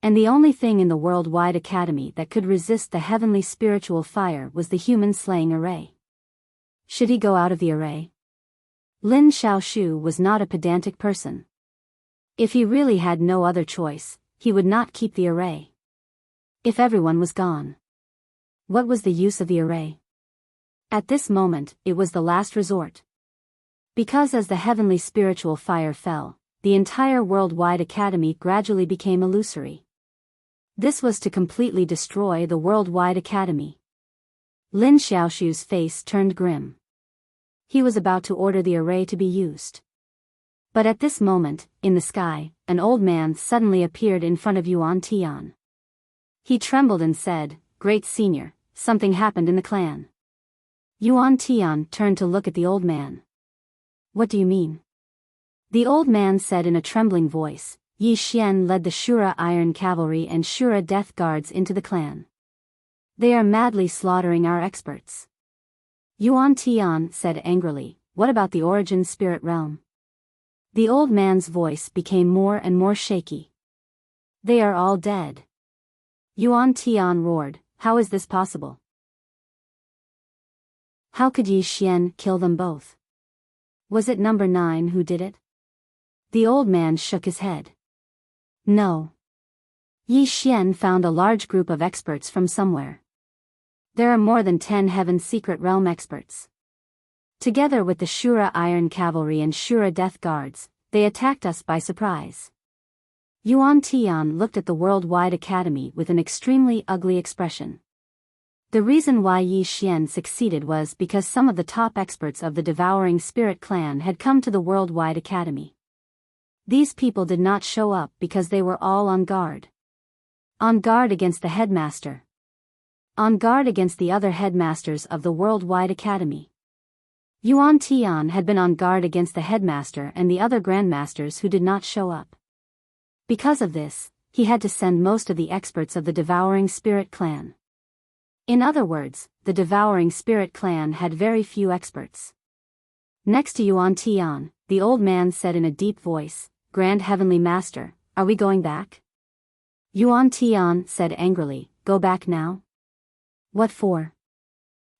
And the only thing in the Worldwide Academy that could resist the heavenly spiritual fire was the human-slaying array. Should he go out of the array? Lin Xiaoshu was not a pedantic person. If he really had no other choice, he would not keep the array. If everyone was gone, what was the use of the array? At this moment, it was the last resort. Because as the heavenly spiritual fire fell, the entire Worldwide Academy gradually became illusory. This was to completely destroy the Worldwide Academy. Lin Xiaoshu's face turned grim. He was about to order the array to be used. But at this moment, in the sky, an old man suddenly appeared in front of Yuan Tian. He trembled and said, "Great Senior, something happened in the clan." Yuan Tian turned to look at the old man. "What do you mean?" The old man said in a trembling voice, "Yi Xian led the Shura Iron Cavalry and Shura Death Guards into the clan. They are madly slaughtering our experts." Yuan Tian said angrily, "What about the Origin Spirit Realm?" The old man's voice became more and more shaky. "They are all dead." Yuan Tian roared, "How is this possible? How could Yi Xian kill them both? Was it number 9 who did it?" The old man shook his head. "No. Yi Xian found a large group of experts from somewhere. There are more than 10 Heaven's Secret Realm experts. Together with the Shura Iron Cavalry and Shura Death Guards, they attacked us by surprise." Yuan Tian looked at the Worldwide Academy with an extremely ugly expression. The reason why Yi Xian succeeded was because some of the top experts of the Devouring Spirit clan had come to the Worldwide Academy. These people did not show up because they were all on guard. On guard against the headmaster. On guard against the other headmasters of the Worldwide Academy. Yuan Tian had been on guard against the headmaster and the other grandmasters who did not show up. Because of this, he had to send most of the experts of the Devouring Spirit clan. In other words, the Devouring Spirit clan had very few experts. Next to Yuan Tian, the old man said in a deep voice, "Grand Heavenly Master, are we going back?" Yuan Tian said angrily, "Go back now? What for?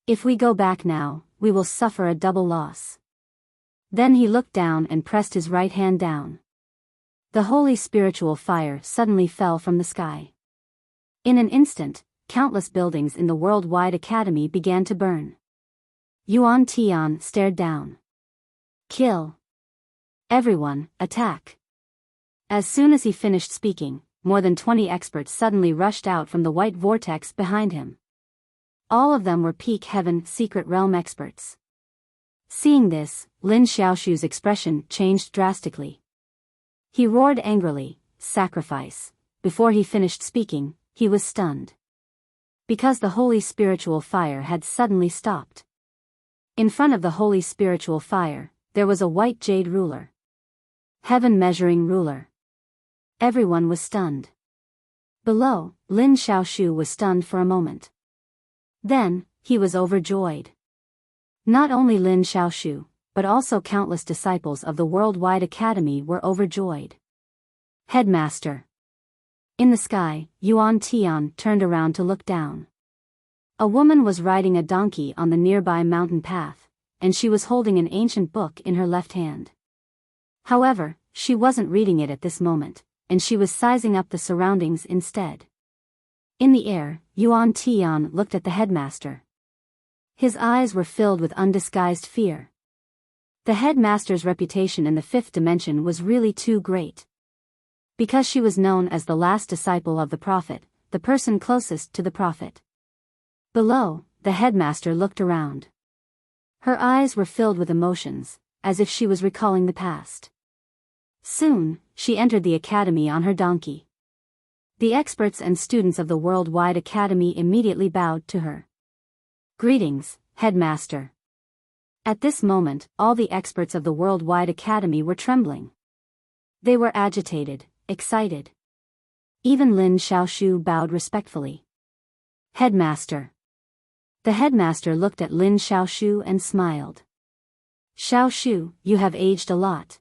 If we go back now, we will suffer a double loss." Then he looked down and pressed his right hand down. The holy spiritual fire suddenly fell from the sky. In an instant, countless buildings in the worldwide academy began to burn. Yuan Tian stared down. "Kill! Everyone, attack!" As soon as he finished speaking, more than 20 experts suddenly rushed out from the white vortex behind him. All of them were peak heaven secret realm experts. Seeing this, Lin Xiaoshu's expression changed drastically. He roared angrily, "Sacrifice!" Before he finished speaking, he was stunned. Because the holy spiritual fire had suddenly stopped. In front of the holy spiritual fire, there was a white jade ruler. Heaven measuring ruler. Everyone was stunned. Below, Lin Xiaoshu was stunned for a moment. Then, he was overjoyed. Not only Lin Xiaoshu, but also countless disciples of the worldwide academy were overjoyed. Headmaster. In the sky, Yuan Tian turned around to look down. A woman was riding a donkey on the nearby mountain path, and she was holding an ancient book in her left hand. However, she wasn't reading it at this moment, and she was sizing up the surroundings instead. In the air, Yuan Tian looked at the headmaster. His eyes were filled with undisguised fear. The headmaster's reputation in the fifth dimension was really too great. Because she was known as the last disciple of the prophet, the person closest to the prophet. Below, the headmaster looked around. Her eyes were filled with emotions, as if she was recalling the past. Soon, she entered the academy on her donkey. The experts and students of the worldwide academy immediately bowed to her. "Greetings, headmaster." At this moment, all the experts of the worldwide academy were trembling. They were agitated, excited. Even Lin Xiaoshu bowed respectfully. "Headmaster." The headmaster looked at Lin Xiaoshu and smiled. "Xiaoshu, you have aged a lot."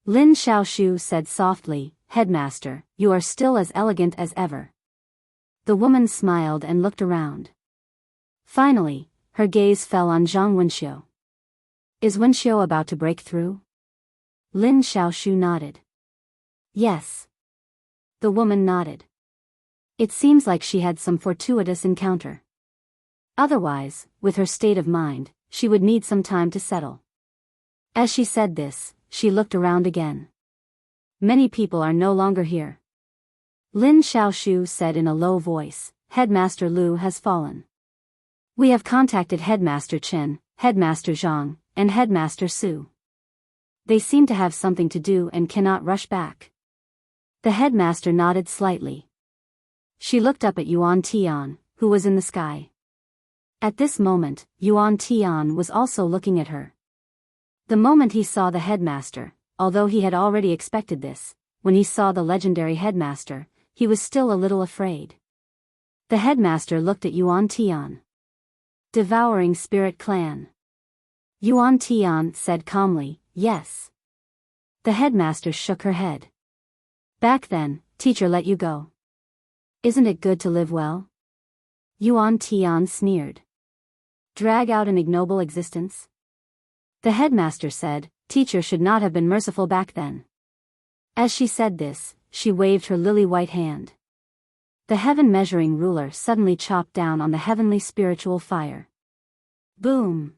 Lin Xiaoshu said softly, "Headmaster, you are still as elegant as ever." The woman smiled and looked around. Finally, her gaze fell on Zhang Wenxiu. "Is Wenxiu about to break through?" Lin Xiaoshu nodded. "Yes." The woman nodded. It seems like she had some fortuitous encounter. Otherwise, with her state of mind, she would need some time to settle. As she said this, she looked around again. Many people are no longer here. Lin Xiaoshu said in a low voice, "Headmaster Lu has fallen. We have contacted Headmaster Chen, Headmaster Zhang, and Headmaster Su. They seem to have something to do and cannot rush back." The headmaster nodded slightly. She looked up at Yuan Tian, who was in the sky. At this moment, Yuan Tian was also looking at her. The moment he saw the headmaster, although he had already expected this, when he saw the legendary headmaster, he was still a little afraid. The headmaster looked at Yuan Tian. "Devouring Spirit Clan." Yuan Tian said calmly, "Yes." The headmaster shook her head. "Back then, teacher let you go. Isn't it good to live well?" Yuan Tian sneered. "Drag out an ignoble existence?" The headmaster said, "Teacher should not have been merciful back then." As she said this, she waved her lily-white hand. The heaven measuring ruler suddenly chopped down on the heavenly spiritual fire. Boom!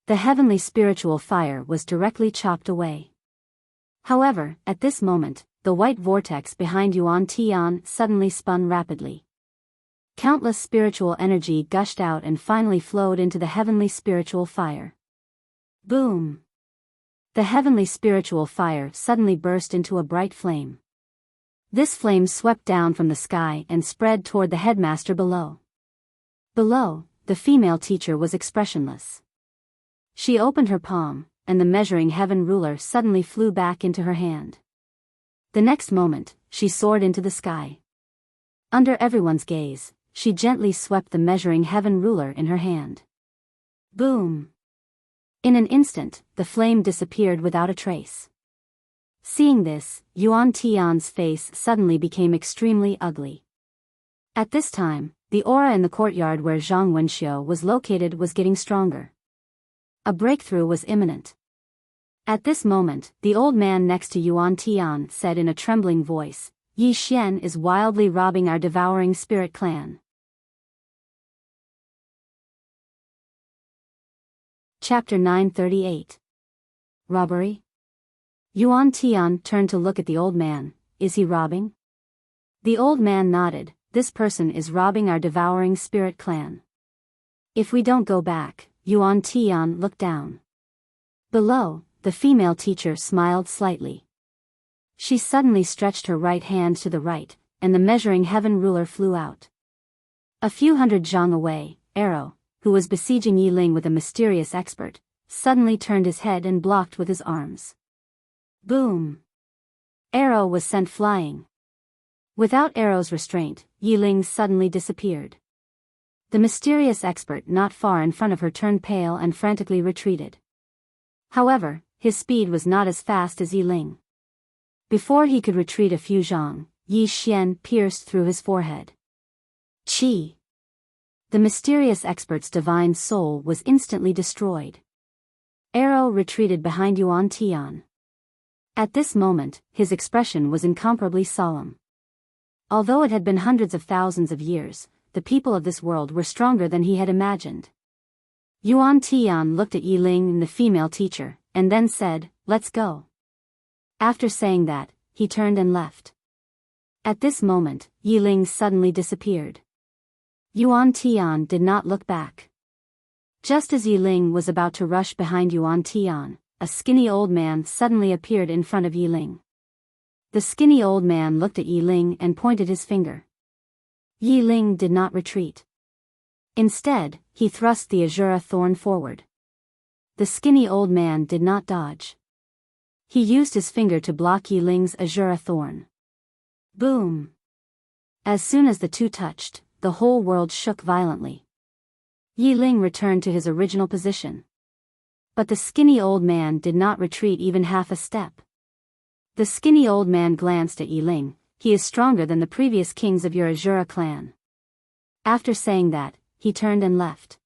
The heavenly spiritual fire was directly chopped away. However, at this moment, the white vortex behind Yuan Tian suddenly spun rapidly. Countless spiritual energy gushed out and finally flowed into the heavenly spiritual fire. Boom! The heavenly spiritual fire suddenly burst into a bright flame. This flame swept down from the sky and spread toward the headmaster below. Below, the female teacher was expressionless. She opened her palm, and the measuring heaven ruler suddenly flew back into her hand. The next moment, she soared into the sky. Under everyone's gaze, she gently swept the measuring heaven ruler in her hand. Boom! In an instant, the flame disappeared without a trace. Seeing this, Yuan Tian's face suddenly became extremely ugly. At this time, the aura in the courtyard where Zhang Wenxiu was located was getting stronger. A breakthrough was imminent. At this moment, the old man next to Yuan Tian said in a trembling voice, "Yi Xian is wildly robbing our devouring spirit clan." Chapter 938. Robbery? Yuan Tian turned to look at the old man. Is he robbing? The old man nodded. This person is robbing our devouring spirit clan. If we don't go back, Yuan Tian looked down. Below, the female teacher smiled slightly. She suddenly stretched her right hand to the right, and the measuring heaven ruler flew out. A few hundred zhang away, Arrow, who was besieging Yi Ling with a mysterious expert, suddenly turned his head and blocked with his arms. Boom! Arrow was sent flying. Without Arrow's restraint, Yi Ling suddenly disappeared. The mysterious expert not far in front of her turned pale and frantically retreated. However, his speed was not as fast as Yi Ling. Before he could retreat a few zhang, Yi Xian pierced through his forehead. Qi! The mysterious expert's divine soul was instantly destroyed. Arrow retreated behind Yuan Tian. At this moment, his expression was incomparably solemn. Although it had been hundreds of thousands of years, the people of this world were stronger than he had imagined. Yuan Tian looked at Yi Ling and the female teacher, and then said, "Let's go." After saying that, he turned and left. At this moment, Yi Ling suddenly disappeared. Yuan Tian did not look back. Just as Yi Ling was about to rush behind Yuan Tian, a skinny old man suddenly appeared in front of Yi Ling. The skinny old man looked at Yi Ling and pointed his finger. Yi Ling did not retreat. Instead, he thrust the azura thorn forward. The skinny old man did not dodge. He used his finger to block Yi Ling's azura thorn. Boom! As soon as the two touched, the whole world shook violently. Yi Ling returned to his original position. But the skinny old man did not retreat even half a step. The skinny old man glanced at Yi Ling. "He is stronger than the previous kings of your Azura clan." After saying that, he turned and left.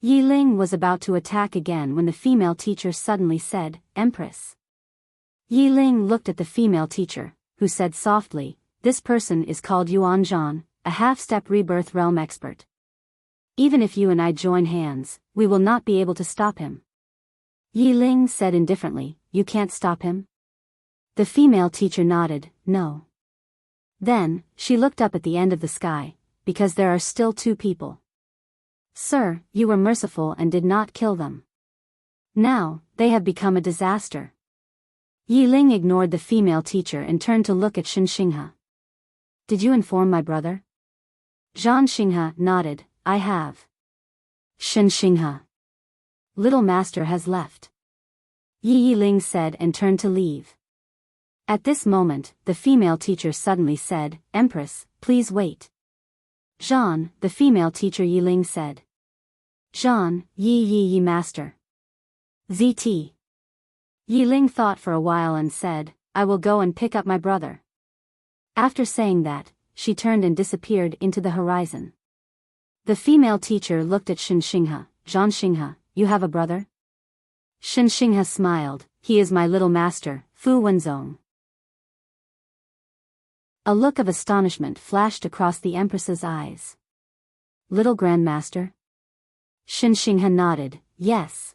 Yi Ling was about to attack again when the female teacher suddenly said, "Empress." Yi Ling looked at the female teacher, who said softly, "This person is called Yuan Zhan, a half-step rebirth realm expert. Even if you and I join hands, we will not be able to stop him." Yi Ling said indifferently, "You can't stop him?" The female teacher nodded, "No." Then, she looked up at the end of the sky, "Because there are still two people. Sir, you were merciful and did not kill them. Now, they have become a disaster." Yi Ling ignored the female teacher and turned to look at Shen Xinghe. "Did you inform my brother?" Zhan Xinghe nodded, "I have." Shen Xinghe. "Little master has left." Yi Ling said and turned to leave. At this moment, the female teacher suddenly said, "Empress, please wait." "Zhan," the female teacher Yi Ling said. "Zhan, Yi master." "ZT." Yi Ling thought for a while and said, "I will go and pick up my brother." After saying that, she turned and disappeared into the horizon. The female teacher looked at Shen Xinghe. "Zhan Xinghe, you have a brother?" Shen Xinghe smiled, "He is my little master, Fu Wenzong." A look of astonishment flashed across the Empress's eyes. "Little Grandmaster?" Shen Xinghe nodded, "Yes."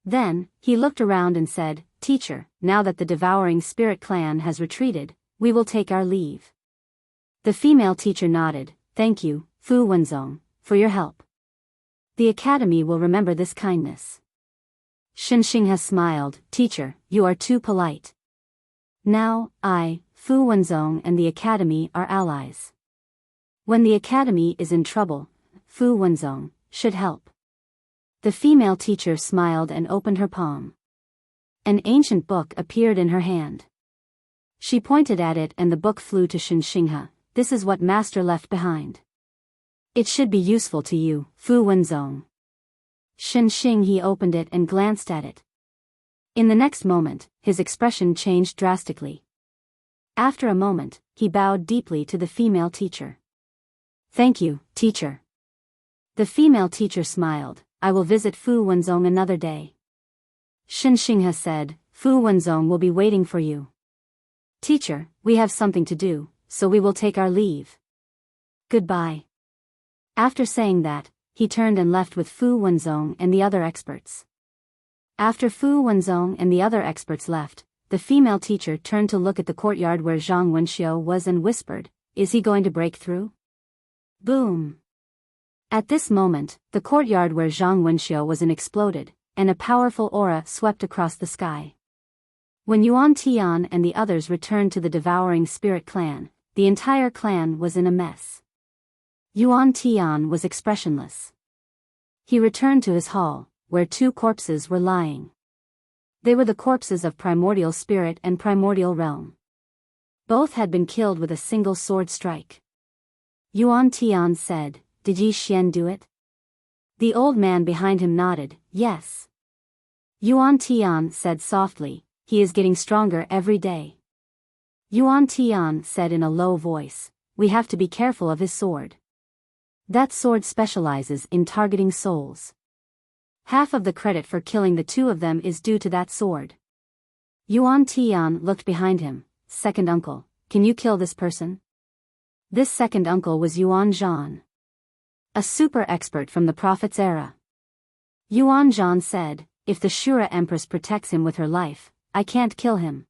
Then, he looked around and said, "Teacher, now that the devouring spirit clan has retreated, we will take our leave." The female teacher nodded, "Thank you, Fu Wenzong, for your help. The academy will remember this kindness." Shen Xinghe smiled, "Teacher, you are too polite. Now, I, Fu Wenzong and the academy are allies. When the academy is in trouble, Fu Wenzong should help." The female teacher smiled and opened her palm. An ancient book appeared in her hand. She pointed at it and the book flew to Shen Xinghe. "This is what master left behind. It should be useful to you, Fu Wenzong." Xing he opened it and glanced at it. In the next moment, his expression changed drastically. After a moment, he bowed deeply to the female teacher. Thank you, teacher. The female teacher smiled. I will visit Fu Wenzong another day. Xing has said, Fu Wenzong will be waiting for you. Teacher, we have something to do, so we will take our leave. Goodbye. After saying that, he turned and left with Fu Wenzong and the other experts. After Fu Wenzong and the other experts left, the female teacher turned to look at the courtyard where Zhang Wenxiu was and whispered, Is he going to break through? Boom. At this moment, the courtyard where Zhang Wenxiu was in exploded, and a powerful aura swept across the sky. When Yuan Tian and the others returned to the Devouring Spirit clan, the entire clan was in a mess. Yuan Tian was expressionless. He returned to his hall, where two corpses were lying. They were the corpses of Primordial Spirit and Primordial Realm. Both had been killed with a single sword strike. Yuan Tian said, Did Yi Xian do it? The old man behind him nodded, yes. Yuan Tian said softly, He is getting stronger every day. Yuan Tian said in a low voice, We have to be careful of his sword. That sword specializes in targeting souls. Half of the credit for killing the two of them is due to that sword. Yuan Tian looked behind him. Second uncle, can you kill this person? This second uncle was Yuan Zhan, a super expert from the Prophet's era. Yuan Zhan said, If the Shura Empress protects him with her life, I can't kill him.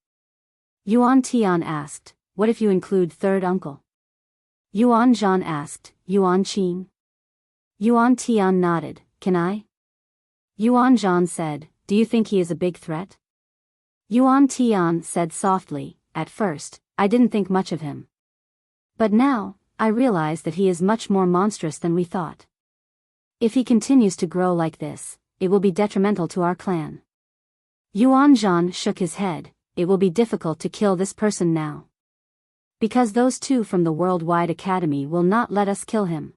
Yuan Tian asked, What if you include third uncle? Yuan Zhan asked, Yuan Qing? Yuan Tian nodded, Can I? Yuan Zhan said, Do you think he is a big threat? Yuan Tian said softly, At first, I didn't think much of him. But now, I realize that he is much more monstrous than we thought. If he continues to grow like this, it will be detrimental to our clan. Yuan Zhan shook his head, It will be difficult to kill this person now. Because those two from the Worldwide Academy will not let us kill him.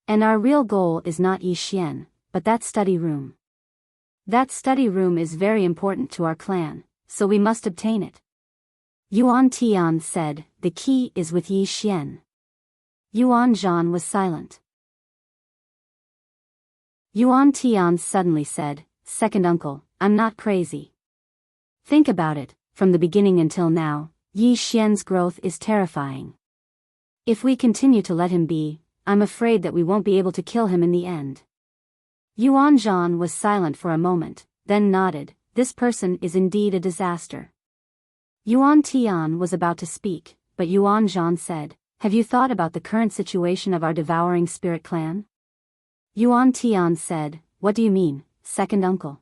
And our real goal is not Yi Xian, but that study room. That study room is very important to our clan, so we must obtain it. Yuan Tian said, The key is with Yi Xian. Yuan Zhan was silent. Yuan Tian suddenly said, Second uncle, I'm not crazy. Think about it, from the beginning until now, Yi Xian's growth is terrifying. If we continue to let him be, I'm afraid that we won't be able to kill him in the end. Yuan Zhan was silent for a moment, then nodded, This person is indeed a disaster. Yuan Tian was about to speak, but Yuan Zhan said, Have you thought about the current situation of our Devouring Spirit clan? Yuan Tian said, What do you mean, second uncle?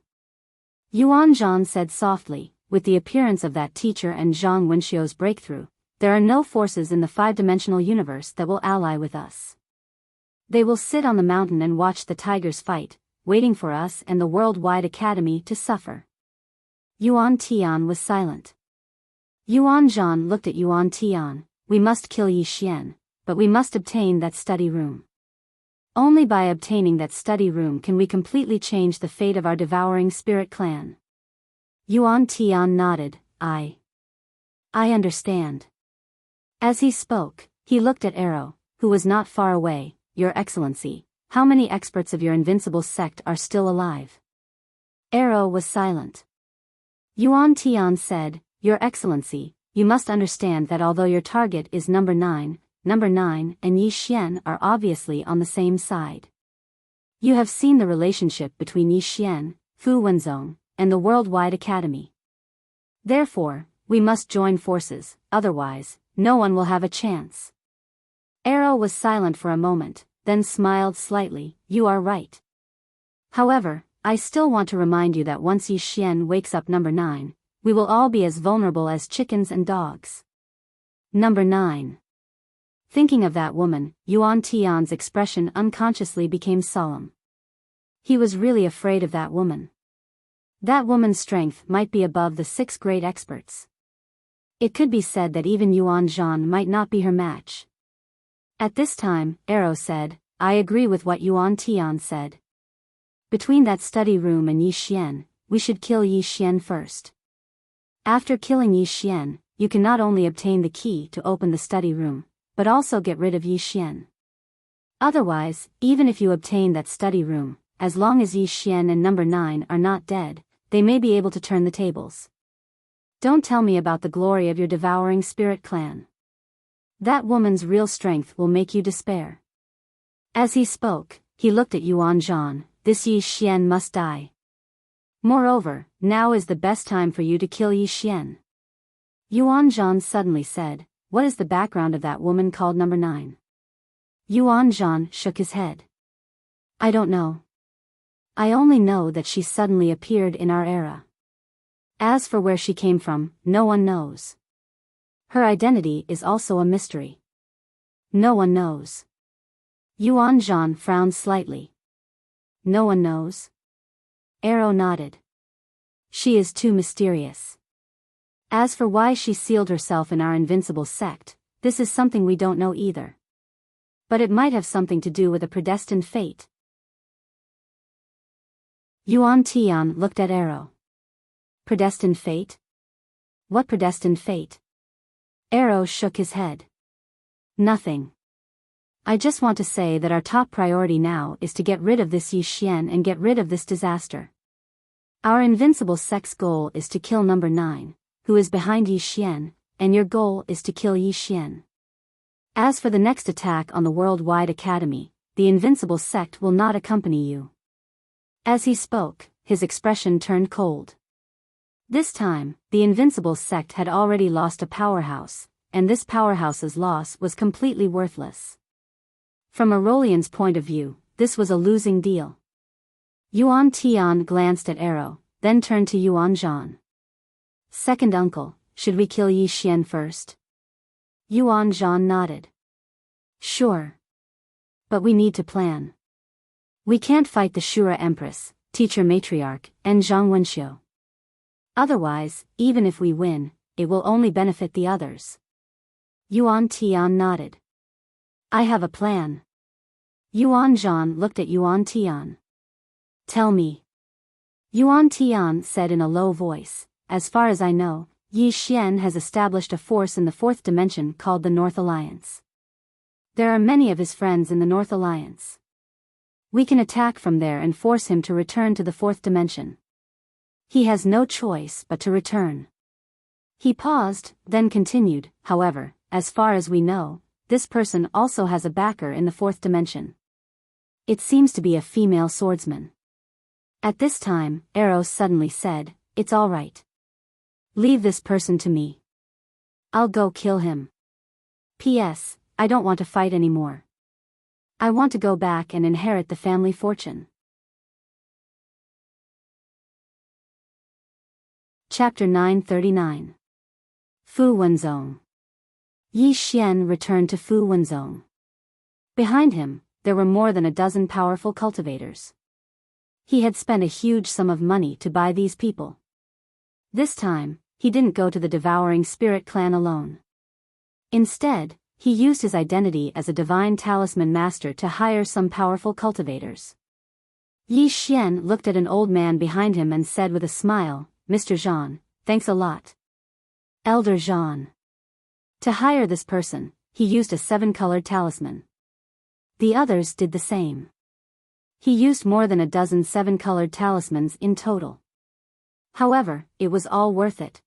Yuan Zhan said softly, With the appearance of that teacher and Zhang Wenxiu's breakthrough, there are no forces in the five-dimensional universe that will ally with us. They will sit on the mountain and watch the tigers fight, waiting for us and the Worldwide Academy to suffer. Yuan Tian was silent. Yuan Zhan looked at Yuan Tian, We must kill Yi Xian, but we must obtain that study room. Only by obtaining that study room can we completely change the fate of our Devouring Spirit clan. Yuan Tian nodded, I understand. As he spoke, he looked at Arrow, who was not far away, Your Excellency, how many experts of your invincible sect are still alive? Arrow was silent. Yuan Tian said, Your Excellency, you must understand that although your target is number 9 and Yi Xian are obviously on the same side. You have seen the relationship between Yi Xian, Fu Wenzong, and the Worldwide Academy. Therefore, we must join forces, otherwise, no one will have a chance. Arrow was silent for a moment, then smiled slightly, You are right. However, I still want to remind you that once Yi Xian wakes up number 9, we will all be as vulnerable as chickens and dogs. Number 9. Thinking of that woman, Yuan Tian's expression unconsciously became solemn. He was really afraid of that woman. That woman's strength might be above the 6 great experts. It could be said that even Yuan Zhan might not be her match. At this time, Arrow said, I agree with what Yuan Tian said. Between that study room and Yi Xian, we should kill Yi Xian first. After killing Yi Xian, you can not only obtain the key to open the study room, but also get rid of Yi Xian. Otherwise, even if you obtain that study room, as long as Yi Xian and number 9 are not dead, they may be able to turn the tables. Don't tell me about the glory of your devouring spirit clan. That woman's real strength will make you despair. As he spoke, he looked at Yuan Zhan. This Yi Xian must die. Moreover, now is the best time for you to kill Yi Xian. Yuan Zhan suddenly said, what is the background of that woman called number 9? Yuan Zhan shook his head. I don't know. I only know that she suddenly appeared in our era. As for where she came from, no one knows. Her identity is also a mystery. No one knows. Yuan Zhan frowned slightly. No one knows? Arrow nodded. She is too mysterious. As for why she sealed herself in our invincible sect, this is something we don't know either. But it might have something to do with a predestined fate. Yuan Tian looked at Arrow. Predestined fate? What predestined fate? Arrow shook his head. Nothing. I just want to say that our top priority now is to get rid of this Yi Xian and get rid of this disaster. Our invincible sect's goal is to kill number 9, who is behind Yi Xian, and your goal is to kill Yi Xian. As for the next attack on the Worldwide Academy, the invincible sect will not accompany you. As he spoke, his expression turned cold. This time, the invincible sect had already lost a powerhouse, and this powerhouse's loss was completely worthless. From Aurelian's point of view, this was a losing deal. Yuan Tian glanced at Arrow, then turned to Yuan Zhan. Second uncle, should we kill Yi Xian first? Yuan Zhan nodded. Sure. But we need to plan. We can't fight the Shura Empress, Teacher Matriarch, and Zhang Wenxiu. Otherwise, even if we win, it will only benefit the others. Yuan Tian nodded. I have a plan. Yuan Zhan looked at Yuan Tian. Tell me. Yuan Tian said in a low voice, as far as I know, Yi Xian has established a force in the 4th dimension called the North Alliance. There are many of his friends in the North Alliance. We can attack from there and force him to return to the 4th dimension. He has no choice but to return. He paused, then continued, however, as far as we know, this person also has a backer in the 4th dimension. It seems to be a female swordsman. At this time, Arrow suddenly said, it's all right. Leave this person to me. I'll go kill him. P.S. I don't want to fight anymore. I want to go back and inherit the family fortune. Chapter 939. Fu Wenzong. Yi Xian returned to Fu Wenzong. Behind him, there were more than a dozen powerful cultivators. He had spent a huge sum of money to buy these people. This time, he didn't go to the Devouring Spirit clan alone. Instead, he used his identity as a divine talisman master to hire some powerful cultivators. Yi Xian looked at an old man behind him and said with a smile, Mr. Zhan, thanks a lot. Elder Zhan. To hire this person, he used a 7-colored talisman. The others did the same. He used more than a dozen 7-colored talismans in total. However, it was all worth it.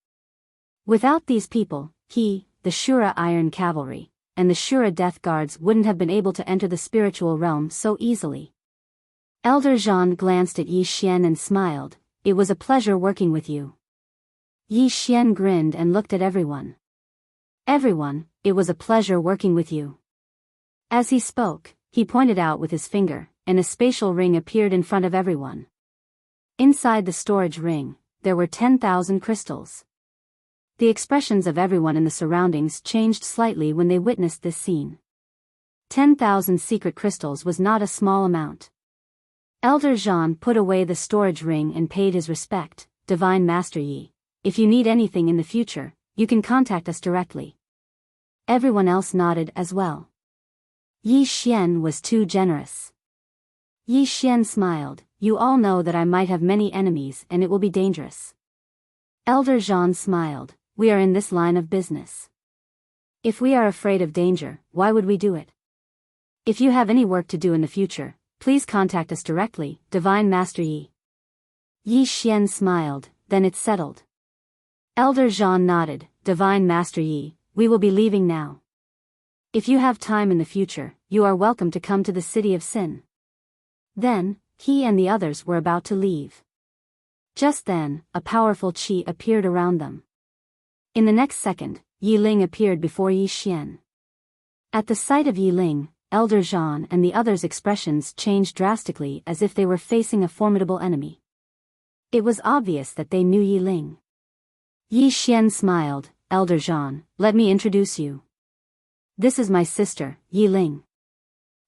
Without these people, he, the Shura Iron Cavalry, and the Shura Death Guards wouldn't have been able to enter the spiritual realm so easily. Elder Zhan glanced at Yi Xian and smiled, it was a pleasure working with you. Yi Xian grinned and looked at everyone. Everyone, it was a pleasure working with you. As he spoke, he pointed out with his finger, and a spatial ring appeared in front of everyone. Inside the storage ring, there were 10,000 crystals. The expressions of everyone in the surroundings changed slightly when they witnessed this scene. 10,000 secret crystals was not a small amount. Elder Zhan put away the storage ring and paid his respect, Divine Master Yi. If you need anything in the future, you can contact us directly. Everyone else nodded as well. Yi Xian was too generous. Yi Xian smiled. You all know that I might have many enemies and it will be dangerous. Elder Zhan smiled. We are in this line of business. If we are afraid of danger, why would we do it? If you have any work to do in the future, please contact us directly, Divine Master Yi. Yi Xian smiled. Then it's settled. Elder Zhan nodded. Divine Master Yi, we will be leaving now. If you have time in the future, you are welcome to come to the city of Sin. Then, he and the others were about to leave. Just then, a powerful qi appeared around them. In the next second, Yi Ling appeared before Yi Xian. At the sight of Yi Ling, Elder Zhan and the others' expressions changed drastically as if they were facing a formidable enemy. It was obvious that they knew Yi Ling. Yi Xian smiled. Elder Zhan, let me introduce you. This is my sister, Yi Ling.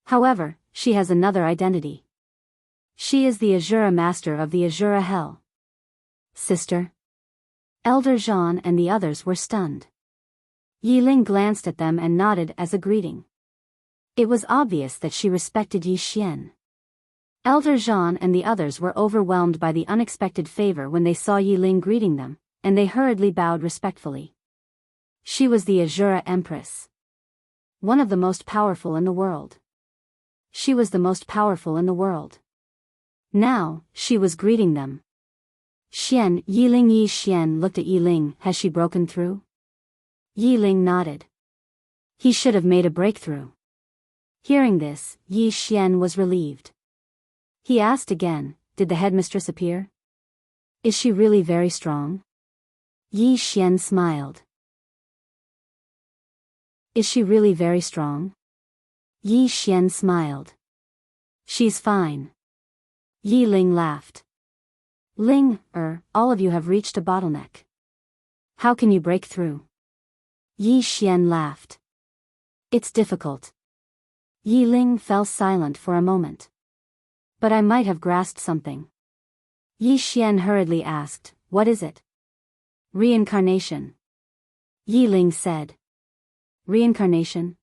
However, she has another identity. She is the Azura Master of the Azura Hell. Sister? Elder Zhan and the others were stunned. Yi Ling glanced at them and nodded as a greeting. It was obvious that she respected Yi Xian. Elder Zhan and the others were overwhelmed by the unexpected favor when they saw Yi Ling greeting them, and they hurriedly bowed respectfully. She was the Azura Empress. One of the most powerful in the world. She was the most powerful in the world. Now, she was greeting them. Xian, Yi Ling. Yi Xian looked at Yi Ling. Has she broken through? Yi Ling nodded. He should have made a breakthrough. Hearing this, Yi Xian was relieved. He asked again, did the headmistress appear? Is she really very strong? Yi Xian smiled. Is she really very strong? Yi Xian smiled. She's fine. Yi Ling laughed. Ling, all of you have reached a bottleneck. How can you break through? Yi Xian laughed. It's difficult. Yi Ling fell silent for a moment. But I might have grasped something. Yi Xian hurriedly asked, what is it? Reincarnation. Yi Ling said. Reincarnation?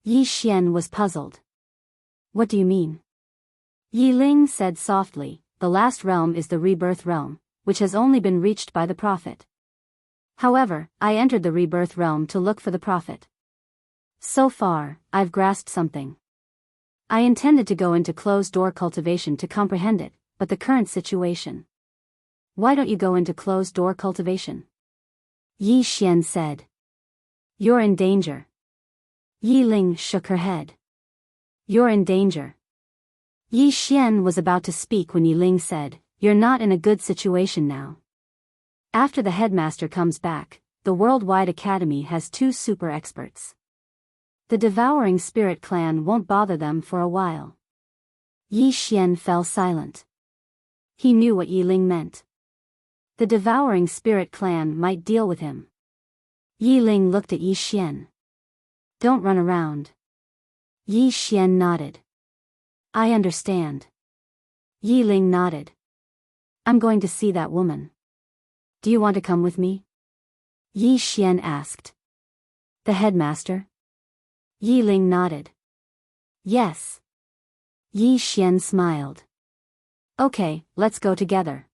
Yi Xian was puzzled. What do you mean? Yi Ling said softly, the last realm is the rebirth realm, which has only been reached by the prophet. However, I entered the rebirth realm to look for the prophet. So far, I've grasped something. I intended to go into closed-door cultivation to comprehend it, but the current situation. Why don't you go into closed-door cultivation? Yi Xian said. You're in danger. Yi Ling shook her head. You're in danger. Yi Xian was about to speak when Yi Ling said, you're not in a good situation now. After the headmaster comes back, the Worldwide Academy has 2 super experts. The Devouring Spirit clan won't bother them for a while. Yi Xian fell silent. He knew what Yi Ling meant. The Devouring Spirit clan might deal with him. Yi Ling looked at Yi Xian. Don't run around. Yi Xian nodded. I understand. Yi Ling nodded. I'm going to see that woman. Do you want to come with me? Yi Xian asked. The headmaster? Yi Ling nodded. Yes. Yi Xian smiled. Okay, let's go together.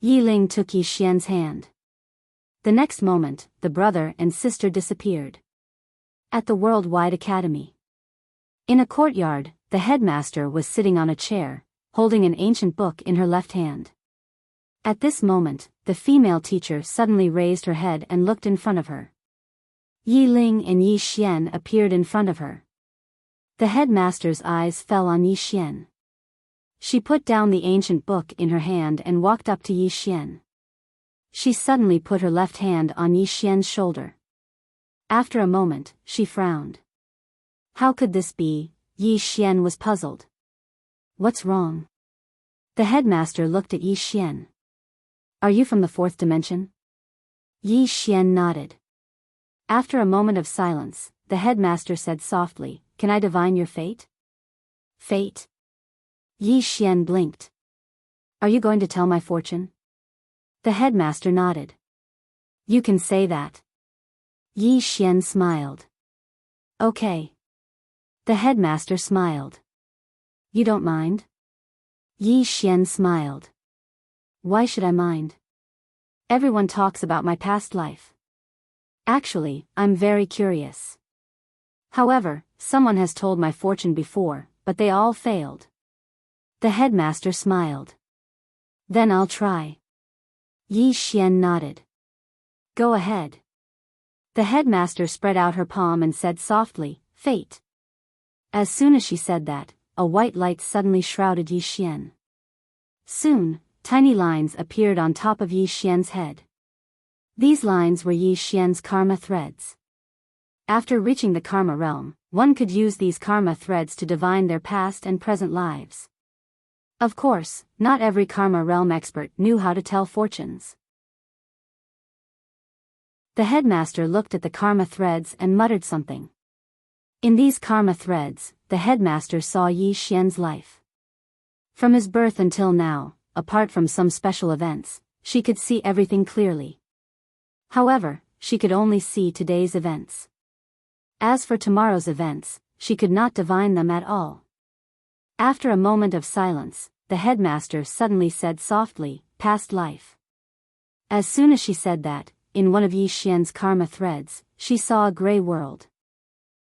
Yi Ling took Yi Xian's hand. The next moment, the brother and sister disappeared. At the Worldwide Academy. In a courtyard, the headmaster was sitting on a chair, holding an ancient book in her left hand. At this moment, the female teacher suddenly raised her head and looked in front of her. Yi Ling and Yi Xian appeared in front of her. The headmaster's eyes fell on Yi Xian. She put down the ancient book in her hand and walked up to Yi Xian. She suddenly put her left hand on Yi Xian's shoulder. After a moment, she frowned. How could this be? Yi Xian was puzzled. What's wrong? The headmaster looked at Yi Xian. Are you from the 4th dimension? Yi Xian nodded. After a moment of silence, the headmaster said softly, can I divine your fate? Fate? Yi Xian blinked. Are you going to tell my fortune? The headmaster nodded. You can say that. Yi Xian smiled. Okay. The headmaster smiled. You don't mind? Yi Xian smiled. Why should I mind? Everyone talks about my past life. Actually, I'm very curious. However, someone has told my fortune before, but they all failed. The headmaster smiled. Then I'll try. Yi Xian nodded. Go ahead. The headmaster spread out her palm and said softly, Fate. As soon as she said that, a white light suddenly shrouded Yi Xian. Soon, tiny lines appeared on top of Yi Xian's head. These lines were Yi Xian's karma threads. After reaching the karma realm, one could use these karma threads to divine their past and present lives. Of course, not every karma realm expert knew how to tell fortunes. The headmaster looked at the karma threads and muttered something. In these karma threads, the headmaster saw Yi Xian's life. From his birth until now, apart from some special events, she could see everything clearly. However, she could only see today's events. As for tomorrow's events, she could not divine them at all. After a moment of silence, the headmaster suddenly said softly, Past life. As soon as she said that, in one of Yi Xian's karma threads, she saw a gray world.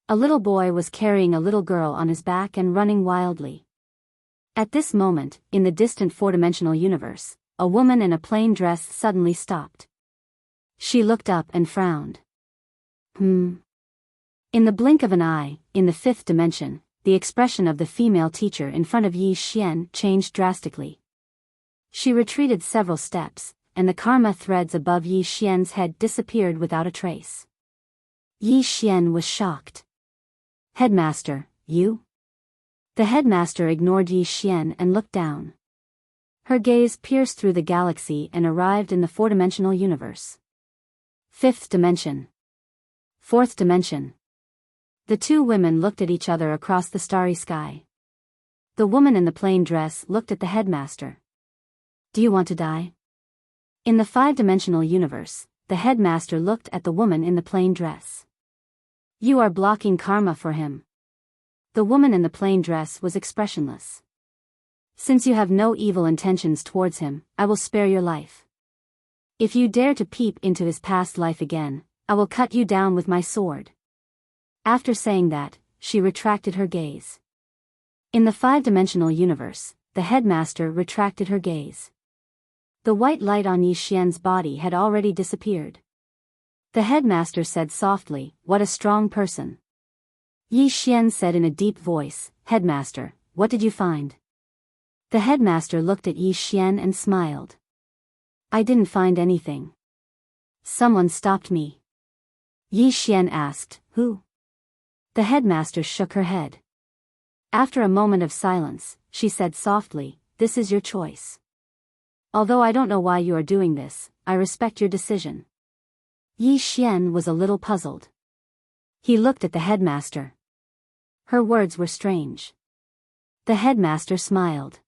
A little boy was carrying a little girl on his back and running wildly. At this moment, in the distant four-dimensional universe, a woman in a plain dress suddenly stopped. She looked up and frowned. In the blink of an eye, in the fifth dimension, the expression of the female teacher in front of Yi Xian changed drastically. She retreated several steps, and the karma threads above Yi Xian's head disappeared without a trace. Yi Xian was shocked. Headmaster, you? The headmaster ignored Yi Xian and looked down. Her gaze pierced through the galaxy and arrived in the four-dimensional universe. Fifth dimension. Fourth dimension. The two women looked at each other across the starry sky. The woman in the plain dress looked at the headmaster. Do you want to die? In the five-dimensional universe, the headmaster looked at the woman in the plain dress. You are blocking karma for him. The woman in the plain dress was expressionless. Since you have no evil intentions towards him, I will spare your life. If you dare to peep into his past life again, I will cut you down with my sword. After saying that, she retracted her gaze. In the five-dimensional universe, the headmaster retracted her gaze. The white light on Yi Xian's body had already disappeared. The headmaster said softly, What a strong person. Yi Xian said in a deep voice, Headmaster, what did you find? The headmaster looked at Yi Xian and smiled. I didn't find anything. Someone stopped me. Yi Xian asked, Who? The headmaster shook her head. After a moment of silence, she said softly, This is your choice. Although I don't know why you are doing this, I respect your decision. Yi Xian was a little puzzled. He looked at the headmaster. Her words were strange. The headmaster smiled.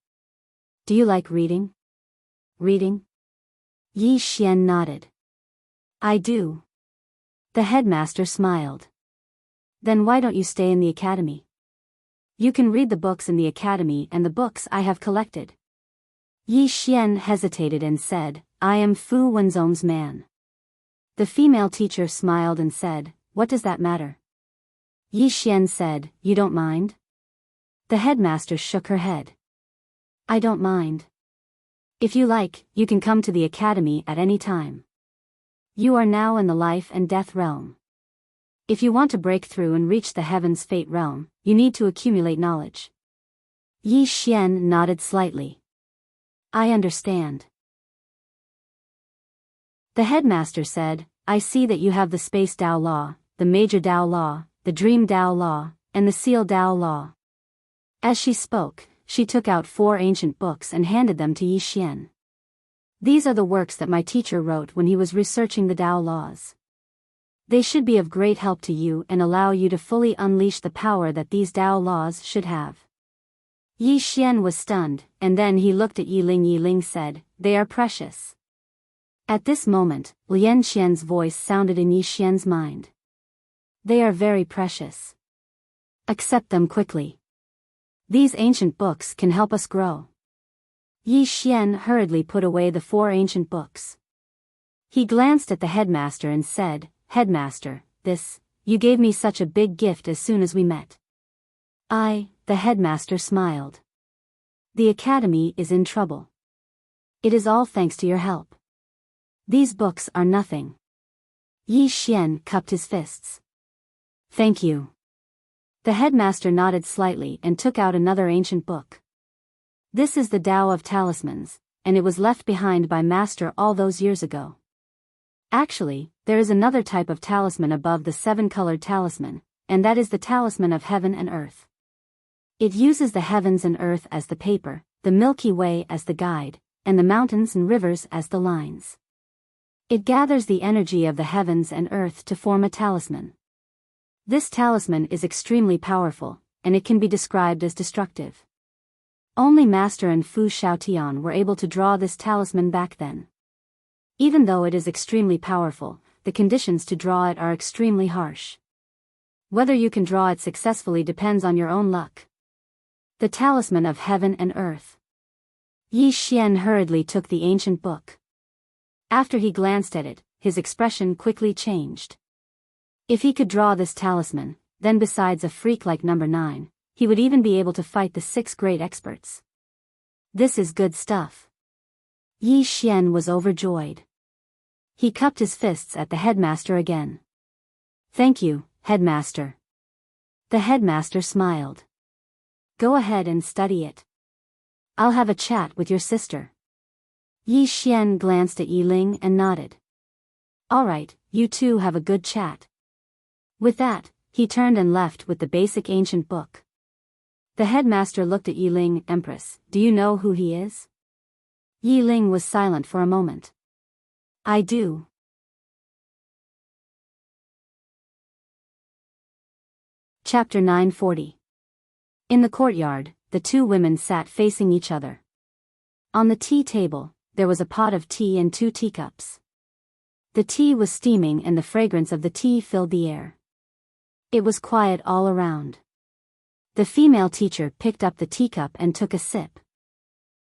Do you like reading? Reading? Yi Xian nodded. I do. The headmaster smiled. Then why don't you stay in the academy? You can read the books in the academy and the books I have collected. Yi Xian hesitated and said, I am Fu Wenzong's man. The female teacher smiled and said, What does that matter? Yi Xian said, You don't mind? The headmaster shook her head. I don't mind. If you like, you can come to the academy at any time. You are now in the life and death realm. If you want to break through and reach the heavens fate realm, you need to accumulate knowledge. Yi Xian nodded slightly. I understand. The headmaster said, I see that you have the Space Dao Law, the Major Dao Law, the Dream Dao Law, and the Seal Dao Law. As she spoke, she took out 4 ancient books and handed them to Yi Xian. These are the works that my teacher wrote when he was researching the Dao Laws. They should be of great help to you and allow you to fully unleash the power that these Dao Laws should have. Yi Xian was stunned, and then he looked at Yi Ling. Yi Ling said, They are precious. At this moment, Lian Qian's voice sounded in Yi Xian's mind. They are very precious. Accept them quickly. These ancient books can help us grow. Yi Xian hurriedly put away the 4 ancient books. He glanced at the headmaster and said, "Headmaster, you gave me such a big gift as soon as we met." The headmaster smiled. "The academy is in trouble. It is all thanks to your help. These books are nothing." Yi Xian cupped his fists. "Thank you." The headmaster nodded slightly and took out another ancient book. "This is the Tao of Talismans, and it was left behind by Master all those years ago. Actually, there is another type of talisman above the 7-colored talisman, and that is the talisman of heaven and earth. It uses the heavens and earth as the paper, the Milky Way as the guide, and the mountains and rivers as the lines. It gathers the energy of the heavens and earth to form a talisman. This talisman is extremely powerful, and it can be described as destructive. Only Master and Fu Shaotian were able to draw this talisman back then. Even though it is extremely powerful, the conditions to draw it are extremely harsh. Whether you can draw it successfully depends on your own luck. The talisman of heaven and earth." Yi Xian hurriedly took the ancient book. After he glanced at it, his expression quickly changed. If he could draw this talisman, then besides a freak like number 9, he would even be able to fight the 6 great experts. This is good stuff. Yi Xian was overjoyed. He cupped his fists at the headmaster again. "Thank you, headmaster." The headmaster smiled. "Go ahead and study it. I'll have a chat with your sister." Yi Xian glanced at Yi Ling and nodded. "All right, you two have a good chat." With that, he turned and left with the basic ancient book. The headmaster looked at Yi Ling. "Empress, do you know who he is?" Yi Ling was silent for a moment. "I do." Chapter 940. In the courtyard, the 2 women sat facing each other. On the tea table, there was a pot of tea and 2 teacups. The tea was steaming and the fragrance of the tea filled the air. It was quiet all around. The female teacher picked up the teacup and took a sip.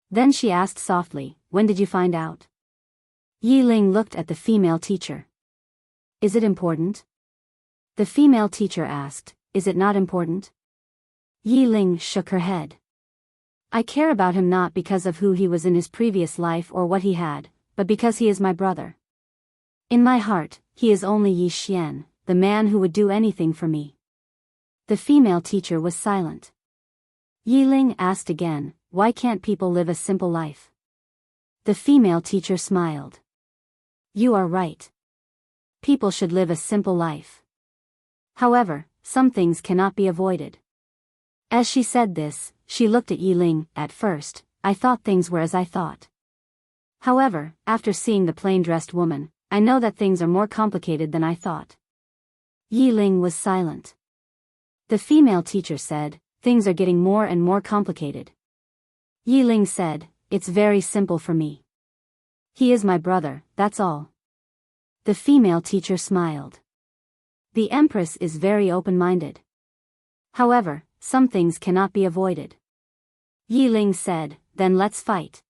Then she asked softly, "When did you find out?" Yi Ling looked at the female teacher. "Is it important?" The female teacher asked, "Is it not important?" Yi Ling shook her head. "I care about him not because of who he was in his previous life or what he had, but because he is my brother. In my heart, he is only Yi Xian, the man who would do anything for me." The female teacher was silent. Yi Ling asked again, "Why can't people live a simple life?" The female teacher smiled. "You are right. People should live a simple life. However, some things cannot be avoided." As she said this, she looked at Yi Ling. "At first, I thought things were as I thought. However, after seeing the plain-dressed woman, I know that things are more complicated than I thought." Yi Ling was silent. The female teacher said, "Things are getting more and more complicated." Yi Ling said, "It's very simple for me. He is my brother, that's all." The female teacher smiled. The Empress is very open-minded. However, some things cannot be avoided. Yi Ling said, "Then let's fight."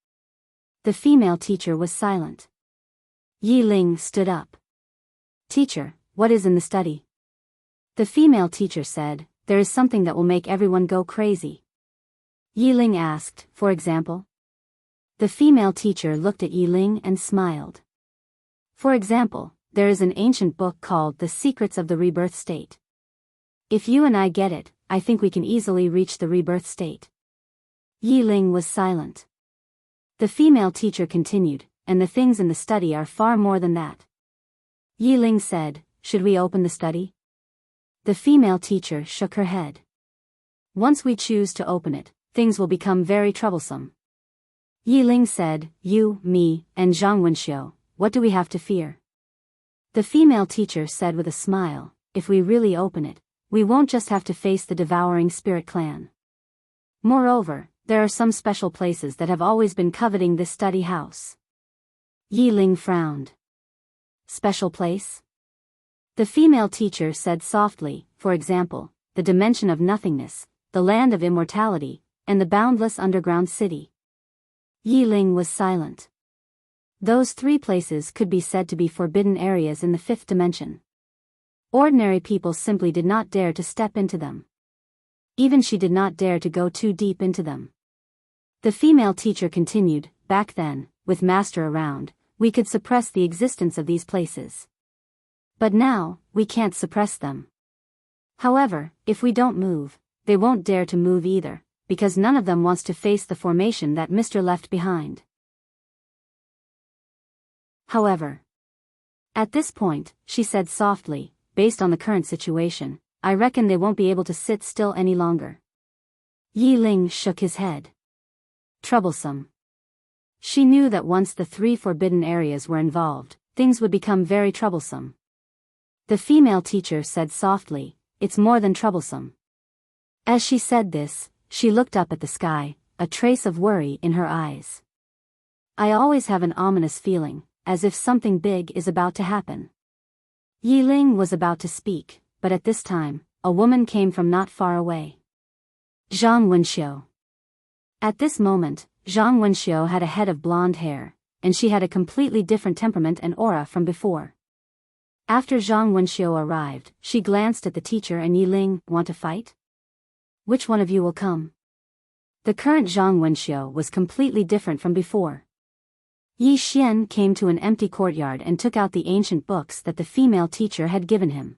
The female teacher was silent. Yi Ling stood up. "Teacher, what is in the study?" The female teacher said, "There is something that will make everyone go crazy." Yi Ling asked, "For example?" The female teacher looked at Yi Ling and smiled. "For example, there is an ancient book called The Secrets of the Rebirth State. If you and I get it, I think we can easily reach the rebirth state." Yi Ling was silent. The female teacher continued, "And the things in the study are far more than that." Yi Ling said, "Should we open the study?" The female teacher shook her head. "Once we choose to open it, things will become very troublesome." Yi Ling said, "You, me, and Zhang Wenxiu, what do we have to fear?" The female teacher said with a smile, "If we really open it, we won't just have to face the devouring spirit clan. Moreover, there are some special places that have always been coveting this study house." Yi Ling frowned. "Special place?" The female teacher said softly, "For example, the dimension of nothingness, the land of immortality, and the boundless underground city. Yi Ling was silent. Those 3 places could be said to be forbidden areas in the 5th dimension. Ordinary people simply did not dare to step into them. Even she did not dare to go too deep into them. The female teacher continued, back then, with Master around, we could suppress the existence of these places. But now, we can't suppress them. However, if we don't move, they won't dare to move either, because none of them wants to face the formation that Mr. left behind. However, at this point, she said softly, based on the current situation, I reckon they won't be able to sit still any longer. Yi Ling shook his head. Troublesome. She knew that once the 3 forbidden areas were involved, things would become very troublesome. The female teacher said softly, it's more than troublesome. As she said this, she looked up at the sky, a trace of worry in her eyes. I always have an ominous feeling, as if something big is about to happen. Yi Ling was about to speak, but at this time, a woman came from not far away. Zhang Wenxiu. At this moment, Zhang Wenxiu had a head of blonde hair, and she had a completely different temperament and aura from before. After Zhang Wenxiu arrived, she glanced at the teacher and Yi Ling, want to fight? Which one of you will come? The current Zhang Wenxiu was completely different from before. Yi Xian came to an empty courtyard and took out the ancient books that the female teacher had given him.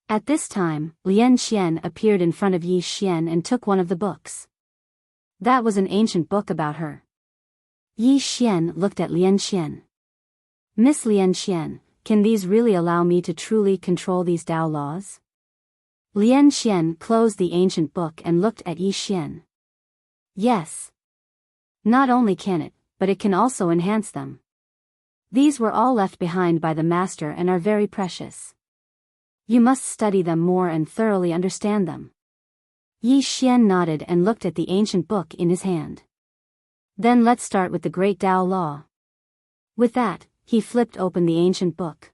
At this time, Lian Xian appeared in front of Yi Xian and took one of the books. That was an ancient book about her. Yi Xian looked at Lian Xian. Miss Lian Xian, can these really allow me to truly control these Tao laws? Lian Xian closed the ancient book and looked at Yi Xian. Yes. Not only can it, but it can also enhance them. These were all left behind by the Master and are very precious. You must study them more and thoroughly understand them. Yi Xian nodded and looked at the ancient book in his hand. Then let's start with the Great Tao Law. With that, he flipped open the ancient book.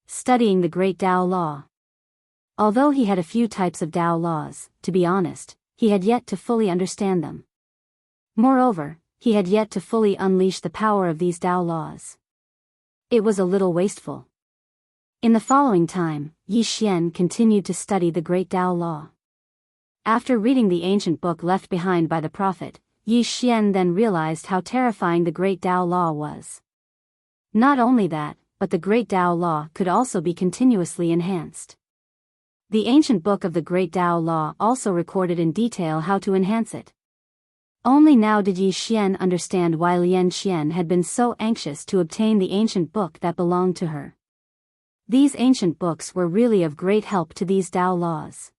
Studying the Great Tao Law. Although he had a few types of Tao laws, to be honest, he had yet to fully understand them. Moreover, he had yet to fully unleash the power of these Tao laws. It was a little wasteful. In the following time, Yi Xian continued to study the Great Tao Law. After reading the ancient book left behind by the prophet, Yi Xian then realized how terrifying the Great Tao Law was. Not only that, but the Great Tao Law could also be continuously enhanced. The ancient book of the Great Tao Law also recorded in detail how to enhance it. Only now did Yi Xian understand why Lian Xian had been so anxious to obtain the ancient book that belonged to her. These ancient books were really of great help to these Tao laws.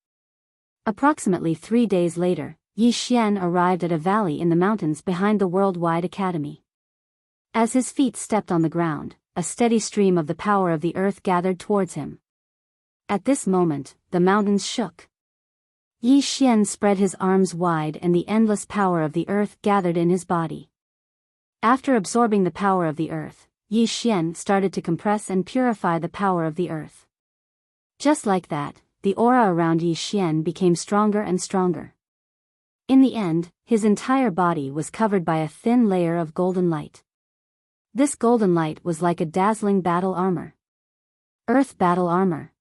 Approximately 3 days later, Yi Xian arrived at a valley in the mountains behind the Worldwide Academy. As his feet stepped on the ground, a steady stream of the power of the earth gathered towards him. At this moment, the mountains shook. Yi Xian spread his arms wide and the endless power of the earth gathered in his body. After absorbing the power of the earth, Yi Xian started to compress and purify the power of the earth. Just like that, the aura around Yi Xian became stronger and stronger. In the end, his entire body was covered by a thin layer of golden light. This golden light was like a dazzling battle armor. Earth battle armor.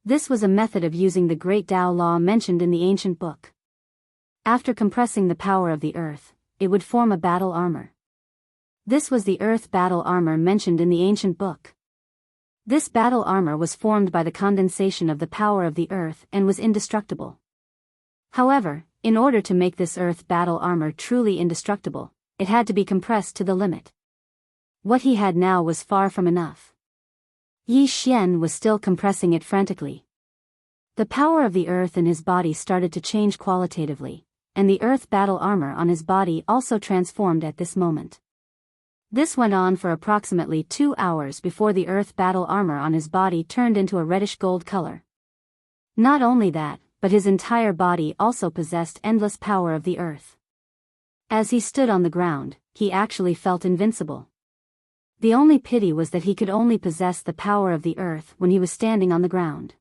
This was a method of using the Great Tao Law mentioned in the ancient book. After compressing the power of the earth, it would form a battle armor. This was the earth battle armor mentioned in the ancient book. This battle armor was formed by the condensation of the power of the earth and was indestructible. However, in order to make this earth battle armor truly indestructible, it had to be compressed to the limit. What he had now was far from enough. Yi Xian was still compressing it frantically. The power of the earth in his body started to change qualitatively, and the earth battle armor on his body also transformed at this moment. This went on for approximately 2 hours before the earth battle armor on his body turned into a reddish gold color. Not only that, but his entire body also possessed endless power of the earth. As he stood on the ground, he actually felt invincible. The only pity was that he could only possess the power of the earth when he was standing on the ground.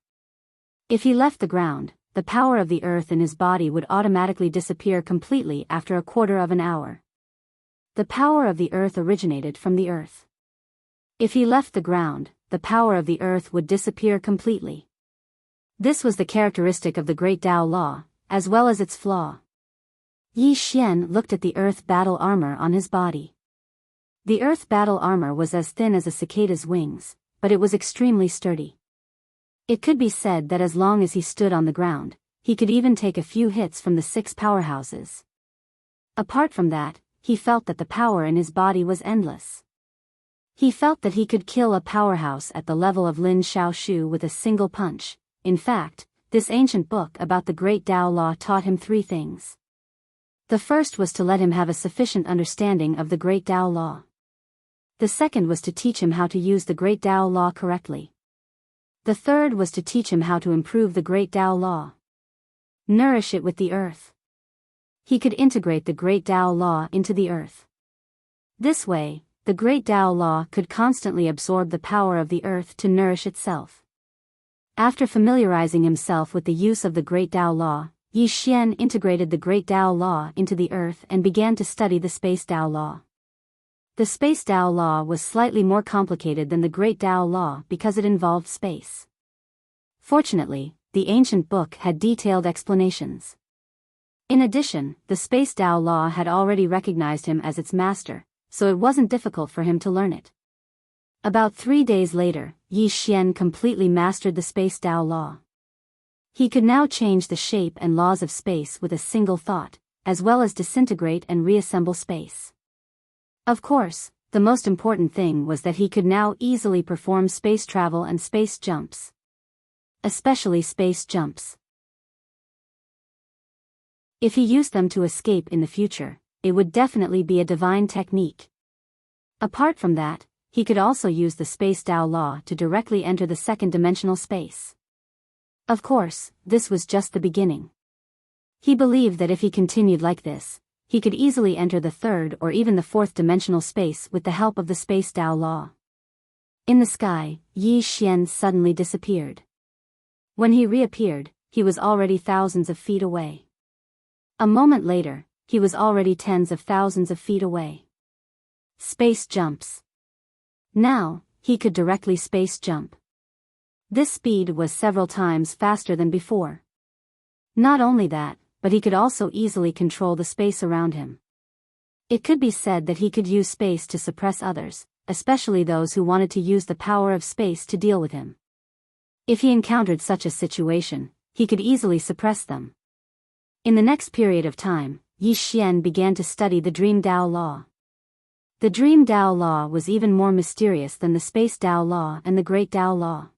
If he left the ground, the power of the earth in his body would automatically disappear completely after a quarter of an hour. The power of the earth originated from the earth. If he left the ground, the power of the earth would disappear completely. This was the characteristic of the Great Tao Law, as well as its flaw. Yi Xian looked at the earth battle armor on his body. The earth battle armor was as thin as a cicada's wings, but it was extremely sturdy. It could be said that as long as he stood on the ground, he could even take a few hits from the 6 powerhouses. Apart from that, he felt that the power in his body was endless. He felt that he could kill a powerhouse at the level of Lin Xiaoshu with a single punch. In fact, this ancient book about the Great Tao Law taught him 3 things. The first was to let him have a sufficient understanding of the Great Tao Law. The second was to teach him how to use the Great Tao Law correctly. The third was to teach him how to improve the Great Tao Law. Nourish it with the earth. He could integrate the Great Tao Law into the earth. This way, the Great Tao Law could constantly absorb the power of the earth to nourish itself. After familiarizing himself with the use of the Great Tao Law, Yi Xian integrated the Great Tao Law into the earth and began to study the Space Tao Law. The Space Tao Law was slightly more complicated than the Great Tao Law because it involved space. Fortunately, the ancient book had detailed explanations. In addition, the Space Tao Law had already recognized him as its master, so it wasn't difficult for him to learn it. About 3 days later, Yi Xian completely mastered the Space Tao Law. He could now change the shape and laws of space with a single thought, as well as disintegrate and reassemble space. Of course, the most important thing was that he could now easily perform space travel and space jumps. Especially space jumps. If he used them to escape in the future, it would definitely be a divine technique. Apart from that, he could also use the Space Tao Law to directly enter the second-dimensional space. Of course, this was just the beginning. He believed that if he continued like this, he could easily enter the third or even the fourth-dimensional space with the help of the Space Tao Law. In the sky, Yi Xian suddenly disappeared. When he reappeared, he was already thousands of feet away. A moment later, he was already tens of thousands of feet away. Space jumps. Now, he could directly space jump. This speed was several times faster than before. Not only that, but he could also easily control the space around him. It could be said that he could use space to suppress others, especially those who wanted to use the power of space to deal with him. If he encountered such a situation, he could easily suppress them. In the next period of time, Yi Xian began to study the Dream Tao Law. The Dream Tao Law was even more mysterious than the Space Tao Law and the Great Tao Law.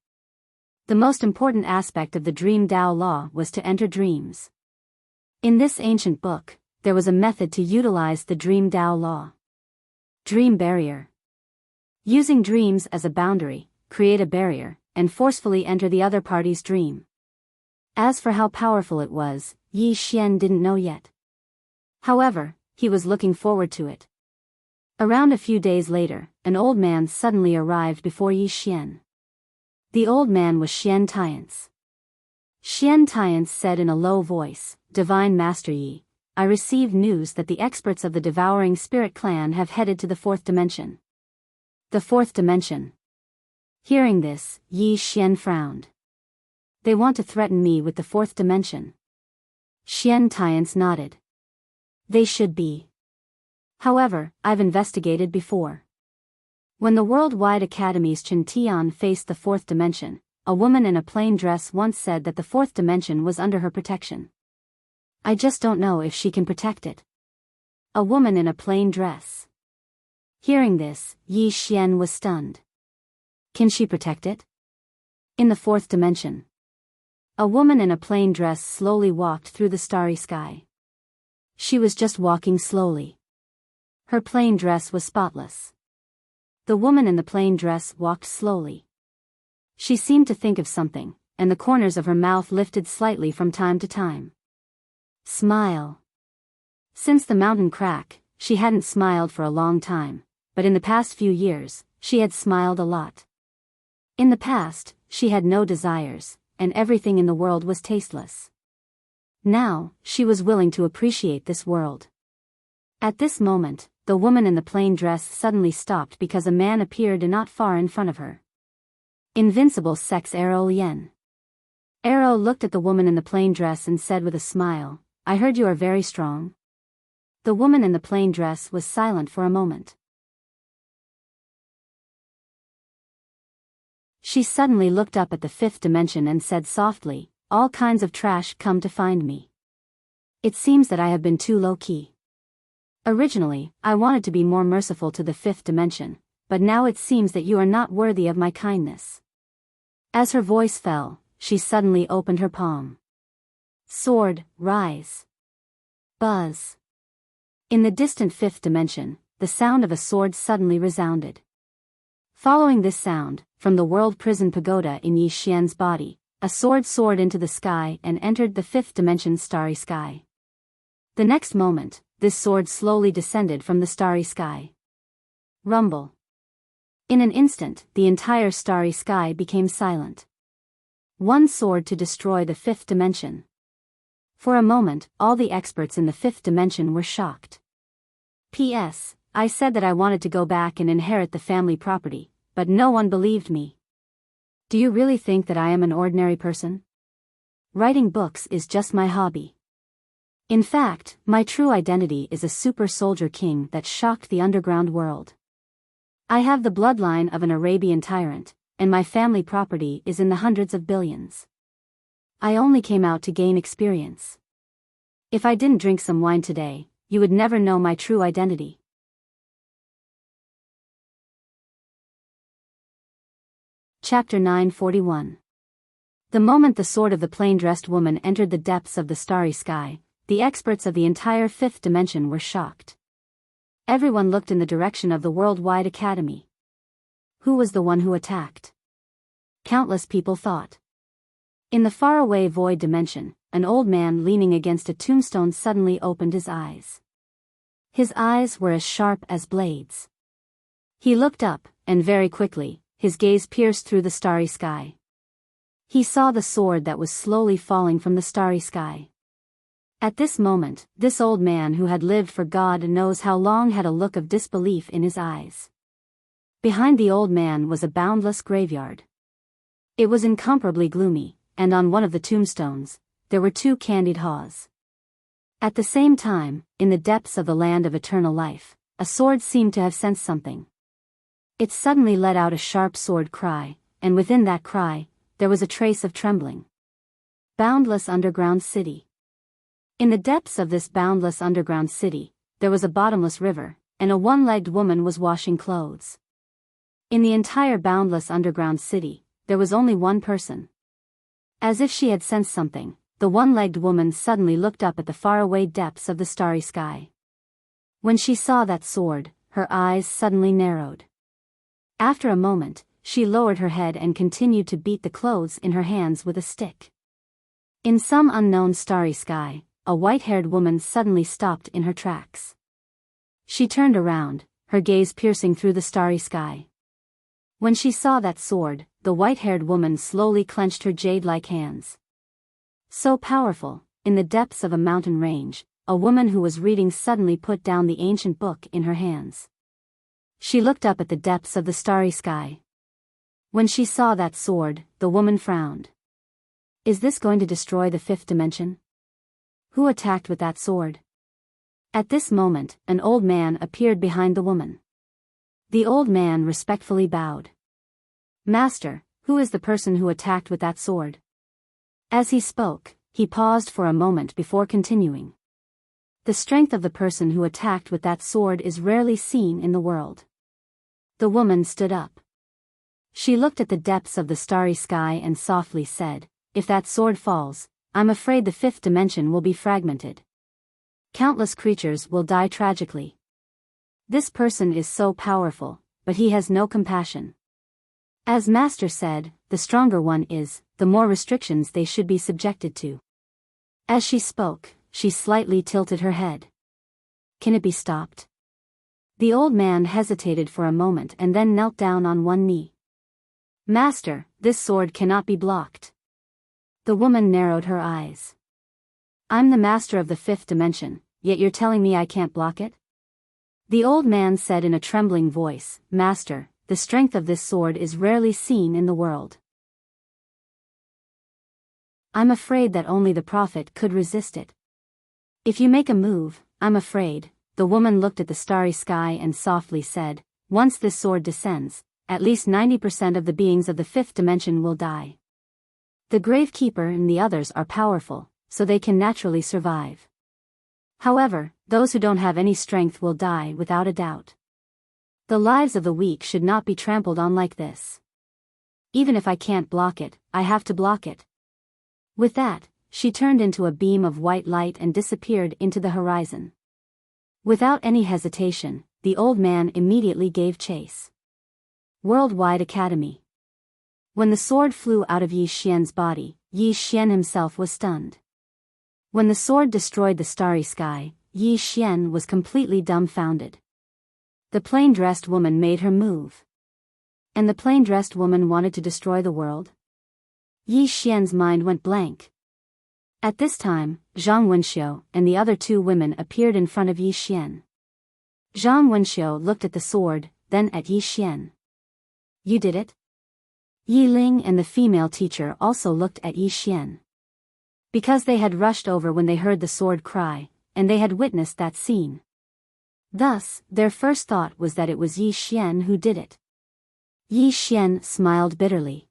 The most important aspect of the Dream Tao Law was to enter dreams. In this ancient book, there was a method to utilize the Dream Tao Law. Dream barrier. Using dreams as a boundary, create a barrier, and forcefully enter the other party's dream. As for how powerful it was, Yi Xian didn't know yet. However, he was looking forward to it. Around a few days later, an old man suddenly arrived before Yi Xian. The old man was Xian Tiance. Xian Tiance said in a low voice, "Divine Master Yi, I received news that the experts of the Devouring Spirit clan have headed to the 4th dimension." The 4th dimension. Hearing this, Yi Xian frowned. "They want to threaten me with the 4th dimension." Xian Tiance nodded. "They should be. However, I've investigated before. When the Worldwide Academy's Chen Tian faced the 4th dimension, a woman in a plain dress once said that the 4th dimension was under her protection. I just don't know if she can protect it." A woman in a plain dress. Hearing this, Yi Xian was stunned. Can she protect it? In the 4th dimension. A woman in a plain dress slowly walked through the starry sky. She was just walking slowly. Her plain dress was spotless. The woman in the plain dress walked slowly. She seemed to think of something, and the corners of her mouth lifted slightly from time to time. Smile. Since the mountain crack, she hadn't smiled for a long time, but in the past few years, she had smiled a lot. In the past, she had no desires, and everything in the world was tasteless. Now, she was willing to appreciate this world. At this moment, the woman in the plain dress suddenly stopped because a man appeared not far in front of her. Invincible sex Arrow Yen. Arrow looked at the woman in the plain dress and said with a smile, "I heard you are very strong." The woman in the plain dress was silent for a moment. She suddenly looked up at the fifth dimension and said softly, "All kinds of trash come to find me. It seems that I have been too low-key. Originally, I wanted to be more merciful to the fifth dimension, but now it seems that you are not worthy of my kindness." As her voice fell, she suddenly opened her palm. Sword, rise. Buzz. In the distant fifth dimension, the sound of a sword suddenly resounded. Following this sound, from the world prison pagoda in Yi Xian's body, a sword soared into the sky and entered the fifth dimension's starry sky. The next moment, this sword slowly descended from the starry sky. Rumble. In an instant, the entire starry sky became silent. One sword to destroy the fifth dimension. For a moment, all the experts in the fifth dimension were shocked. P.S. I said that I wanted to go back and inherit the family property, but no one believed me. Do you really think that I am an ordinary person? Writing books is just my hobby. In fact, my true identity is a super soldier king that shocked the underground world. I have the bloodline of an Arabian tyrant, and my family property is in the hundreds of billions. I only came out to gain experience. If I didn't drink some wine today, you would never know my true identity. Chapter 941. The moment the sword of the plain-dressed woman entered the depths of the starry sky, the experts of the entire fifth dimension were shocked. Everyone looked in the direction of the Worldwide Academy. Who was the one who attacked? Countless people thought. In the faraway void dimension, an old man leaning against a tombstone suddenly opened his eyes. His eyes were as sharp as blades. He looked up, and very quickly, his gaze pierced through the starry sky. He saw the sword that was slowly falling from the starry sky. At this moment, this old man who had lived for God knows how long had a look of disbelief in his eyes. Behind the old man was a boundless graveyard. It was incomparably gloomy, and on one of the tombstones, there were two candied haws. At the same time, in the depths of the land of eternal life, a sword seemed to have sensed something. It suddenly let out a sharp sword cry, and within that cry, there was a trace of trembling. Boundless underground city. In the depths of this boundless underground city, there was a bottomless river, and a one-legged woman was washing clothes. In the entire boundless underground city, there was only one person. As if she had sensed something, the one-legged woman suddenly looked up at the faraway depths of the starry sky. When she saw that sword, her eyes suddenly narrowed. After a moment, she lowered her head and continued to beat the clothes in her hands with a stick. In some unknown starry sky, a white-haired woman suddenly stopped in her tracks. She turned around, her gaze piercing through the starry sky. When she saw that sword, the white-haired woman slowly clenched her jade-like hands. So powerful, in the depths of a mountain range, a woman who was reading suddenly put down the ancient book in her hands. She looked up at the depths of the starry sky. When she saw that sword, the woman frowned. Is this going to destroy the fifth dimension? Who attacked with that sword? At this moment, an old man appeared behind the woman. The old man respectfully bowed. Master, who is the person who attacked with that sword? As he spoke, he paused for a moment before continuing. The strength of the person who attacked with that sword is rarely seen in the world. The woman stood up. She looked at the depths of the starry sky and softly said, "If that sword falls, I'm afraid the fifth dimension will be fragmented. Countless creatures will die tragically. This person is so powerful, but he has no compassion. As Master said, the stronger one is, the more restrictions they should be subjected to." As she spoke, she slightly tilted her head. Can it be stopped? The old man hesitated for a moment and then knelt down on one knee. Master, this sword cannot be blocked. The woman narrowed her eyes. I'm the master of the fifth dimension, yet you're telling me I can't block it? The old man said in a trembling voice, Master, the strength of this sword is rarely seen in the world. I'm afraid that only the prophet could resist it. If you make a move, I'm afraid. The woman looked at the starry sky and softly said, once this sword descends, at least 90% of the beings of the fifth dimension will die. The Gravekeeper and the others are powerful, so they can naturally survive. However, those who don't have any strength will die without a doubt. The lives of the weak should not be trampled on like this. Even if I can't block it, I have to block it. With that, she turned into a beam of white light and disappeared into the horizon. Without any hesitation, the old man immediately gave chase. Worldwide Academy. When the sword flew out of Yi Xian's body, Yi Xian himself was stunned. When the sword destroyed the starry sky, Yi Xian was completely dumbfounded. The plain-dressed woman made her move. And the plain-dressed woman wanted to destroy the world? Yi Xian's mind went blank. At this time, Zhang Wenxiu and the other two women appeared in front of Yi Xian. Zhang Wenxiu looked at the sword, then at Yi Xian. You did it? Yi Ling and the female teacher also looked at Yi Xian. Because they had rushed over when they heard the sword cry, and they had witnessed that scene. Thus, their first thought was that it was Yi Xian who did it. Yi Xian smiled bitterly.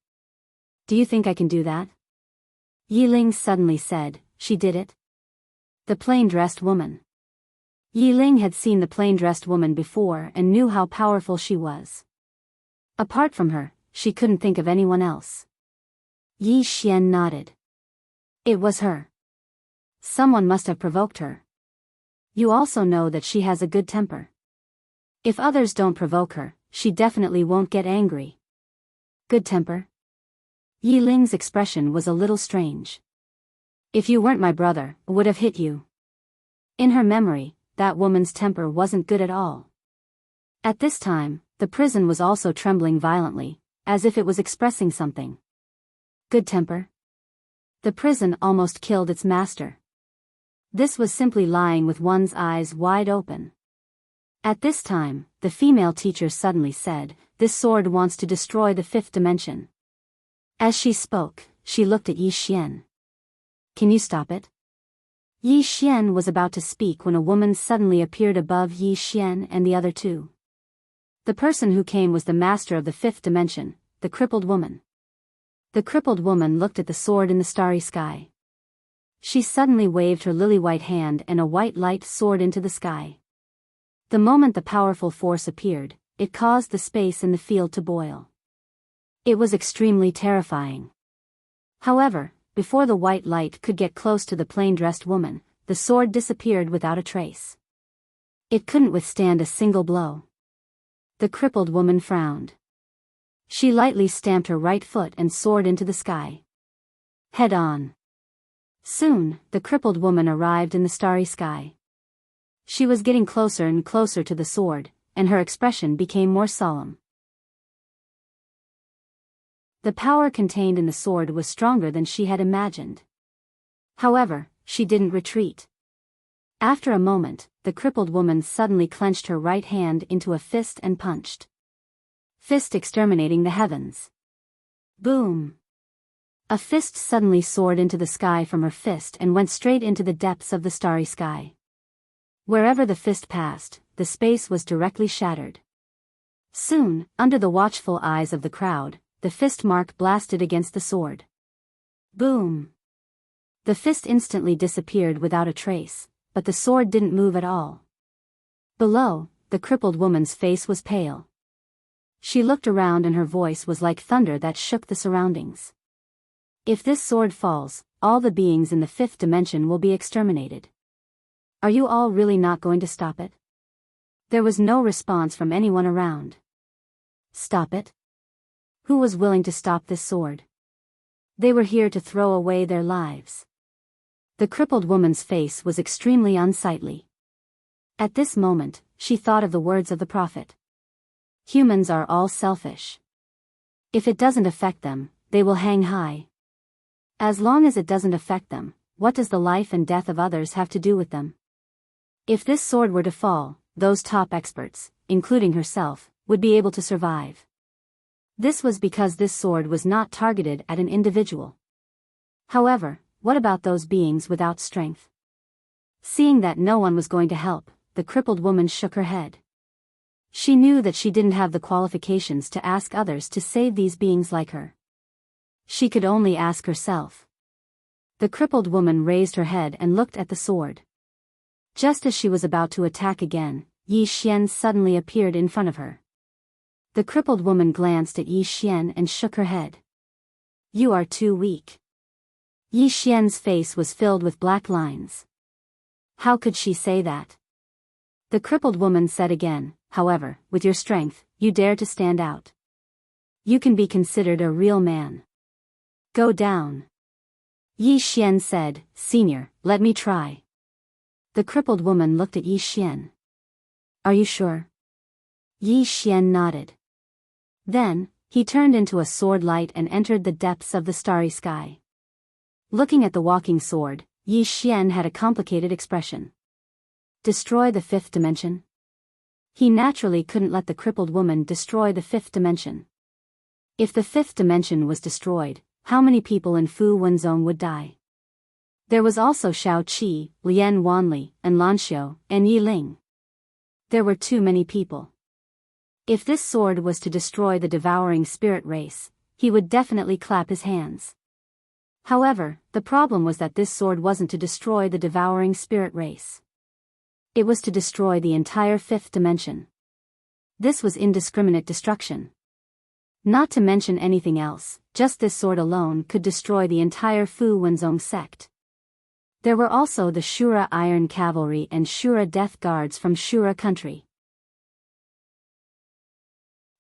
Do you think I can do that? Yi Ling suddenly said, she did it? The plain-dressed woman. Yi Ling had seen the plain-dressed woman before and knew how powerful she was. Apart from her, she couldn't think of anyone else. Yi Xian nodded. It was her. Someone must have provoked her. You also know that she has a good temper. If others don't provoke her, she definitely won't get angry. Good temper? Yi Ling's expression was a little strange. If you weren't my brother, I would have hit you. In her memory, that woman's temper wasn't good at all. At this time, the prison was also trembling violently, as if it was expressing something. Good temper? The prison almost killed its master. This was simply lying with one's eyes wide open. At this time, the female teacher suddenly said, this sword wants to destroy the fifth dimension. As she spoke, she looked at Yi Xian. Can you stop it? Yi Xian was about to speak when a woman suddenly appeared above Yi Xian and the other two. The person who came was the master of the fifth dimension, the crippled woman. The crippled woman looked at the sword in the starry sky. She suddenly waved her lily-white hand and a white light soared into the sky. The moment the powerful force appeared, it caused the space in the field to boil. It was extremely terrifying. However, before the white light could get close to the plain-dressed woman, the sword disappeared without a trace. It couldn't withstand a single blow. The crippled woman frowned. She lightly stamped her right foot and soared into the sky. Head on. Soon, the crippled woman arrived in the starry sky. She was getting closer and closer to the sword, and her expression became more solemn. The power contained in the sword was stronger than she had imagined. However, she didn't retreat. After a moment, the crippled woman suddenly clenched her right hand into a fist and punched. Fist exterminating the heavens. Boom! A fist suddenly soared into the sky from her fist and went straight into the depths of the starry sky. Wherever the fist passed, the space was directly shattered. Soon, under the watchful eyes of the crowd, the fist mark blasted against the sword. Boom! The fist instantly disappeared without a trace, but the sword didn't move at all. Below, the crippled woman's face was pale. She looked around and her voice was like thunder that shook the surroundings. If this sword falls, all the beings in the fifth dimension will be exterminated. Are you all really not going to stop it? There was no response from anyone around. Stop it? Who was willing to stop this sword? They were here to throw away their lives. The crippled woman's face was extremely unsightly. At this moment, she thought of the words of the prophet. Humans are all selfish. If it doesn't affect them, they will hang high. As long as it doesn't affect them, what does the life and death of others have to do with them? If this sword were to fall, those top experts, including herself, would be able to survive. This was because this sword was not targeted at an individual. However, what about those beings without strength? Seeing that no one was going to help, the crippled woman shook her head. She knew that she didn't have the qualifications to ask others to save these beings like her. She could only ask herself. The crippled woman raised her head and looked at the sword. Just as she was about to attack again, Yi Xian suddenly appeared in front of her. The crippled woman glanced at Yi Xian and shook her head. You are too weak. Yi Xian's face was filled with black lines. How could she say that? The crippled woman said again, however, with your strength, you dare to stand out. You can be considered a real man. Go down. Yi Xian said, Senior, let me try. The crippled woman looked at Yi Xian. Are you sure? Yi Xian nodded. Then, he turned into a sword light and entered the depths of the starry sky. Looking at the walking sword, Yi Xian had a complicated expression. Destroy the fifth dimension? He naturally couldn't let the crippled woman destroy the fifth dimension. If the fifth dimension was destroyed, how many people in Fu Wenzong would die? There was also Shao Qi, Lian Wanli, and Lan Xiu, and Yi Ling. There were too many people. If this sword was to destroy the devouring spirit race, he would definitely clap his hands. However, the problem was that this sword wasn't to destroy the devouring spirit race. It was to destroy the entire fifth dimension. This was indiscriminate destruction. Not to mention anything else, just this sword alone could destroy the entire Fu Wenzong sect. There were also the Shura Iron Cavalry and Shura Death Guards from Shura country.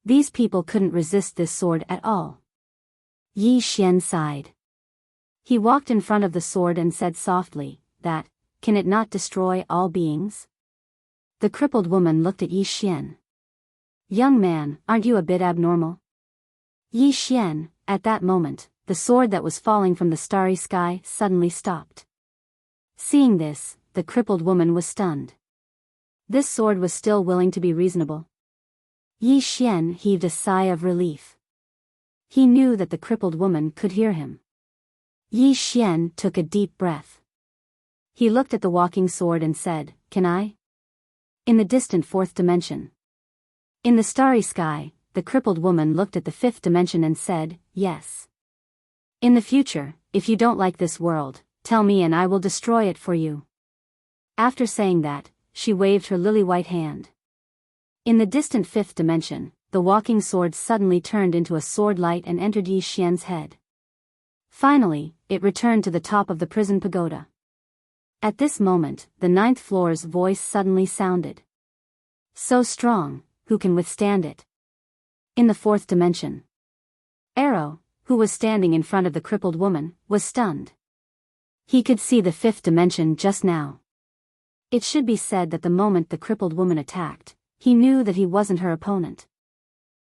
These people couldn't resist this sword at all. Yi Xian sighed. He walked in front of the sword and said softly, that, can it not destroy all beings? The crippled woman looked at Yi Xian. Young man, aren't you a bit abnormal? Yi Xian, at that moment, the sword that was falling from the starry sky suddenly stopped. Seeing this, the crippled woman was stunned. This sword was still willing to be reasonable. Yi Xian heaved a sigh of relief. He knew that the crippled woman could hear him. Yi Xian took a deep breath. He looked at the walking sword and said, Can I? In the distant fourth dimension. In the starry sky, the crippled woman looked at the fifth dimension and said, Yes. In the future, if you don't like this world, tell me and I will destroy it for you. After saying that, she waved her lily-white hand. In the distant fifth dimension, the walking sword suddenly turned into a sword light and entered Yi Xian's head. Finally, it returned to the top of the prison pagoda. At this moment, the ninth floor's voice suddenly sounded. So strong, who can withstand it? In the fourth dimension. Arrow, who was standing in front of the crippled woman, was stunned. He could see the fifth dimension just now. It should be said that the moment the crippled woman attacked, he knew that he wasn't her opponent.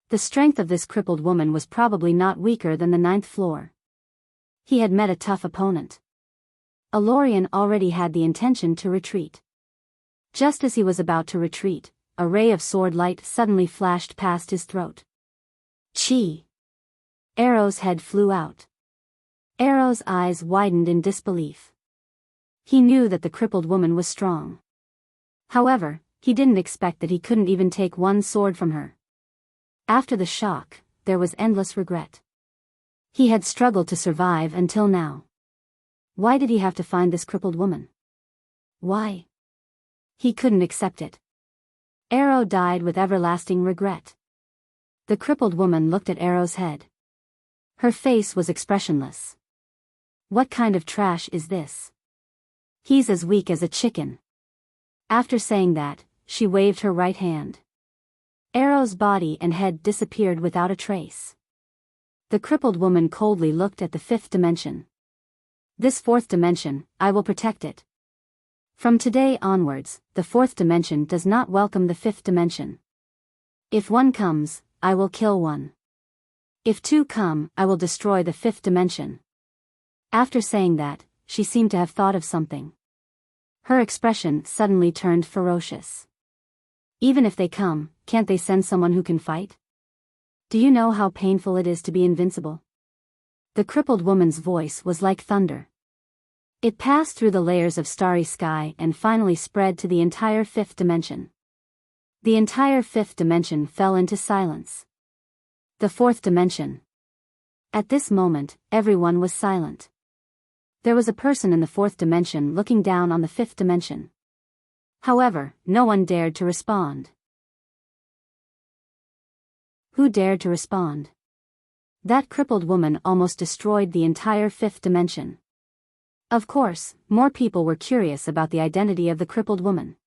The strength of this crippled woman was probably not weaker than the ninth floor. He had met a tough opponent. Alorian already had the intention to retreat. Just as he was about to retreat, a ray of sword light suddenly flashed past his throat. Chi! Arrow's head flew out. Arrow's eyes widened in disbelief. He knew that the crippled woman was strong. However, he didn't expect that he couldn't even take one sword from her. After the shock, there was endless regret. He had struggled to survive until now. Why did he have to find this crippled woman? Why? He couldn't accept it. Arrow died with everlasting regret. The crippled woman looked at Arrow's head. Her face was expressionless. What kind of trash is this? He's as weak as a chicken. After saying that, she waved her right hand. Arrow's body and head disappeared without a trace. The crippled woman coldly looked at the fifth dimension. This fourth dimension, I will protect it. From today onwards, the fourth dimension does not welcome the fifth dimension. If one comes, I will kill one. If two come, I will destroy the fifth dimension. After saying that, she seemed to have thought of something. Her expression suddenly turned ferocious. Even if they come, can't they send someone who can fight? Do you know how painful it is to be invincible? The crippled woman's voice was like thunder. It passed through the layers of starry sky and finally spread to the entire fifth dimension. The entire fifth dimension fell into silence. The fourth dimension. At this moment, everyone was silent. There was a person in the fourth dimension looking down on the fifth dimension. However, no one dared to respond. Who dared to respond? That crippled woman almost destroyed the entire fifth dimension. Of course, more people were curious about the identity of the crippled woman.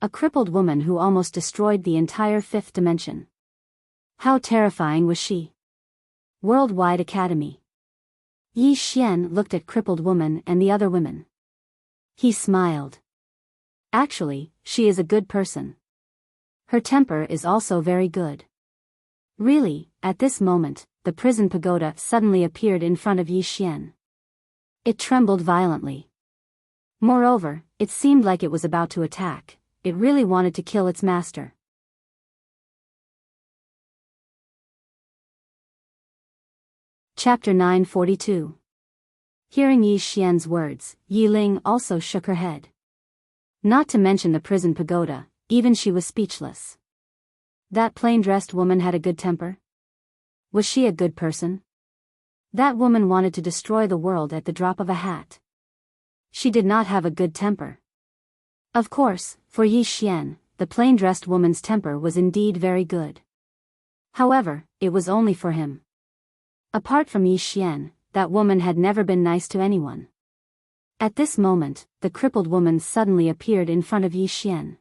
A crippled woman who almost destroyed the entire fifth dimension. How terrifying was she? Worldwide Academy. Yi Xian looked at crippled woman and the other women. He smiled. Actually, she is a good person. Her temper is also very good. Really, at this moment, the prison pagoda suddenly appeared in front of Yi Xian. It trembled violently. Moreover, it seemed like it was about to attack. It really wanted to kill its master. Chapter 942. Hearing Yi Xian's words, Yi Ling also shook her head. Not to mention the prison pagoda, even she was speechless. That plain-dressed woman had a good temper? Was she a good person? That woman wanted to destroy the world at the drop of a hat. She did not have a good temper. Of course, for Yi Xian, the plain-dressed woman's temper was indeed very good. However, it was only for him. Apart from Yi Xian, that woman had never been nice to anyone. At this moment, the crippled woman suddenly appeared in front of Yi Xian.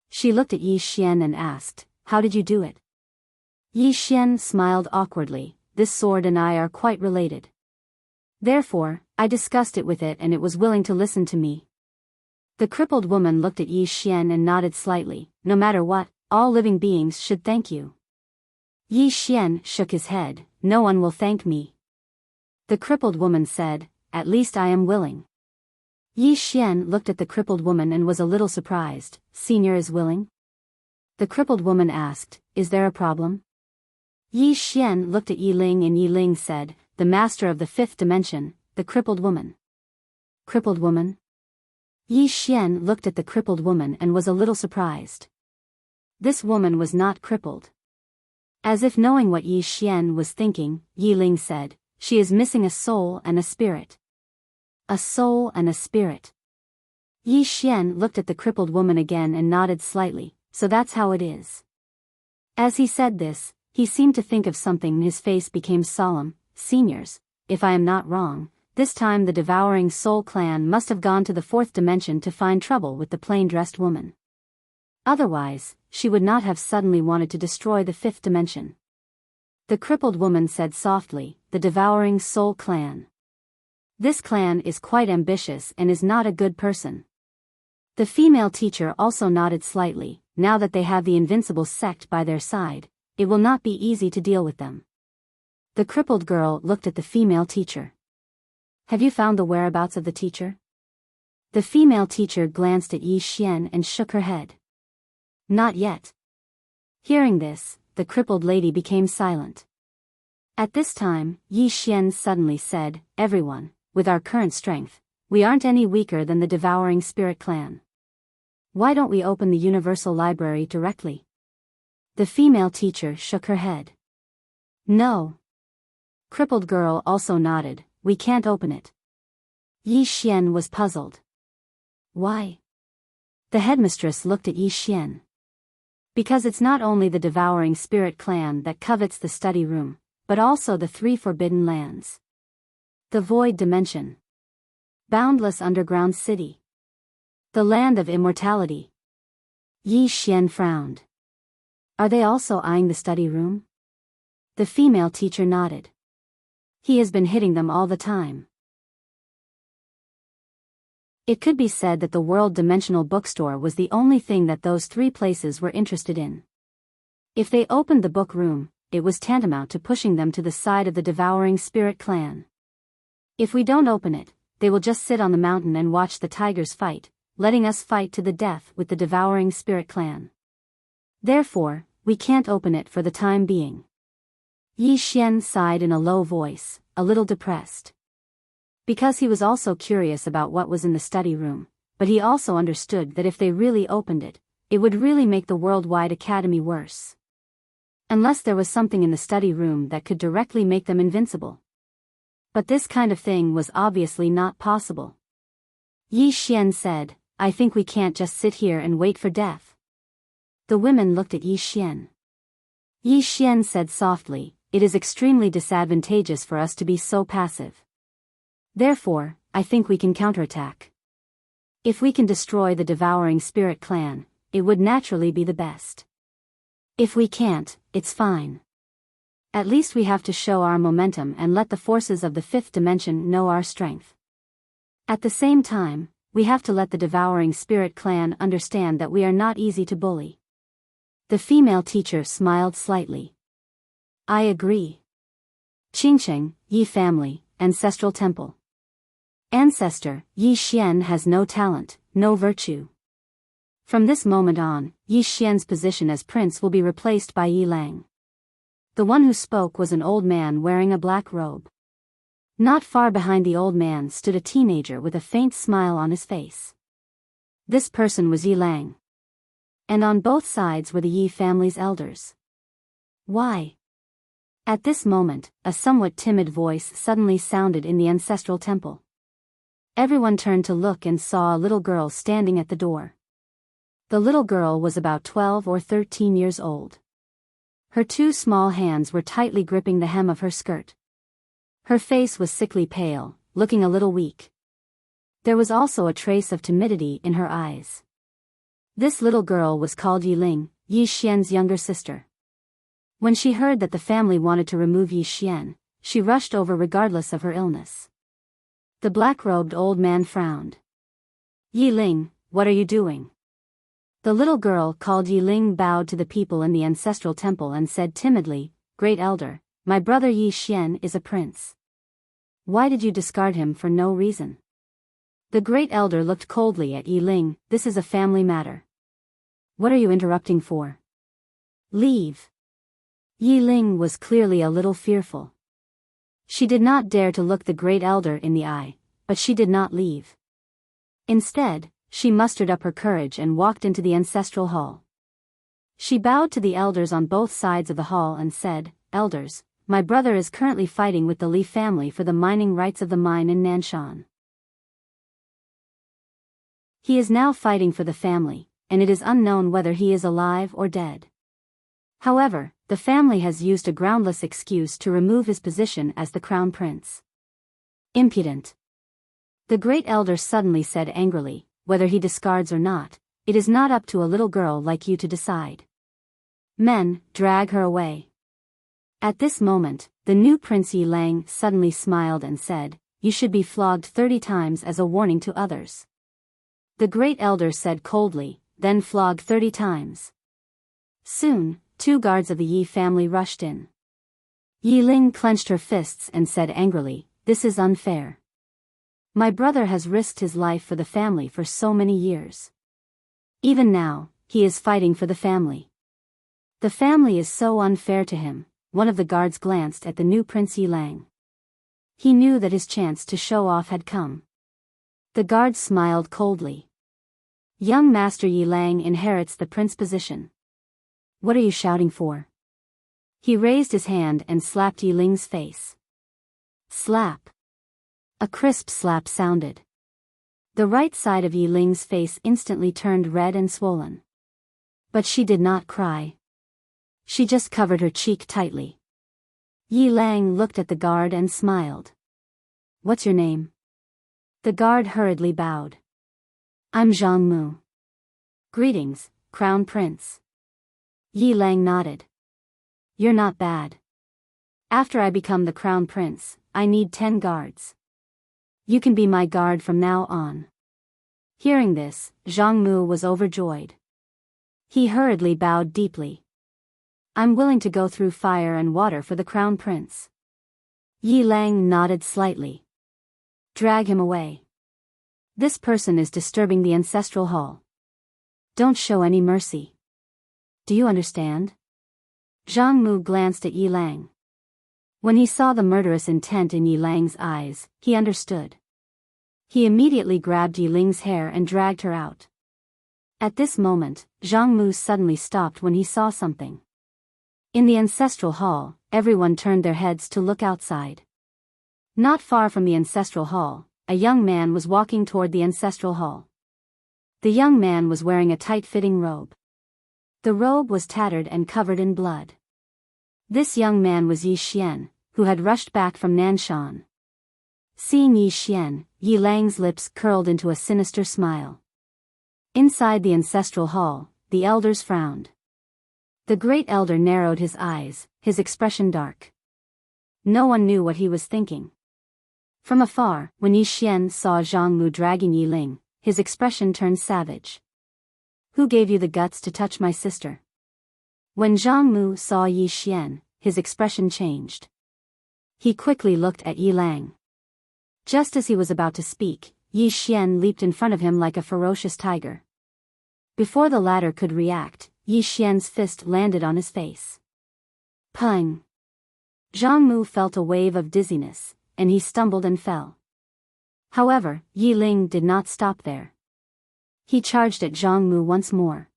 She looked at Yi Xian and asked, "How did you do it?" Yi Xian smiled awkwardly. "This sword and I are quite related. Therefore, I discussed it with it and it was willing to listen to me." The crippled woman looked at Yi Xian and nodded slightly. "No matter what, all living beings should thank you." Yi Xian shook his head. "No one will thank me." The crippled woman said, "At least I am willing." Yi Xian looked at the crippled woman and was a little surprised. "Senior is willing?" The crippled woman asked, "Is there a problem?" Yi Xian looked at Yi Ling and Yi Ling said, "The master of the fifth dimension, the crippled woman." Crippled woman? Yi Xian looked at the crippled woman and was a little surprised. This woman was not crippled. As if knowing what Yi Xian was thinking, Yi Ling said, "She is missing a soul and a spirit." A soul and a spirit. Yi Xian looked at the crippled woman again and nodded slightly. "So that's how it is." As he said this, he seemed to think of something and his face became solemn. "Seniors, if I am not wrong, this time the Devouring Soul clan must have gone to the fourth dimension to find trouble with the plain-dressed woman. Otherwise, she would not have suddenly wanted to destroy the fifth dimension." The crippled woman said softly, "The Devouring Soul clan. This clan is quite ambitious and is not a good person." The female teacher also nodded slightly. Now that they have the invincible sect by their side, it will not be easy to deal with them. The crippled girl looked at the female teacher. "Have you found the whereabouts of the teacher?" The female teacher glanced at Yi Xian and shook her head. "Not yet." Hearing this, the crippled lady became silent. At this time, Yi Xian suddenly said, "Everyone, with our current strength, we aren't any weaker than the Devouring Spirit clan. Why don't we open the Universal Library directly?" The female teacher shook her head. "No." Crippled girl also nodded. "We can't open it." Yi Xian was puzzled. "Why?" The headmistress looked at Yi Xian. "Because it's not only the Devouring Spirit clan that covets the study room, but also the three forbidden lands. The Void Dimension. Boundless Underground City. The Land of Immortality." Yi Xian frowned. "Are they also eyeing the study room?" The female teacher nodded. "He has been hitting them all the time." It could be said that the World Dimensional Bookstore was the only thing that those three places were interested in. If they opened the book room, it was tantamount to pushing them to the side of the Devouring Spirit clan. "If we don't open it, they will just sit on the mountain and watch the tigers fight, letting us fight to the death with the devouring spirit clan. Therefore, we can't open it for the time being." Yi Xian sighed in a low voice, a little depressed. Because he was also curious about what was in the study room, but he also understood that if they really opened it, it would really make the worldwide academy worse. Unless there was something in the study room that could directly make them invincible. But this kind of thing was obviously not possible. Yi Xian said, "I think we can't just sit here and wait for death." The women looked at Yi Xian. Yi Xian said softly, "It is extremely disadvantageous for us to be so passive. Therefore, I think we can counterattack. If we can destroy the devouring spirit clan, it would naturally be the best. If we can't, it's fine. At least we have to show our momentum and let the forces of the fifth dimension know our strength. At the same time, we have to let the devouring spirit clan understand that we are not easy to bully." The female teacher smiled slightly. "I agree. Qingcheng, Yi family, ancestral temple. Ancestor, Yi Xian has no talent, no virtue. From this moment on, Yi Xian's position as prince will be replaced by Yi Lang." The one who spoke was an old man wearing a black robe. Not far behind the old man stood a teenager with a faint smile on his face. This person was Yi Lang. And on both sides were the Yi family's elders. "Why?" At this moment, a somewhat timid voice suddenly sounded in the ancestral temple. Everyone turned to look and saw a little girl standing at the door. The little girl was about 12 or 13 years old. Her two small hands were tightly gripping the hem of her skirt. Her face was sickly pale, looking a little weak. There was also a trace of timidity in her eyes. This little girl was called Yi Ling, Yi Xian's younger sister. When she heard that the family wanted to remove Yi Xian, she rushed over regardless of her illness. The black-robed old man frowned. "Yi Ling, what are you doing?" The little girl called Yi Ling bowed to the people in the ancestral temple and said timidly, "Great elder, my brother Yi Xian is a prince. Why did you discard him for no reason?" The great elder looked coldly at Yi Ling. "This is a family matter. What are you interrupting for? Leave." Yi Ling was clearly a little fearful. She did not dare to look the great elder in the eye, but she did not leave. Instead, she mustered up her courage and walked into the ancestral hall. She bowed to the elders on both sides of the hall and said, "Elders, my brother is currently fighting with the Li family for the mining rights of the mine in Nanshan. He is now fighting for the family, and it is unknown whether he is alive or dead. However, the family has used a groundless excuse to remove his position as the crown prince. Impudent." The great elder suddenly said angrily, "Whether he discards or not, it is not up to a little girl like you to decide. Men, drag her away." At this moment, the new Prince Yi Lang suddenly smiled and said, "You should be flogged 30 times as a warning to others." The great elder said coldly, "Then flog 30 times." Soon, 2 guards of the Yi family rushed in. Yi Ling clenched her fists and said angrily, "This is unfair. My brother has risked his life for the family for so many years. Even now, he is fighting for the family. The family is so unfair to him." One of the guards glanced at the new Prince Yi Lang. He knew that his chance to show off had come. The guard smiled coldly. "Young Master Yi Lang inherits the prince position. What are you shouting for?" He raised his hand and slapped Yi Ling's face. Slap. A crisp slap sounded. The right side of Yi Ling's face instantly turned red and swollen. But she did not cry. She just covered her cheek tightly. Yi Lang looked at the guard and smiled. "What's your name?" The guard hurriedly bowed. "I'm Zhang Mu." "Greetings, Crown Prince." Yi Lang nodded. "You're not bad. After I become the Crown Prince, I need 10 guards. You can be my guard from now on." Hearing this, Zhang Mu was overjoyed. He hurriedly bowed deeply. "I'm willing to go through fire and water for the Crown Prince." Yi Lang nodded slightly. Drag him away. This person is disturbing the ancestral hall. Don't show any mercy. Do you understand? Zhang Mu glanced at Yi Lang. When he saw the murderous intent in Yi Lang's eyes, he understood. He immediately grabbed Yi Ling's hair and dragged her out. At this moment, Zhang Mu suddenly stopped when he saw something. In the ancestral hall, everyone turned their heads to look outside. Not far from the ancestral hall, a young man was walking toward the ancestral hall. The young man was wearing a tight-fitting robe. The robe was tattered and covered in blood. This young man was Yi Xian, who had rushed back from Nanshan. Seeing Yi Xian, Yi Lang's lips curled into a sinister smile. Inside the ancestral hall, the elders frowned. The great elder narrowed his eyes, his expression dark. No one knew what he was thinking. From afar, when Yi Xian saw Zhang Mu dragging Yi Ling, his expression turned savage. Who gave you the guts to touch my sister? When Zhang Mu saw Yi Xian, his expression changed. He quickly looked at Yi Lang. Just as he was about to speak, Yi Xian leaped in front of him like a ferocious tiger. Before the latter could react, Yi Xian's fist landed on his face. Pung! Zhang Mu felt a wave of dizziness, and he stumbled and fell. However, Yi Ling did not stop there. He charged at Zhang Mu once more.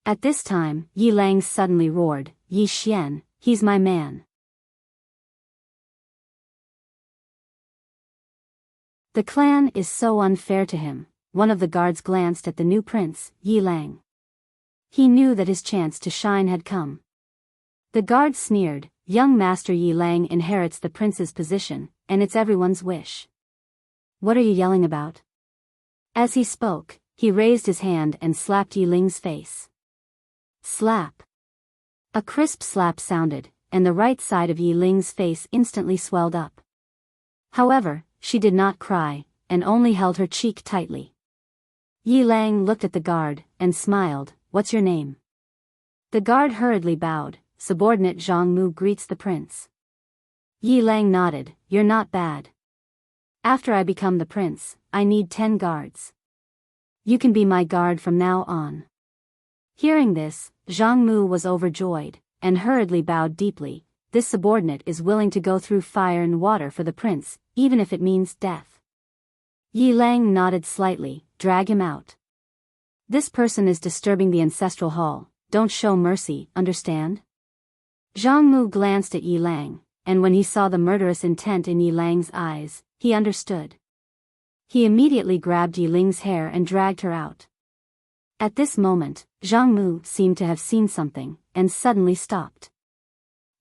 At this time, Yi Lang suddenly roared, Yi Xian, he's my man. The clan is so unfair to him. One of the guards glanced at the new prince, Yi Lang. He knew that his chance to shine had come. The guard sneered, young master Yi Lang inherits the prince's position, and it's everyone's wish. What are you yelling about? As he spoke, he raised his hand and slapped Yi Ling's face. Slap. A crisp slap sounded, and the right side of Yi Ling's face instantly swelled up. However, she did not cry, and only held her cheek tightly. Yi Lang looked at the guard, and smiled, what's your name? The guard hurriedly bowed, subordinate Zhang Mu greets the prince. Yi Lang nodded, you're not bad. After I become the prince, I need 10 guards. You can be my guard from now on. Hearing this, Zhang Mu was overjoyed, and hurriedly bowed deeply. This subordinate is willing to go through fire and water for the prince, even if it means death. Yi Lang nodded slightly, drag him out. This person is disturbing the ancestral hall, don't show mercy, understand? Zhang Mu glanced at Yi Lang, and when he saw the murderous intent in Yi Lang's eyes, he understood. He immediately grabbed Yi Ling's hair and dragged her out. At this moment, Zhang Mu seemed to have seen something, and suddenly stopped.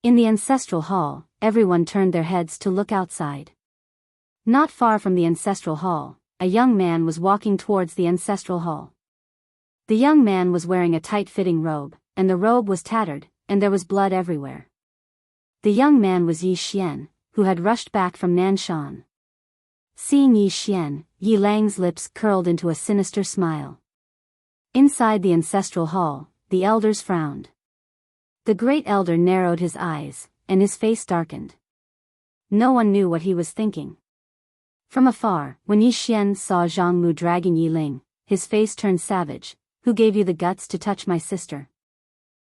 In the ancestral hall, everyone turned their heads to look outside. Not far from the ancestral hall, a young man was walking towards the ancestral hall. The young man was wearing a tight-fitting robe, and the robe was tattered, and there was blood everywhere. The young man was Yi Xian, who had rushed back from Nanshan. Seeing Yi Xian, Yi Lang's lips curled into a sinister smile. Inside the ancestral hall, the elders frowned. The great elder narrowed his eyes, and his face darkened. No one knew what he was thinking. From afar, when Yi Xian saw Zhang Mu dragging Yi Ling, his face turned savage. Who gave you the guts to touch my sister?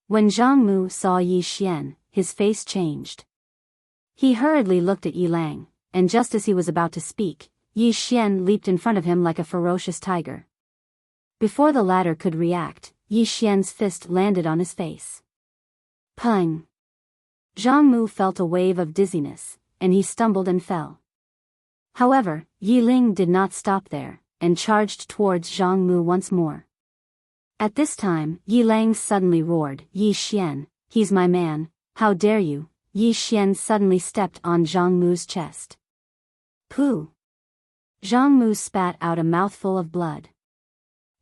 When Zhang Mu saw Yi Xian, his face changed. He hurriedly looked at Yi Lang, and just as he was about to speak, Yi Xian leaped in front of him like a ferocious tiger. Before the latter could react, Yi Xian's fist landed on his face. Pung! Zhang Mu felt a wave of dizziness, and he stumbled and fell. However, Yi Ling did not stop there, and charged towards Zhang Mu once more. At this time, Yi Lang suddenly roared, Yi Xian, he's my man, how dare you? Yi Xian suddenly stepped on Zhang Mu's chest. Pooh! Zhang Mu spat out a mouthful of blood.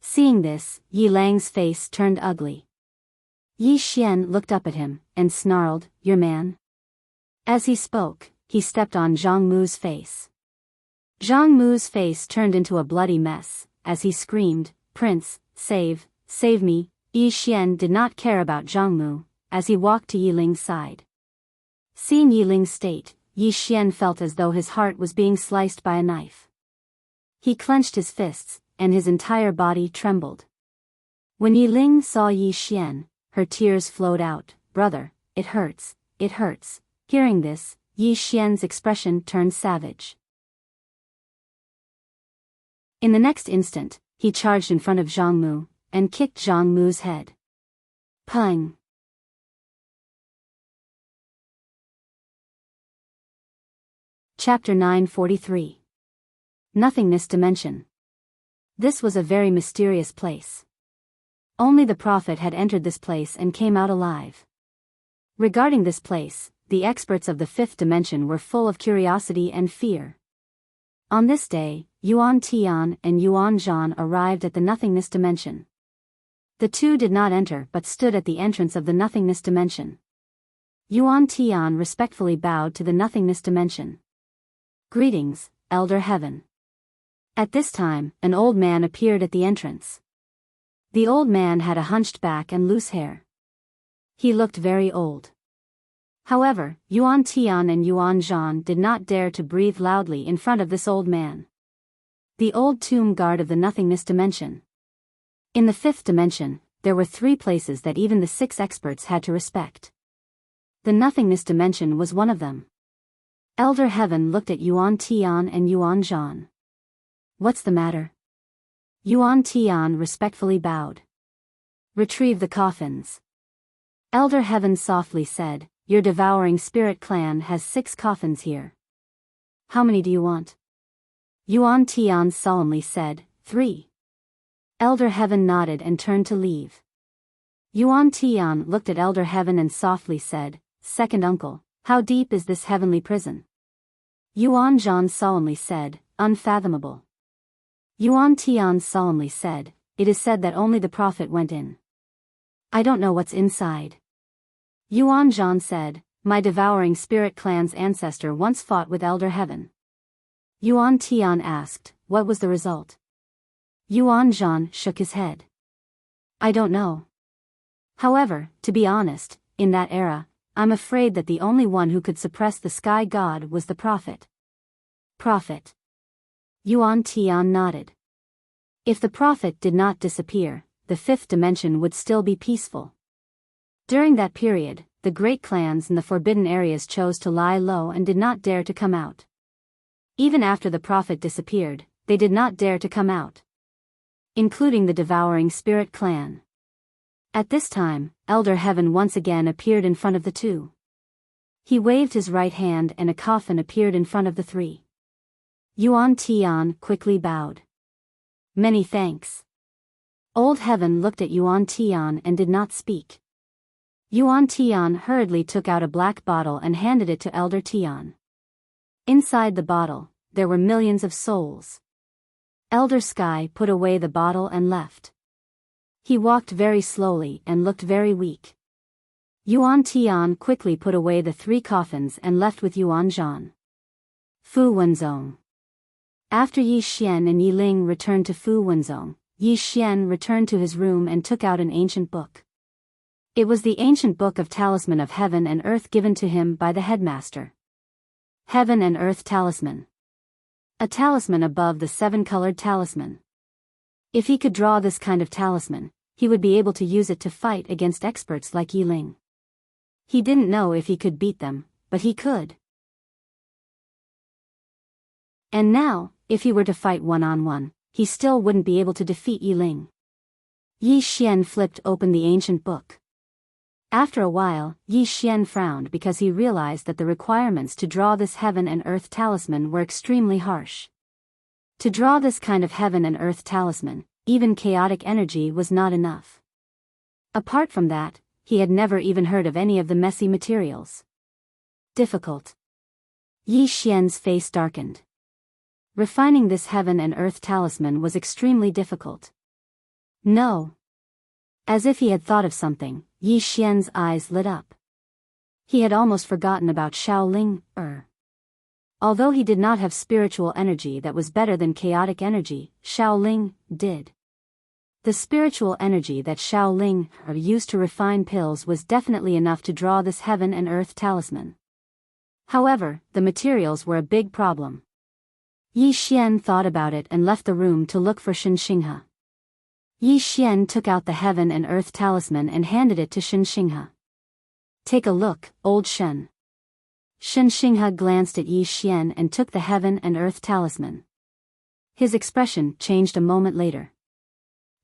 Seeing this, Yi Lang's face turned ugly. Yi Xian looked up at him, and snarled, your man? As he spoke, he stepped on Zhang Mu's face. Zhang Mu's face turned into a bloody mess, as he screamed, Prince, save me. Yi Xian did not care about Zhang Mu, as he walked to Yi Ling's side. Seeing Yi Ling's state, Yi Xian felt as though his heart was being sliced by a knife. He clenched his fists, and his entire body trembled. When Yi Ling saw Yi Xian, her tears flowed out. "Brother, it hurts, it hurts." Hearing this, Yi Xian's expression turned savage. In the next instant, he charged in front of Zhang Mu, and kicked Zhang Mu's head. Pang! Chapter 943. Nothingness Dimension. This was a very mysterious place. Only the Prophet had entered this place and came out alive. Regarding this place, the experts of the fifth dimension were full of curiosity and fear. On this day, Yuan Tian and Yuan Zhan arrived at the nothingness dimension. The two did not enter but stood at the entrance of the nothingness dimension. Yuan Tian respectfully bowed to the nothingness dimension. "Greetings, Elder Heaven." At this time, an old man appeared at the entrance. The old man had a hunched back and loose hair. He looked very old. However, Yuan Tian and Yuan Zhan did not dare to breathe loudly in front of this old man. The old tomb guard of the nothingness dimension. In the fifth dimension, there were 3 places that even the 6 experts had to respect. The nothingness dimension was one of them. Elder Heaven looked at Yuan Tian and Yuan Zhan. "What's the matter?" Yuan Tian respectfully bowed. "Retrieve the coffins." Elder Heaven softly said, "Your devouring spirit clan has 6 coffins here. How many do you want?" Yuan Tian solemnly said, 3. Elder Heaven nodded and turned to leave. Yuan Tian looked at Elder Heaven and softly said, "Second uncle, how deep is this heavenly prison?" Yuan Zhan solemnly said, "Unfathomable." Yuan Tian solemnly said, "It is said that only the Prophet went in. I don't know what's inside." Yuan Zhan said, "My devouring spirit clan's ancestor once fought with Elder Heaven." Yuan Tian asked, "What was the result?" Yuan Zhan shook his head. "I don't know. However, to be honest, in that era, I'm afraid that the only one who could suppress the sky god was the Prophet." "Prophet?" Yuan Tian nodded. If the Prophet did not disappear, the fifth dimension would still be peaceful. During that period, the great clans in the forbidden areas chose to lie low and did not dare to come out. Even after the Prophet disappeared, they did not dare to come out, including the devouring spirit clan. At this time, Elder Heaven once again appeared in front of the 2. He waved his right hand and a coffin appeared in front of the 3. Yuan Tian quickly bowed. "Many thanks." Old Heaven looked at Yuan Tian and did not speak. Yuan Tian hurriedly took out a black bottle and handed it to Elder Tian. Inside the bottle, there were millions of souls. Elder Sky put away the bottle and left. He walked very slowly and looked very weak. Yuan Tian quickly put away the 3 coffins and left with Yuan Zhan. Fu Wenzong. After Yi Xian and Yi Ling returned to Fu Wenzong, Yi Xian returned to his room and took out an ancient book. It was the ancient book of Talisman of Heaven and Earth given to him by the headmaster. Heaven and Earth Talisman. A talisman above the 7-colored talisman. If he could draw this kind of talisman, he would be able to use it to fight against experts like Yi Ling. He didn't know if he could beat them, but he could. And now, if he were to fight one-on-one, he still wouldn't be able to defeat Yi Ling. Yi Xian flipped open the ancient book. After a while, Yi Xian frowned because he realized that the requirements to draw this heaven and earth talisman were extremely harsh. To draw this kind of heaven and earth talisman, even chaotic energy was not enough. Apart from that, he had never even heard of any of the messy materials. Difficult. Yi Xian's face darkened. Refining this heaven and earth talisman was extremely difficult. No. As if he had thought of something, Yi Xian's eyes lit up. He had almost forgotten about Shaoling. Although he did not have spiritual energy that was better than chaotic energy, Shaoling did. The spiritual energy that Shaoling used to refine pills was definitely enough to draw this heaven and earth talisman. However, the materials were a big problem. Yi Xian thought about it and left the room to look for Xinxinghe. Yi Xian took out the Heaven and Earth talisman and handed it to Xinxinghe. Take a look, old Shen. Xinxinghe glanced at Yi Xian and took the Heaven and Earth talisman. His expression changed a moment later.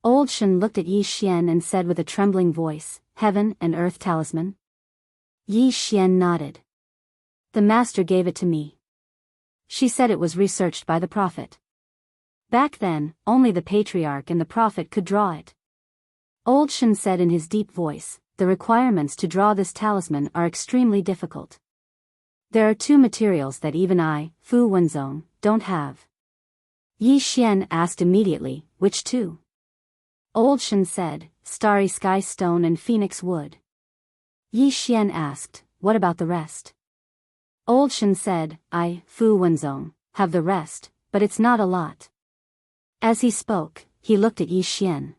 Old Shen looked at Yi Xian and said with a trembling voice, Heaven and Earth talisman? Yi Xian nodded. The master gave it to me. She said it was researched by the prophet. Back then, only the patriarch and the prophet could draw it. Old Shen said in his deep voice, the requirements to draw this talisman are extremely difficult. There are two materials that even I, Fu Wenzong, don't have. Yi Xian asked immediately, which two? Old Shen said, Starry Sky Stone and Phoenix Wood. Yi Xian asked, what about the rest? Old Shen said, I, Fu Wenzong, have the rest, but it's not a lot. As he spoke, he looked at Yi Xian.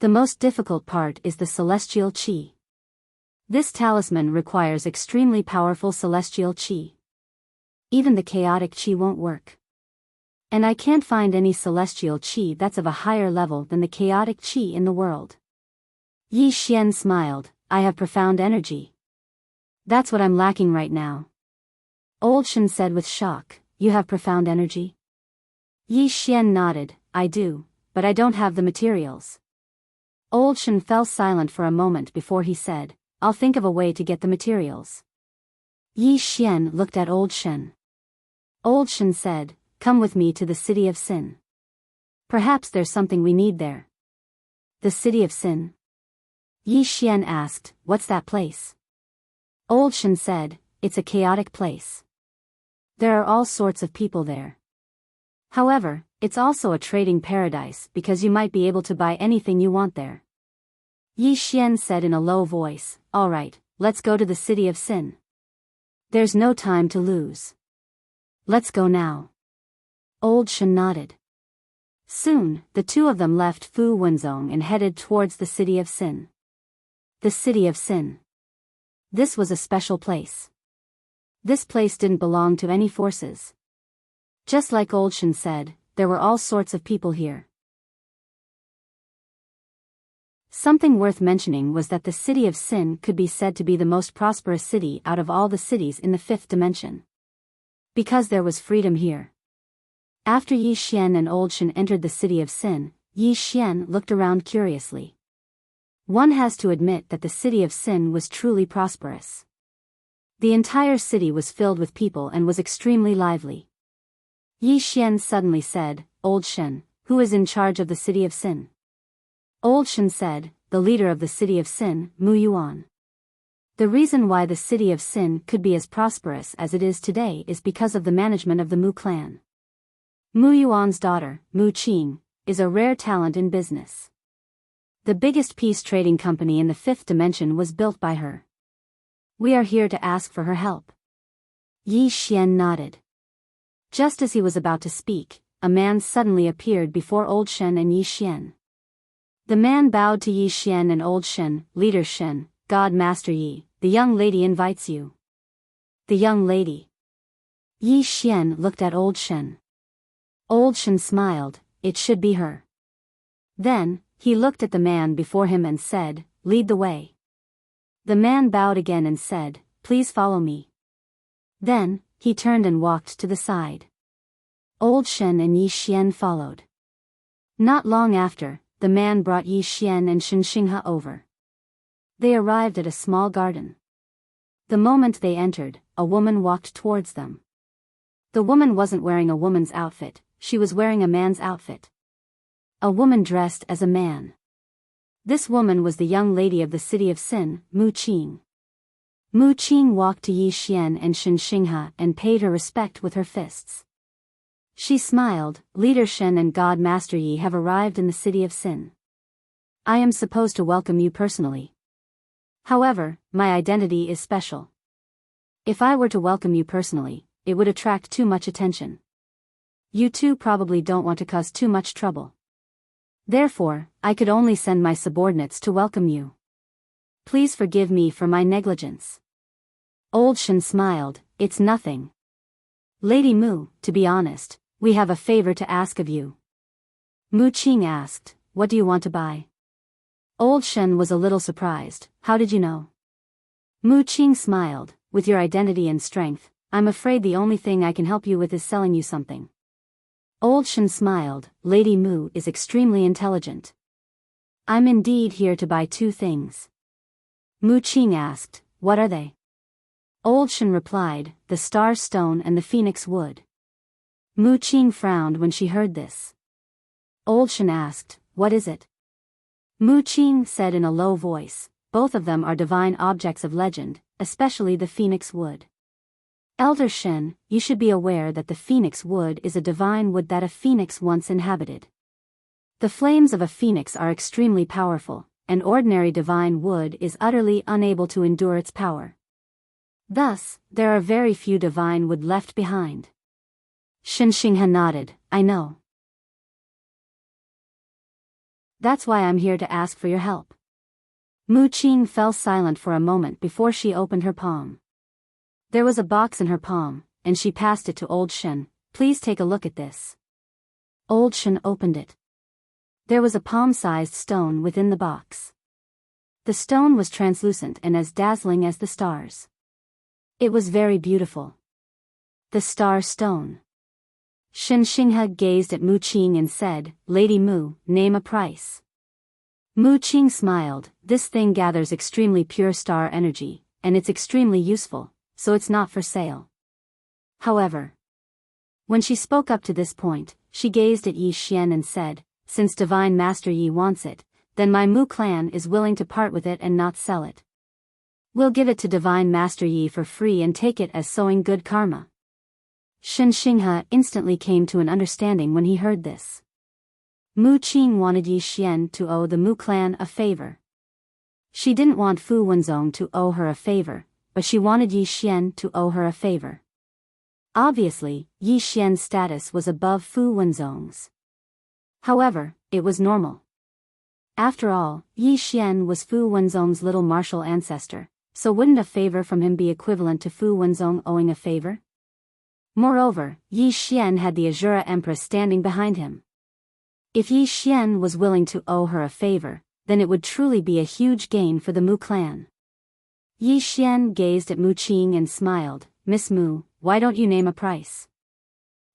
The most difficult part is the celestial qi. This talisman requires extremely powerful celestial qi. Even the chaotic qi won't work. And I can't find any celestial qi that's of a higher level than the chaotic qi in the world. Yi Xian smiled, I have profound energy. That's what I'm lacking right now. Old Shen said with shock, you have profound energy? Yi Xian nodded, I do, but I don't have the materials. Old Shen fell silent for a moment before he said, I'll think of a way to get the materials. Yi Xian looked at Old Shen. Old Shen said, come with me to the city of Sin. Perhaps there's something we need there. The city of Sin? Yi Xian asked, what's that place? Old Shen said, it's a chaotic place. There are all sorts of people there. However, it's also a trading paradise because you might be able to buy anything you want there. Yi Xian said in a low voice, all right, let's go to the city of Sin. There's no time to lose. Let's go now. Old Shen nodded. Soon, the two of them left Fu Wenzong and headed towards the city of Sin. The city of Sin. This was a special place. This place didn't belong to any forces. Just like Old Shen said, there were all sorts of people here. Something worth mentioning was that the city of Sin could be said to be the most prosperous city out of all the cities in the fifth dimension. Because there was freedom here. After Yi Xian and Old Shen entered the city of Sin, Yi Xian looked around curiously. One has to admit that the city of Sin was truly prosperous. The entire city was filled with people and was extremely lively. Yi Xian suddenly said, Old Shen, who is in charge of the city of Sin? Old Shen said, the leader of the city of Sin, Mu Yuan. The reason why the city of Sin could be as prosperous as it is today is because of the management of the Mu clan. Mu Yuan's daughter, Mu Qing, is a rare talent in business. The biggest peace trading company in the fifth dimension was built by her. We are here to ask for her help. Yi Xian nodded. Just as he was about to speak, a man suddenly appeared before Old Shen and Yi Xian. The man bowed to Yi Xian and Old Shen, Leader Shen, God Master Yi, the young lady invites you. The young lady. Yi Xian looked at Old Shen. Old Shen smiled, it should be her. Then, he looked at the man before him and said, lead the way. The man bowed again and said, please follow me. Then, he turned and walked to the side. Old Shen and Yi Xian followed. Not long after, the man brought Yi Xian and Xinxinghe over. They arrived at a small garden. The moment they entered, a woman walked towards them. The woman wasn't wearing a woman's outfit, she was wearing a man's outfit. A woman dressed as a man. This woman was the young lady of the city of Sin, Mu Qing. Mu Qing walked to Yi Xian and Xinxinghe and paid her respect with her fists. She smiled, Leader Shen and God Master Yi have arrived in the city of Sin. I am supposed to welcome you personally. However, my identity is special. If I were to welcome you personally, it would attract too much attention. You two probably don't want to cause too much trouble. Therefore, I could only send my subordinates to welcome you. Please forgive me for my negligence. Old Shen smiled, "It's nothing. Lady Mu, to be honest, we have a favor to ask of you." Mu Qing asked, "What do you want to buy?" Old Shen was a little surprised, "How did you know?" Mu Qing smiled, "With your identity and strength, I'm afraid the only thing I can help you with is selling you something." Old Shen smiled, "Lady Mu is extremely intelligent. I'm indeed here to buy two things." Mu Qing asked, "What are they?" Old Shen replied, "The star stone and the phoenix wood." Mu Qing frowned when she heard this. Old Shen asked, "What is it?" Mu Qing said in a low voice, "Both of them are divine objects of legend, especially the phoenix wood. Elder Shen, you should be aware that the phoenix wood is a divine wood that a phoenix once inhabited. The flames of a phoenix are extremely powerful, and ordinary divine wood is utterly unable to endure its power. Thus, there are very few divine wood left behind." Shen Xinghe nodded, "I know. That's why I'm here to ask for your help." Mu Qing fell silent for a moment before she opened her palm. There was a box in her palm, and she passed it to Old Shen. "Please take a look at this." Old Shen opened it. There was a palm-sized stone within the box. The stone was translucent and as dazzling as the stars. It was very beautiful. The star stone. Shen Xinghe gazed at Mu Qing and said, "Lady Mu, name a price." Mu Qing smiled, "This thing gathers extremely pure star energy, and it's extremely useful, so it's not for sale." However, when she spoke up to this point, she gazed at Yi Xian and said, "Since Divine Master Yi wants it, then my Mu clan is willing to part with it and not sell it. We'll give it to Divine Master Yi for free and take it as sowing good karma." Shen Xinghe instantly came to an understanding when he heard this. Mu Qing wanted Yi Xian to owe the Mu clan a favor. She didn't want Fu Wenzong to owe her a favor, but she wanted Yi Xian to owe her a favor. Obviously, Yi Xian's status was above Fu Wenzong's. However, it was normal. After all, Yi Xian was Fu Wenzong's little martial ancestor, so wouldn't a favor from him be equivalent to Fu Wenzong owing a favor? Moreover, Yi Xian had the Azura Empress standing behind him. If Yi Xian was willing to owe her a favor, then it would truly be a huge gain for the Mu clan. Yi Xian gazed at Mu Qing and smiled, "Miss Mu, why don't you name a price?"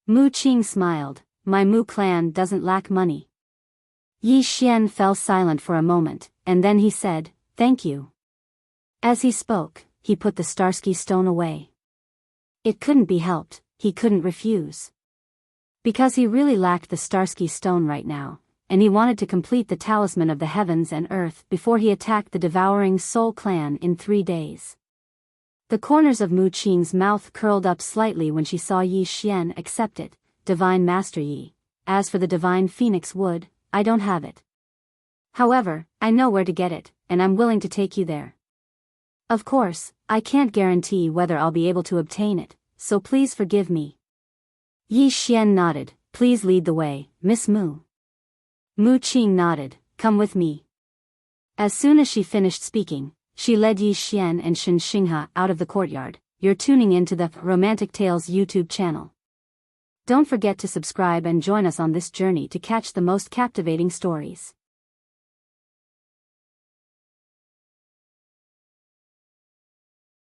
Mu Qing smiled, "My Mu clan doesn't lack money." Yi Xian fell silent for a moment, and then he said, "Thank you." As he spoke, he put the Starsky stone away. It couldn't be helped, he couldn't refuse. Because he really lacked the Starsky stone right now, and he wanted to complete the talisman of the heavens and earth before he attacked the devouring Soul clan in 3 days. The corners of Mu Qing's mouth curled up slightly when she saw Yi Xian accept it. "Divine Master Yi, as for the divine phoenix wood, I don't have it. However, I know where to get it, and I'm willing to take you there. Of course, I can't guarantee whether I'll be able to obtain it, so please forgive me." Yi Xian nodded, "Please lead the way, Miss Mu." Mu Qing nodded, "Come with me." As soon as she finished speaking, she led Yi Xian and Shen Xinghe out of the courtyard. You're tuning into the Romantic Tales YouTube channel. Don't forget to subscribe and join us on this journey to catch the most captivating stories.